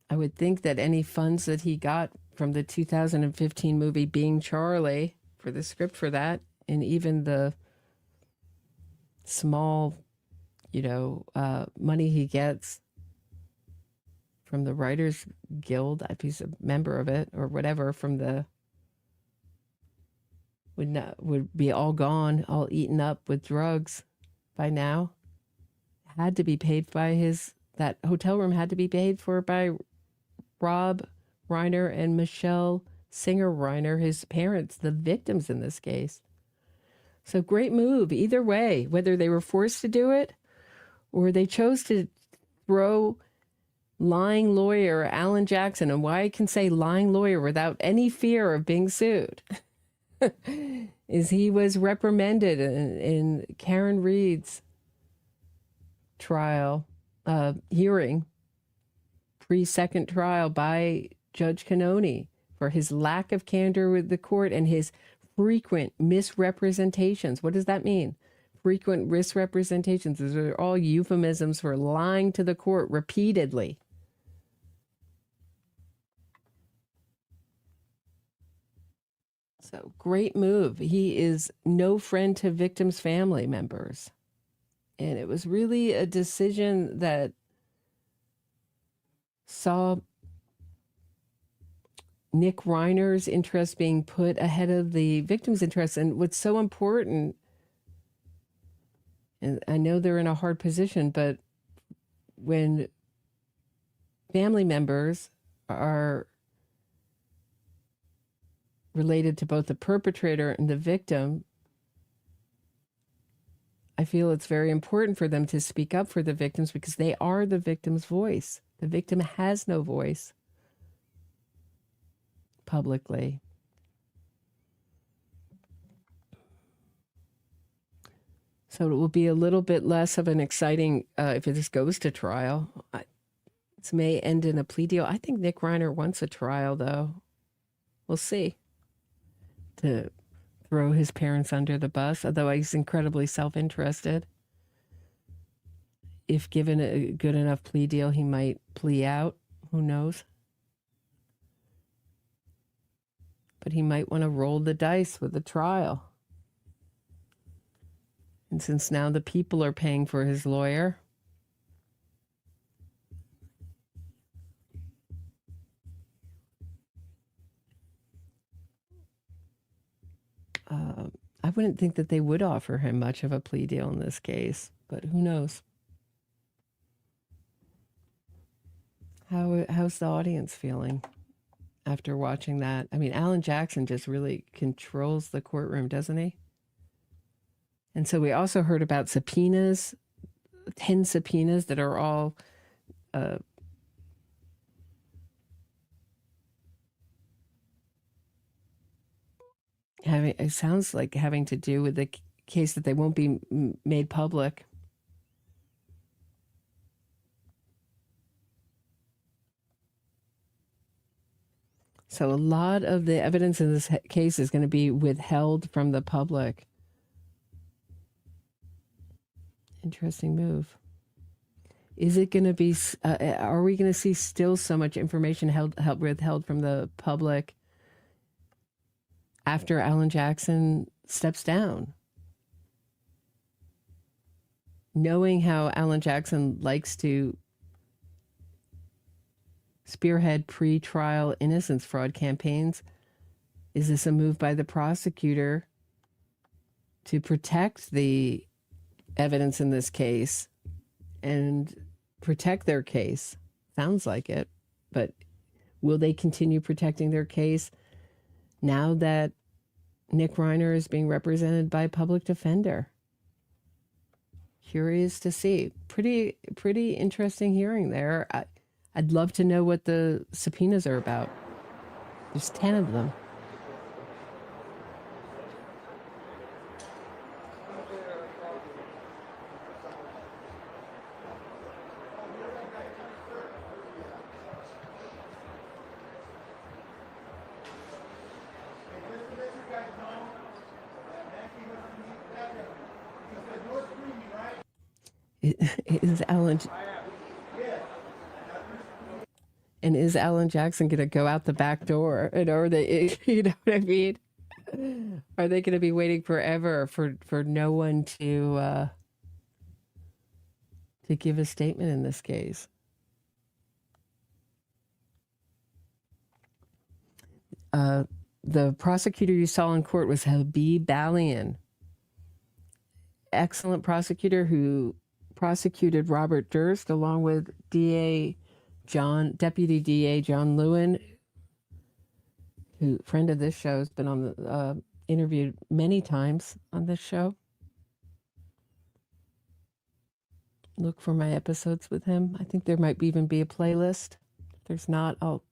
A: I would think that any funds that he got from the 2015 movie Being Charlie, for the script for that, and even the small, money he gets from the Writers Guild, if he's a member of it or whatever, would be all gone, all eaten up with drugs by now. Had to be paid by that hotel room had to be paid for by Rob Reiner and Michele Singer Reiner, his parents, the victims in this case. So great move either way, whether they were forced to do it or they chose to throw lying lawyer Alan Jackson, and why I can say lying lawyer without any fear of being sued, is he was reprimanded in Karen Reed's trial, hearing, pre-second trial by Judge Cannoni for his lack of candor with the court and his frequent misrepresentations. What does that mean? Frequent misrepresentations. Those are all euphemisms for lying to the court repeatedly. So great move. He is no friend to victims' family members. And it was really a decision that saw Nick Reiner's interest being put ahead of the victim's interest. And what's so important, and I know they're in a hard position, but when family members are related to both the perpetrator and the victim, I feel it's very important for them to speak up for the victims because they are the victim's voice. The victim has no voice publicly. So it will be a little bit less of an exciting, if this goes to trial. This may end in a plea deal. I think Nick Reiner wants a trial, though. We'll see. To throw his parents under the bus, although he's incredibly self-interested. If given a good enough plea deal, he might plea out. Who knows? But he might want to roll the dice with a trial. And since now the people are paying for his lawyer, I wouldn't think that they would offer him much of a plea deal in this case, but who knows? How's the audience feeling after watching that? I mean, Alan Jackson just really controls the courtroom, doesn't he? And so we also heard about subpoenas, 10 subpoenas that are all it sounds like having to do with the case that they won't be made public. So a lot of the evidence in this case is going to be withheld from the public. Interesting move. Is it going to be, are we going to see still so much information withheld from the public after Alan Jackson steps down? Knowing how Alan Jackson likes to spearhead pre-trial innocence fraud campaigns, is this a move by the prosecutor to protect the evidence in this case and protect their case? Sounds like it, but will they continue protecting their case now that Nick Reiner is being represented by a public defender? Curious to see. Pretty interesting hearing there. I'd love to know what the subpoenas are about. There's 10 of them. Is Alan Jackson going to go out the back door? And are they, you know what I mean? Are they going to be waiting forever for no one to give a statement in this case? The prosecutor you saw in court was Habib Balian. Excellent prosecutor who prosecuted Robert Durst along with Deputy DA John Lewin, who, friend of this show, has been on the interviewed many times on this show. Look for my episodes with him. I think there might even be a playlist. If there's not, I'll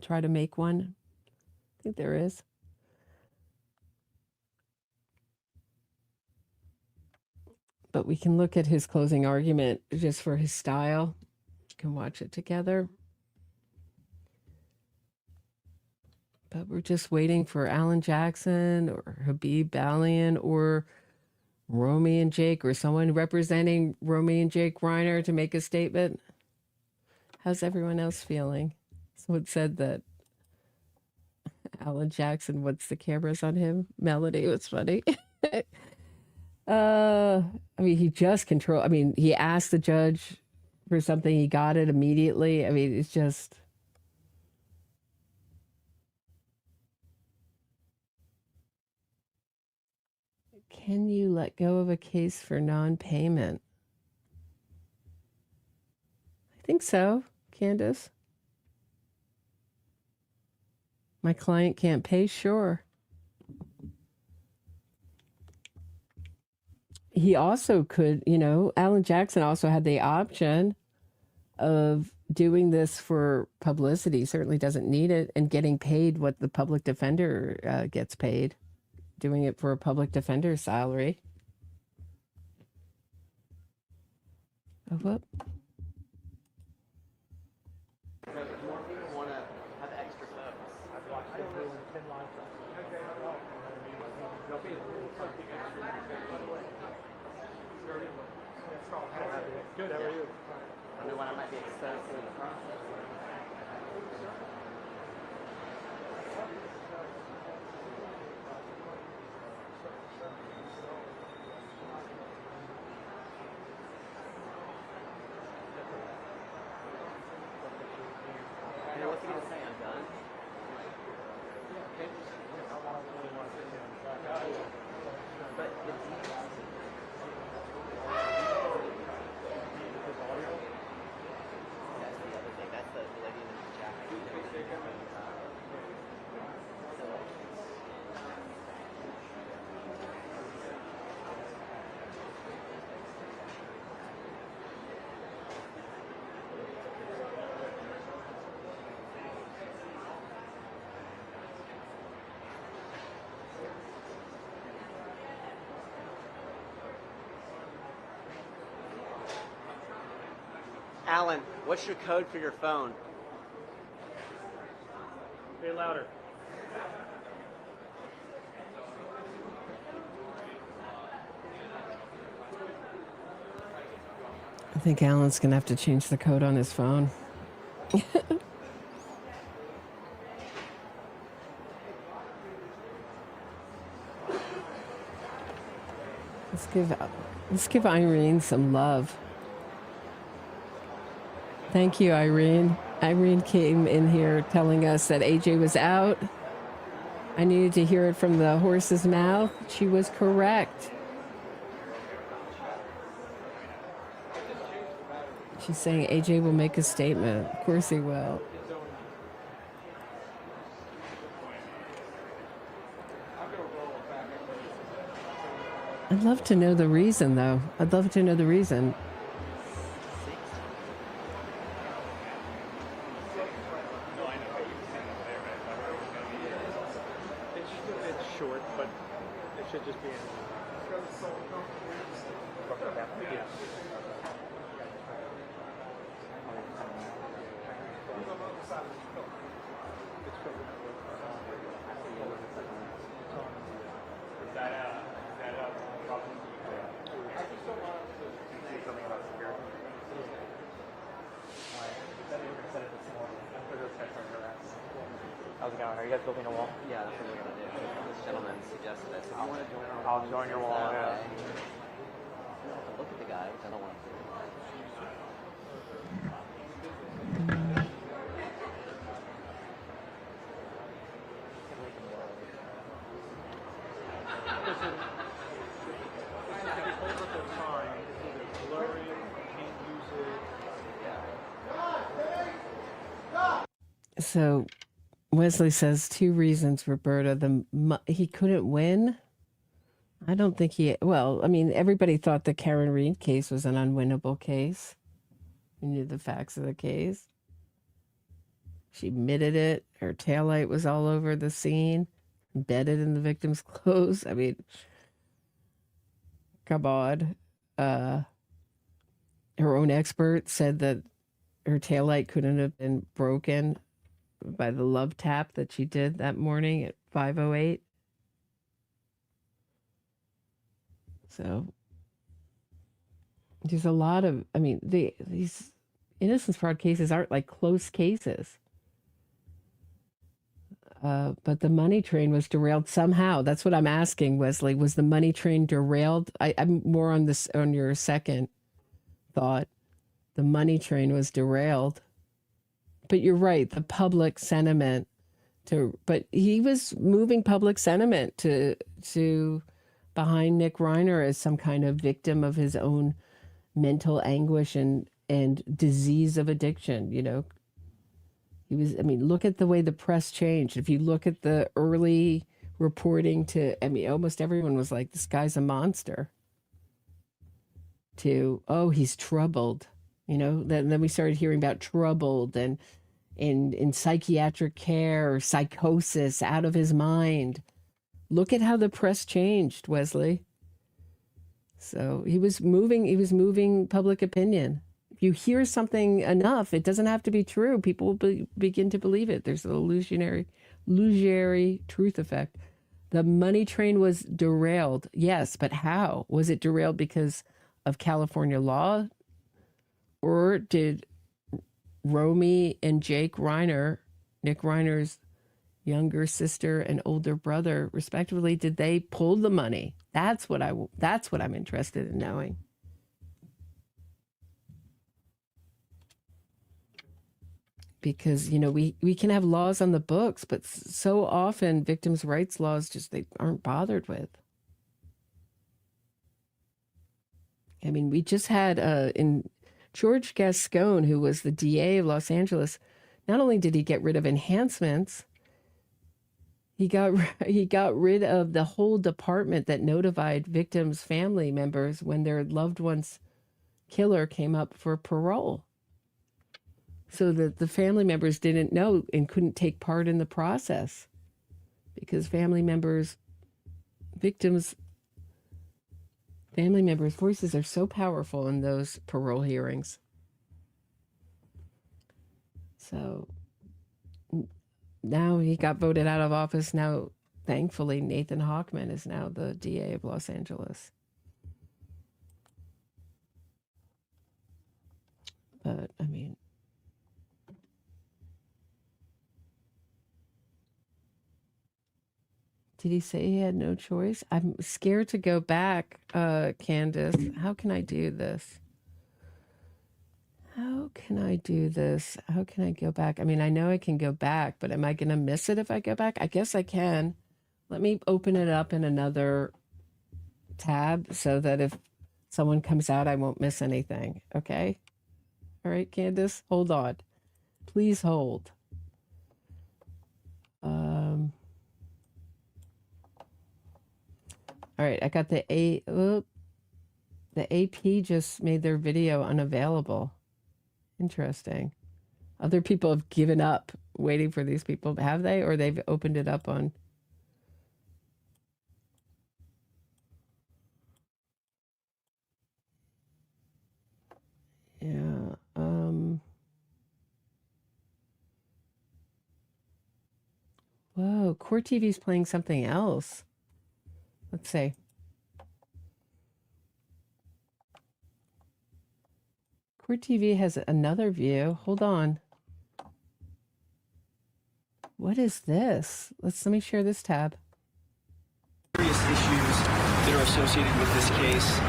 A: try to make one. I think there is. But we can look at his closing argument just for his style. We can watch it together. But we're just waiting for Alan Jackson or Habib Balian or Romy and Jake or someone representing Romy and Jake Reiner to make a statement. How's everyone else feeling? Someone said that Alan Jackson, once the camera's on him, Melody, was funny. I mean, he asked the judge for something, he got it immediately. I mean, it's just... Can you let go of a case for non-payment? I think so, Candace. My client can't pay, sure. he also could, Alan Jackson also had the option of doing this for publicity. Certainly doesn't need it, and getting paid what the public defender gets paid, doing it for a public defender's salary. Oh, whoop.
G: Good, how are you?
D: Wonder when I might be exposed to the process. Hey, what's he gonna say? I'm done? But it's Alan, what's your code for your phone?
G: Say louder.
A: I think Alan's going to have to change the code on his phone. Let's give Irene some love. Thank you, Irene. Irene came in here telling us that AJ was out. I needed to hear it from the horse's mouth. She was correct. She's saying AJ will make a statement. Of course he will. I'd love to know the reason, though. I'd love to know the reason.
G: It's short, but it should just be in.
D: How's it going? Are you guys building a wall? Yeah, that's what we're going to do. This gentleman suggested that. So if you want to join our wall, I'll join your wall, yeah. Look at the guy, which I don't want to do.
A: So Wesley says 2 reasons, Roberta. He couldn't win. I don't think everybody thought the Karen Reed case was an unwinnable case. We knew the facts of the case. She admitted it. Her taillight was all over the scene, embedded in the victim's clothes. I mean, come on. Her own expert said that her taillight couldn't have been broken by the love tap that she did that morning at 5:08. So there's a lot of, these innocence fraud cases aren't like close cases. But the money train was derailed somehow. That's what I'm asking, Wesley. Was the money train derailed? I'm more on this, on your second thought. The money train was derailed. But you're right, the public sentiment but he was moving public sentiment to behind Nick Reiner as some kind of victim of his own mental anguish and disease of addiction, He was, look at the way the press changed. If you look at the early reporting almost everyone was like, this guy's a monster. to, oh, he's troubled. Then we started hearing about troubled and in psychiatric care or psychosis, out of his mind. Look at how the press changed, Wesley. So he was moving public opinion. If you hear something enough, it doesn't have to be true. People will begin to believe it. There's a illusionary truth effect. The money train was derailed. Yes, but how? Was it derailed because of California law? Or did Romy and Jake Reiner, Nick Reiner's younger sister and older brother, respectively, did they pull the money? That's what I'm interested in knowing. Because, we can have laws on the books, but so often victims' rights laws they aren't bothered with. I mean, we just had in George Gascon, who was the DA of Los Angeles, not only did he get rid of enhancements, he got rid of the whole department that notified victims' family members when their loved one's killer came up for parole. So that the family members didn't know and couldn't take part in the process because family members' voices are so powerful in those parole hearings. So now he got voted out of office. Now, thankfully, Nathan Hochman is now the DA of Los Angeles. But, I mean, did he say he had no choice? I'm scared to go back, Candace. How can I do this? How can I go back? I mean, I know I can go back, but am I going to miss it if I go back? I guess I can. Let me open it up in another tab so that if someone comes out, I won't miss anything. Okay? All right, Candace, hold on. Please hold. All right, I got the AP just made their video unavailable. Interesting. Other people have given up waiting for these people. Have they? Or they've opened it up on... Yeah. Whoa, Court TV's playing something else. Let's see. Court TV has another view. Hold on. What is this? Let me share this tab.
B: Various issues that are associated with this case.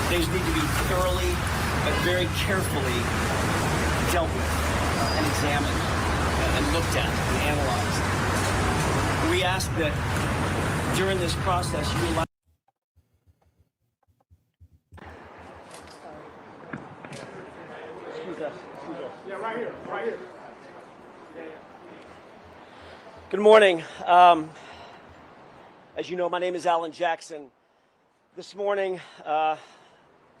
B: These need to be thoroughly but very carefully dealt with and examined and looked at and analyzed. We ask that during this process you allow... Excuse us.
R: Yeah, right here.
B: Good morning. As you know, my name is Alan Jackson. This morning, I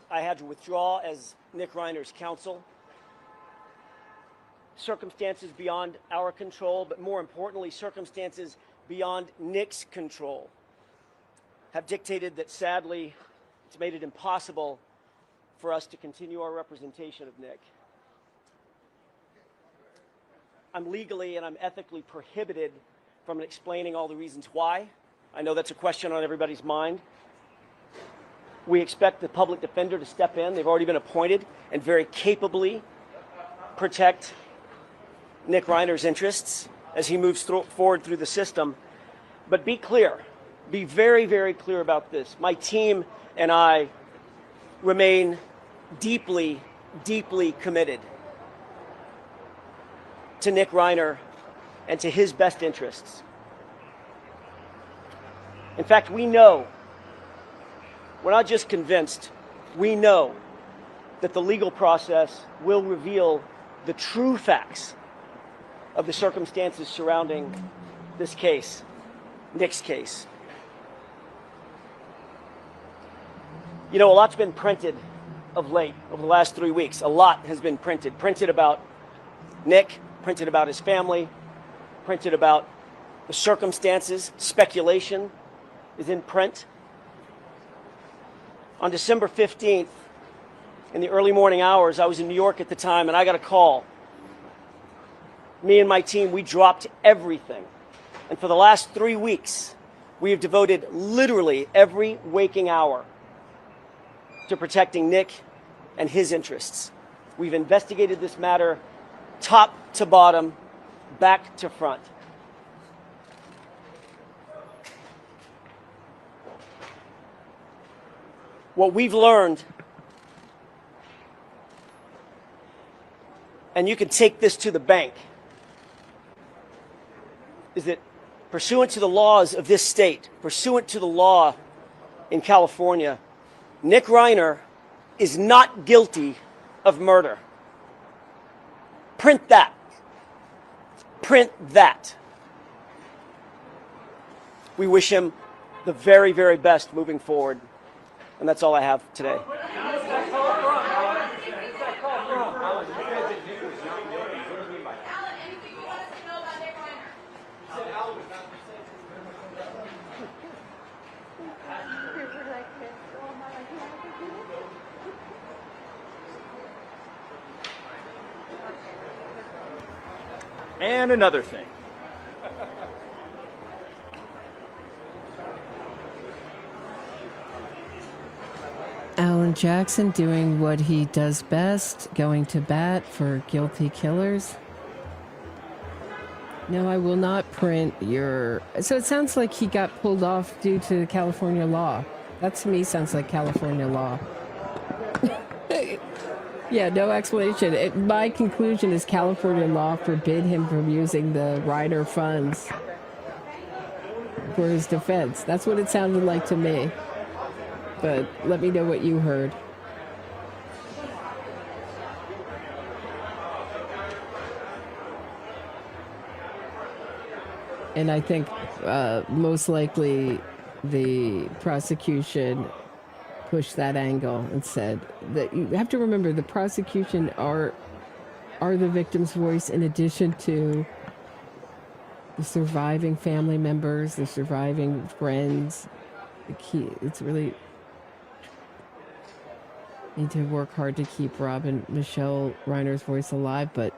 B: had to withdraw as Nick Reiner's counsel. Circumstances beyond our control, but more importantly, circumstances beyond Nick's control, have dictated that, sadly, it's made it impossible for us to continue our representation of Nick. I'm legally and I'm ethically prohibited from explaining all the reasons why. I know that's a question on everybody's mind. We expect the public defender to step in. They've already been appointed and very capably protect Nick Reiner's interests as he moves forward through the system. But be clear, be very, very clear about this. My team and I remain deeply, deeply committed to Nick Reiner and to his best interests. In fact, we know, we're not just convinced, we know that the legal process will reveal the true facts of the circumstances surrounding this case, Nick's case. You know, a lot's been printed of late, over the last 3 weeks. A lot has been printed. Printed about Nick, printed about his family, printed about the circumstances. Speculation is in print. On December 15th, in the early morning hours, I was in New York at the time, and I got a call. Me and my team, we dropped everything. And for the last 3 weeks, we have devoted literally every waking hour to protecting Nick and his interests. We've investigated this matter top to bottom, back to front. What we've learned, and you can take this to the bank, is that pursuant to the laws of this state, pursuant to the law in California, Nick Reiner is not guilty of murder. Print that. Print that. We wish him the very, very best moving forward. And that's all I have today.
R: And another thing.
A: Alan Jackson doing what he does best, going to bat for guilty killers. No, I will not print your... So it sounds like he got pulled off due to California law. That to me sounds like California law. Yeah, no explanation. My conclusion is California law forbid him from using the Reiner funds for his defense. That's what it sounded like to me. But let me know what you heard. And I think most likely the prosecution pushed that angle and said that you have to remember the prosecution are the victim's voice in addition to the surviving family members, the surviving friends. The key, it's really need to work hard to keep Rob and Michele Reiner's voice alive, but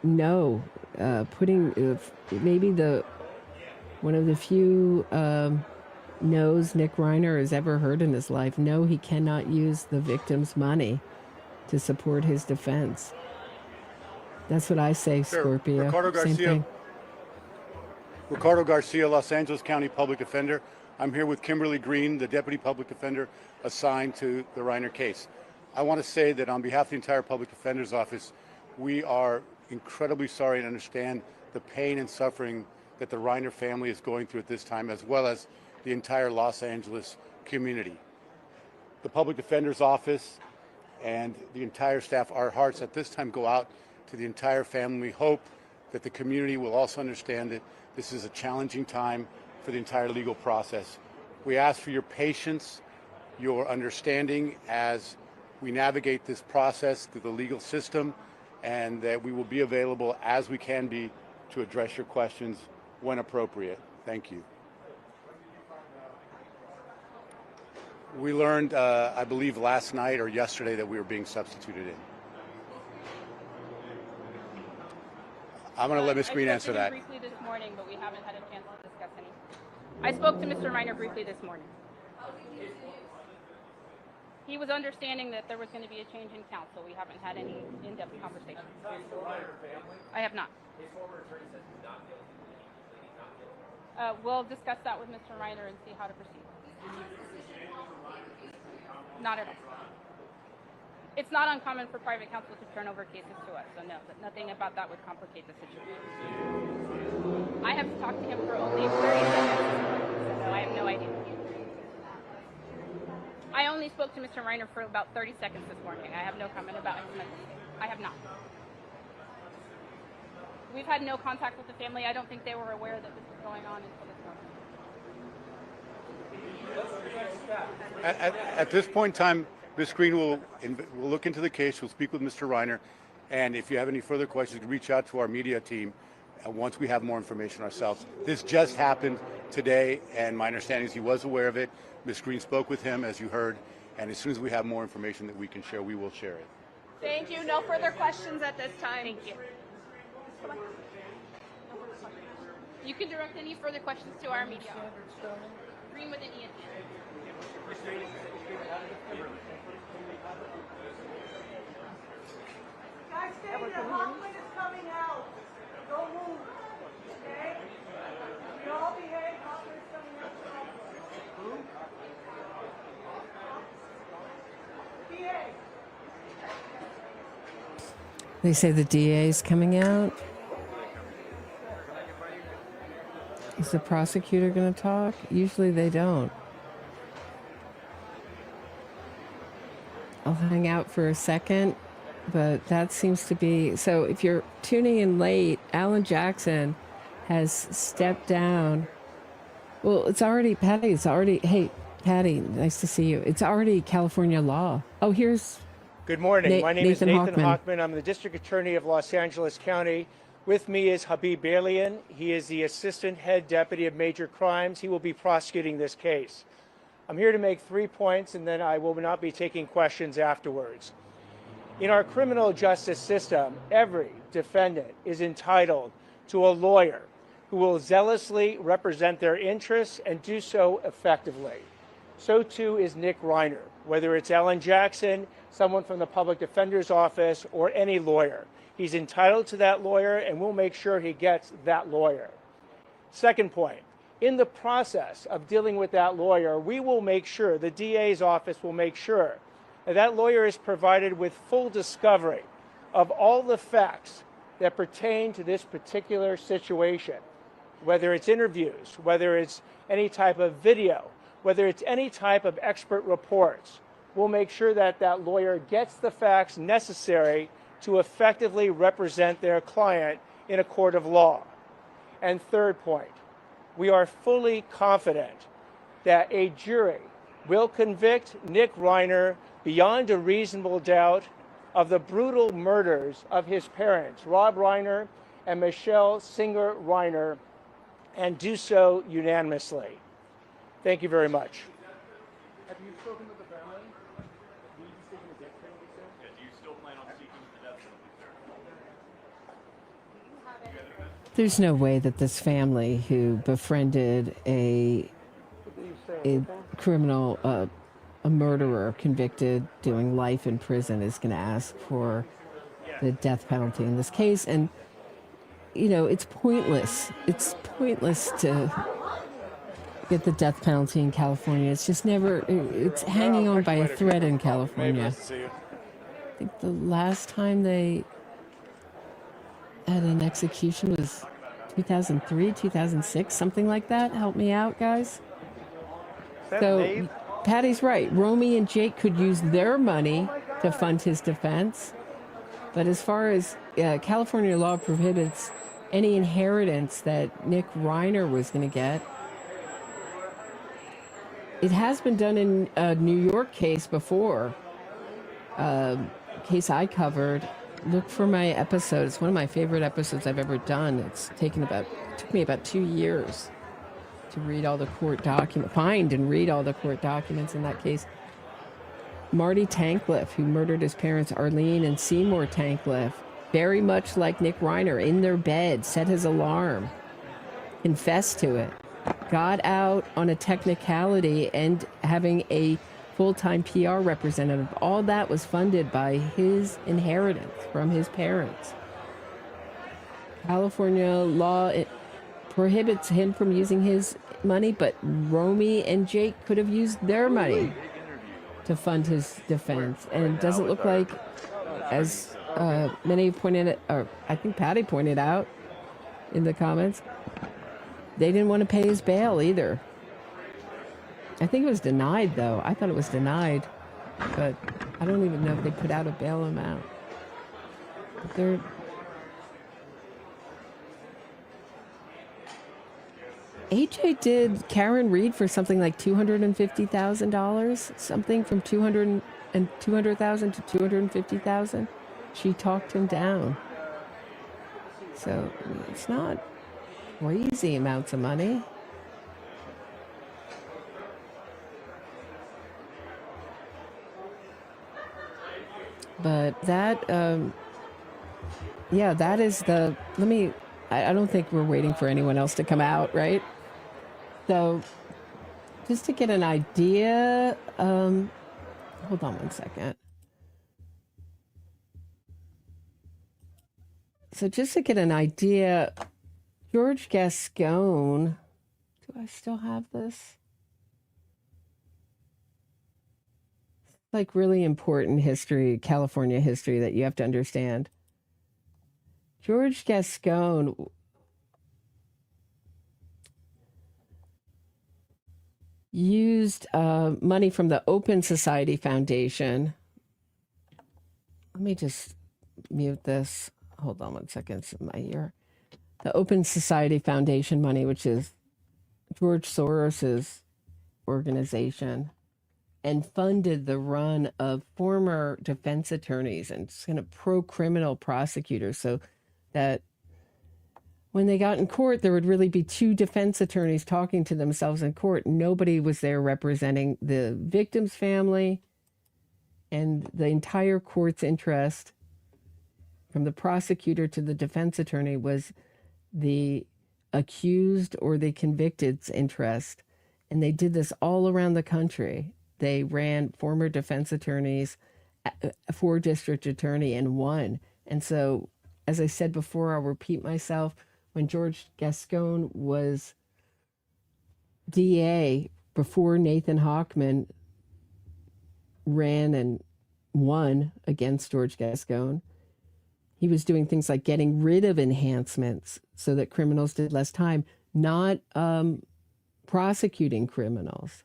A: no, putting maybe one of the few no's Nick Reiner has ever heard in his life. No, he cannot use the victim's money to support his defense. That's what I say, Scorpio.
F: Ricardo
A: Same
F: Garcia.
A: thing.
F: Ricardo Garcia, Los Angeles County Public Defender. I'm here with Kimberly Green, the Deputy Public Defender assigned to the Reiner case. I want to say that on behalf of the entire Public Defender's Office, we are incredibly sorry and understand the pain and suffering that the Reiner family is going through at this time, as well as the entire Los Angeles community. The Public Defender's Office and the entire staff, our hearts at this time go out to the entire family. We hope that the community will also understand that this is a challenging time for the entire legal process. We ask for your patience, your understanding as we navigate this process through the legal system, and that we will be available as we can be to address your questions when appropriate. Thank you. We learned, I believe last night or yesterday, that we were being substituted in. I'm going to let Ms. Green answer that.
V: Briefly this morning, but we haven't had a chance to discuss any. I spoke to Mr. Reiner briefly this morning. He was understanding that there was going to be a change in counsel. We haven't had any in-depth conversations. I have not. We'll discuss that with Mr. Reiner and see how to proceed. Not at all. It's not uncommon for private counsel to turn over cases to us, so no, nothing about that would complicate the situation. I have talked to him for only 30 seconds, so I have no idea. I only spoke to Mr. Reiner for about 30 seconds this morning. I have no comment about his mental state. I have not. We've had no contact with the family. I don't think they were aware that this was going on until this morning.
F: At this point in time, Ms. Green will look into the case. We'll speak with Mr. Reiner. And if you have any further questions, reach out to our media team once we have more information ourselves. This just happened today, and my understanding is he was aware of it. Ms. Green spoke with him, as you heard, and as soon as we have more information that we can share, we will share it.
V: Thank you. No further questions at this time. Thank you. You can direct any further questions to our media. Green with an E at the end.
H: Guys, stay there. Hoffman is coming out. Don't move. Okay? You all behave. Hoffman is coming out. Behave.
A: They say the DA is coming out. Is the prosecutor going to talk? Usually they don't. I'll hang out for a second, but that seems to be... So if you're tuning in late, Alan Jackson has stepped down. Well, it's already... Patty, it's already... Hey, Patty, nice to see you. It's already California law. Oh, here's...
I: Good morning. My name is Nathan
A: Hochman.
I: Hochman. I'm the District Attorney of Los Angeles County. With me is Habib Balian. He is the Assistant Head Deputy of Major Crimes. He will be prosecuting this case. I'm here to make 3 points, and then I will not be taking questions afterwards. In our criminal justice system, every defendant is entitled to a lawyer who will zealously represent their interests and do so effectively. So too is Nick Reiner, whether it's Alan Jackson, someone from the Public Defender's Office, or any lawyer. He's entitled to that lawyer, and we'll make sure he gets that lawyer. Second point, in the process of dealing with that lawyer, we will make sure, the DA's office will make sure, that that lawyer is provided with full discovery of all the facts that pertain to this particular situation, whether it's interviews, whether it's any type of video, whether it's any type of expert reports. We'll make sure that that lawyer gets the facts necessary to effectively represent their client in a court of law. And third point, we are fully confident that a jury will convict Nick Reiner beyond a reasonable doubt of the brutal murders of his parents, Rob Reiner and Michele Singer Reiner, and do so unanimously. Thank you very much.
G: Have you spoken with the family? Will you be seeking a death penalty, sir? Yeah, do you still plan on seeking the death penalty, sir?
A: There's no way that this family who befriended a criminal, a murderer convicted doing life in prison is going to ask for the death penalty in this case. And, you know, it's pointless. It's pointless to get the death penalty in California. It's just never, it's hanging on by a thread in California. I think the last time they had an execution was 2003, 2006, something like that. Help me out, guys. So Patty's right. Romy and Jake could use their money to fund his defense. But as far as California law prohibits any inheritance that Nick Reiner was going to get, it has been done in a New York case before, case I covered. Look for my episode. It's one of my favorite episodes I've ever done. It took me about 2 years to read all the court documents, find and read all the court documents in that case. Marty Tankleff, who murdered his parents, Arlene and Seymour Tankleff, very much like Nick Reiner, in their bed, set his alarm, confessed to it, got out on a technicality and having a full-time PR representative. All that was funded by his inheritance from his parents. California law, it prohibits him from using his money, but Romy and Jake could have used their money to fund his defense. And it doesn't look like, as many pointed out, or I think Patty pointed out in the comments, they didn't want to pay his bail either. I think it was denied, though. I thought it was denied, but I don't even know if they put out a bail amount. But they're... AJ did Karen Reed for something like $250,000, something from 200,000 to 250,000. She talked him down. So I mean, it's not crazy amounts of money. But that, yeah, that is the, I don't think we're waiting for anyone else to come out, right? So just to get an idea, hold on one second. So just to get an idea, George Gascon, do I still have this? Like really important history, California history that you have to understand. George Gascon used money from the Open Society Foundation. Let me just mute this. Hold on one second. It's in my ear. The Open Society Foundation money, which is George Soros's organization, and funded the run of former defense attorneys and kind of pro-criminal prosecutors, so that when they got in court, there would really be two defense attorneys talking to themselves in court. Nobody was there representing the victim's family, and the entire court's interest, from the prosecutor to the defense attorney, was the accused or the convicted's interest. And they did this all around the country. They ran former defense attorneys for district attorney and won. And so, as I said before, I'll repeat myself, when George Gascon was DA, before Nathan Hochman ran and won against George Gascon, he was doing things like getting rid of enhancements so that criminals did less time, not prosecuting criminals,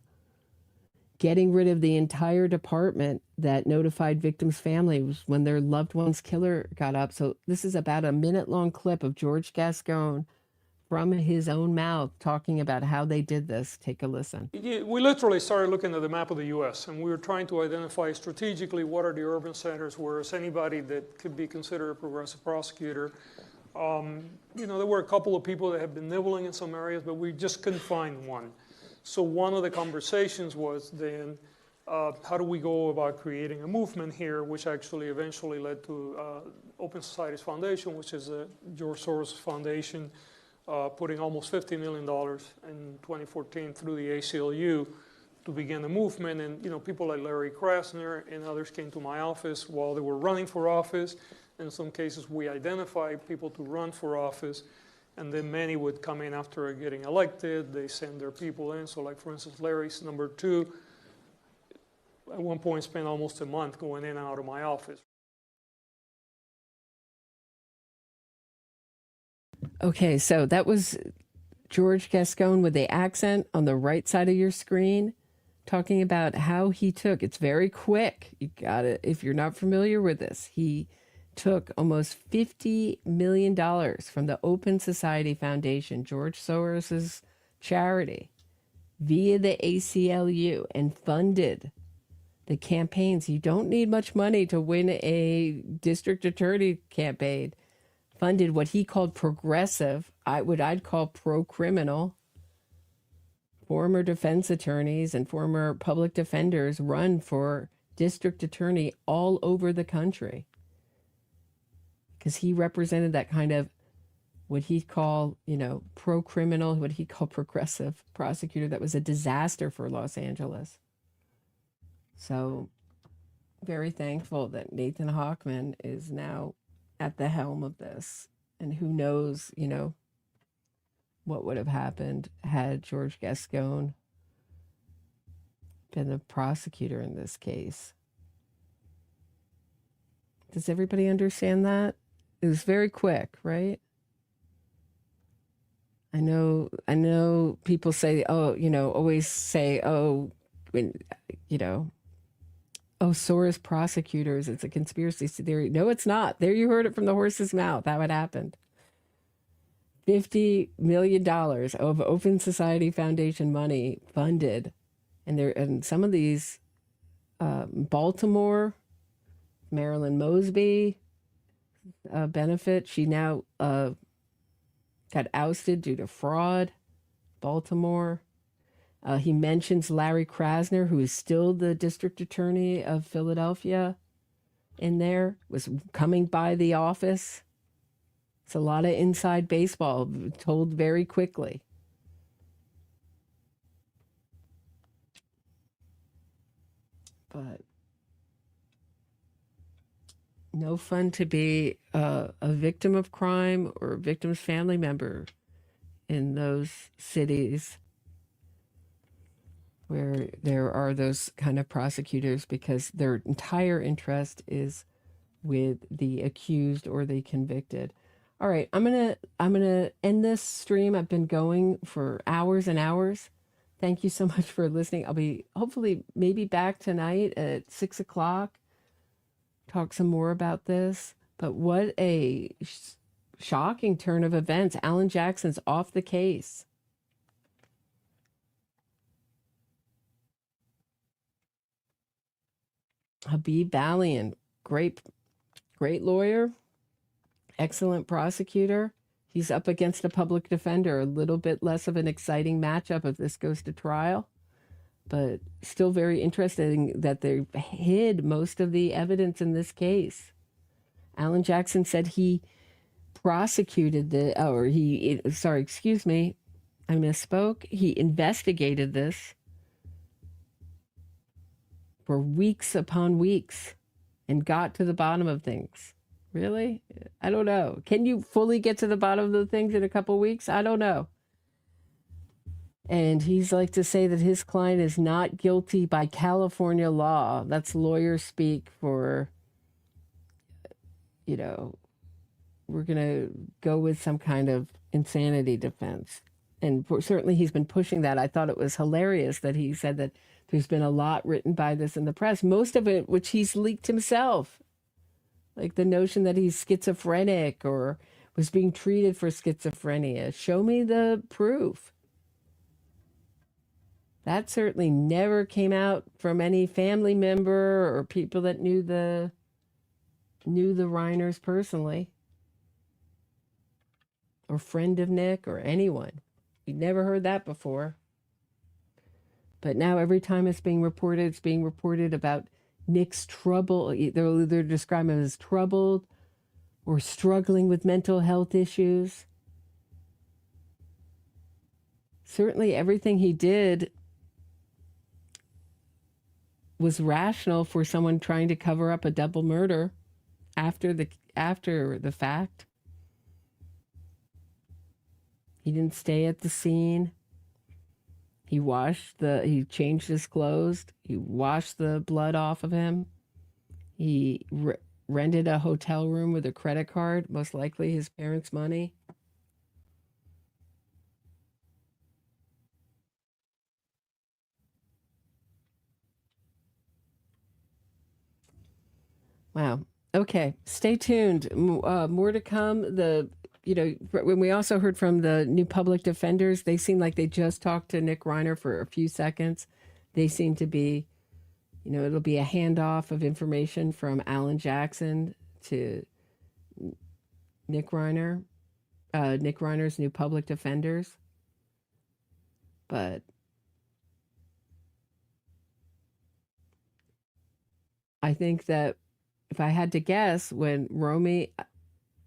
A: getting rid of the entire department that notified victims' families when their loved one's killer got up. So this is about a minute-long clip of George Gascon from his own mouth talking about how they did this. Take a listen.
J: We literally started looking at the map of the U.S. and we were trying to identify strategically what are the urban centers where is anybody that could be considered a progressive prosecutor. There were a couple of people that had been nibbling in some areas, but we just couldn't find one. So one of the conversations was then, how do we go about creating a movement here, which actually eventually led to Open Societies Foundation, which is a George Soros Foundation, putting almost $50 million in 2014 through the ACLU to begin the movement. And people like Larry Krasner and others came to my office while they were running for office. In some cases, we identified people to run for office. And then many would come in after getting elected. They send their people in. So like, for instance, Larry's number 2, at one point spent almost a month going in and out of my office.
A: Okay, so that was George Gascon with the accent on the right side of your screen, talking about how he took, it's very quick, you got it, if you're not familiar with this, he took almost $50 million from the Open Society Foundation, George Soros's charity, via the ACLU, and funded the campaigns. You don't need much money to win a district attorney campaign. Funded what he called progressive, what I'd call pro-criminal, former defense attorneys and former public defenders run for district attorney all over the country. Because he represented that kind of what he'd call, pro-criminal, what he called progressive prosecutor that was a disaster for Los Angeles. So very thankful that Nathan Hochman is now at the helm of this. And who knows, what would have happened had George Gascon been the prosecutor in this case. Does everybody understand that? It was very quick, right? I know people say, always say, when, Soros prosecutors, it's a conspiracy theory. No, it's not. There, you heard it from the horse's mouth, how it happened. $50 million of Open Society Foundation money funded. And some of these, Baltimore, Maryellen Mosby benefit, she now got ousted due to fraud. Baltimore. He mentions Larry Krasner, who is still the district attorney of Philadelphia, in there, was coming by the office. It's a lot of inside baseball told very quickly. But no fun to be a victim of crime or a victim's family member in those cities where there are those kind of prosecutors, because their entire interest is with the accused or the convicted. All right, I'm gonna end this stream. I've been going for hours and hours. Thank you so much for listening. I'll be hopefully maybe back tonight at 6 o'clock. Talk some more about this. But what a shocking turn of events. Alan Jackson's off the case. Habib Balian, great lawyer, excellent prosecutor. He's up against a public defender, a little bit less of an exciting matchup if this goes to trial, but still very interesting that they hid most of the evidence in this case. Alan Jackson said he prosecuted I misspoke. He investigated this for weeks upon weeks and got to the bottom of things. Really? I don't know. Can you fully get to the bottom of the things in a couple weeks? I don't know. And he's like to say that his client is not guilty by California law. That's lawyer speak for, we're going to go with some kind of insanity defense. And certainly he's been pushing that. I thought it was hilarious that he said that there's been a lot written by this in the press, most of it which he's leaked himself. Like the notion that he's schizophrenic or was being treated for schizophrenia. Show me the proof. That certainly never came out from any family member or people that knew the Reiners personally, or friend of Nick or anyone. We never heard that before. But now every time it's being reported about Nick's trouble. They're describing him as troubled or struggling with mental health issues. Certainly everything he did was rational for someone trying to cover up a double murder after the fact. He didn't stay at the scene. He changed his clothes. He washed the blood off of him. He rented a hotel room with a credit card, most likely his parents' money. Wow. Okay. Stay tuned. More to come. When we also heard from the new public defenders, they seem like they just talked to Nick Reiner for a few seconds. They seem to be, it'll be a handoff of information from Alan Jackson to Nick Reiner, Nick Reiner's new public defenders. But I think that if I had to guess, when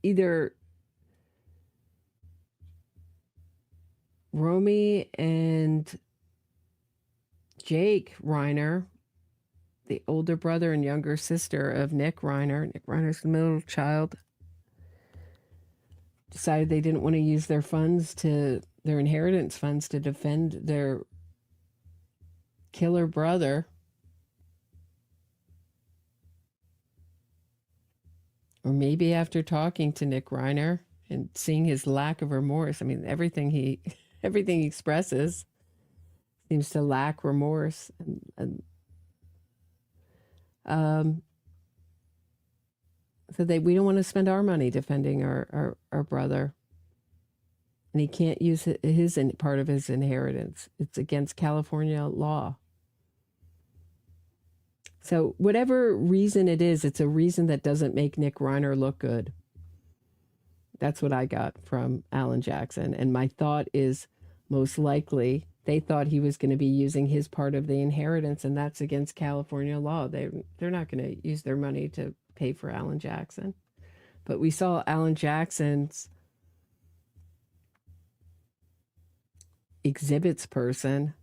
A: either Romy and Jake Reiner, the older brother and younger sister of Nick Reiner, Nick Reiner's the middle child, decided they didn't want to use their inheritance funds to defend their killer brother. Or maybe after talking to Nick Reiner and seeing his lack of remorse, everything he expresses seems to lack remorse, so we don't want to spend our money defending our brother. and he can't use his part of his inheritance. It's against California law. So whatever reason it is, it's a reason that doesn't make Nick Reiner look good. That's what I got from Alan Jackson. And my thought is most likely they thought he was going to be using his part of the inheritance, and that's against California law. They're not going to use their money to pay for Alan Jackson. But we saw Alan Jackson's exhibits person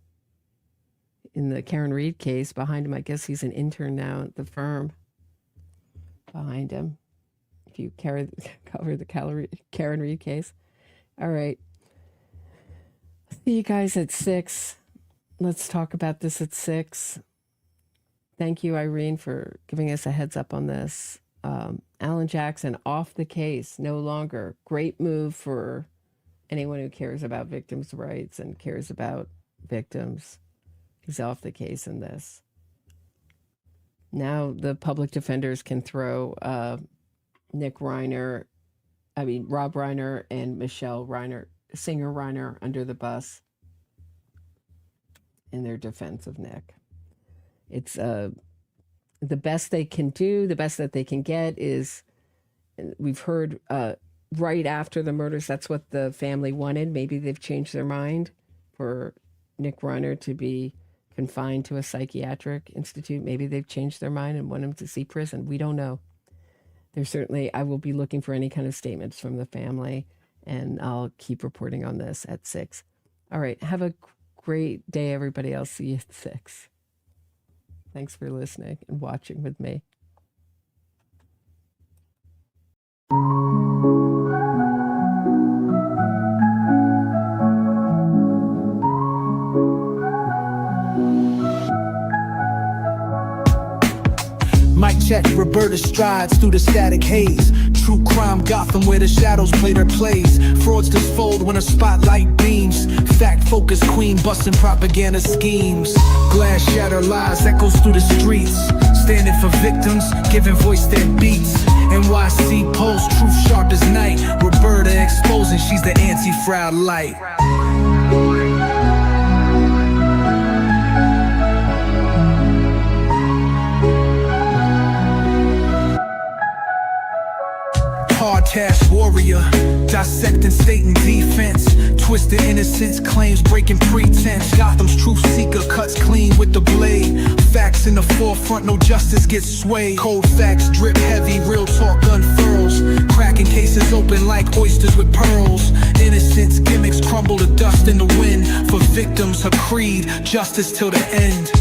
A: in the Karen Reed case behind him. I guess he's an intern now at the firm behind him. If you cover the Karen Reed case. All right. See you guys at 6. Let's talk about this at 6. Thank you, Irene, for giving us a heads up on this. Alan Jackson off the case, no longer. Great move for anyone who cares about victims' rights and cares about victims. He's off the case in this. Now the public defenders can throw Rob Reiner and Michele Singer Reiner under the bus in their defense of Nick. It's the best they can do, the best that they can get is, we've heard right after the murders, that's what the family wanted. Maybe they've changed their mind for Nick Reiner to be confined to a psychiatric institute. Maybe they've changed their mind and want him to see prison. We don't know. There's certainly, I will be looking for any kind of statements from the family, and I'll keep reporting on this at 6. All right. Have a great day, everybody. I'll see you at 6. Thanks for listening and watching with me.
K: Mic check, Roberta strides through the static haze. True crime Gotham where the shadows play their plays. Fraudsters fold when a spotlight beams. Fact focused queen busting propaganda schemes. Glass shatter lies echoes through the streets. Standing for victims, giving voice their beats. NYC pulse, truth sharp as night. Roberta exposing, she's the anti-fraud light. Hard task warrior, dissecting state and defense. Twisted innocence, claims breaking pretense. Gotham's truth seeker cuts clean with the blade. Facts in the forefront, no justice gets swayed. Cold facts drip heavy, real talk unfurls. Cracking cases open like oysters with pearls. Innocence gimmicks crumble to dust in the wind. For victims, her creed, justice till the end.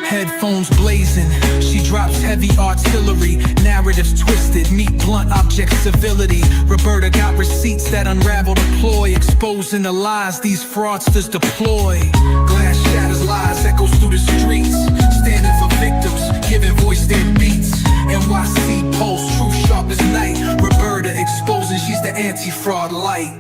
K: Headphones blazing, she drops heavy artillery. Narratives twisted, meet blunt object civility. Roberta got receipts that unravel the ploy. Exposing the lies these fraudsters deploy. Glass shatters lies, echoes through the streets. Standing for victims, giving voice their beats. NYC pulse, truth sharp as night. Roberta exposing, she's the anti-fraud light.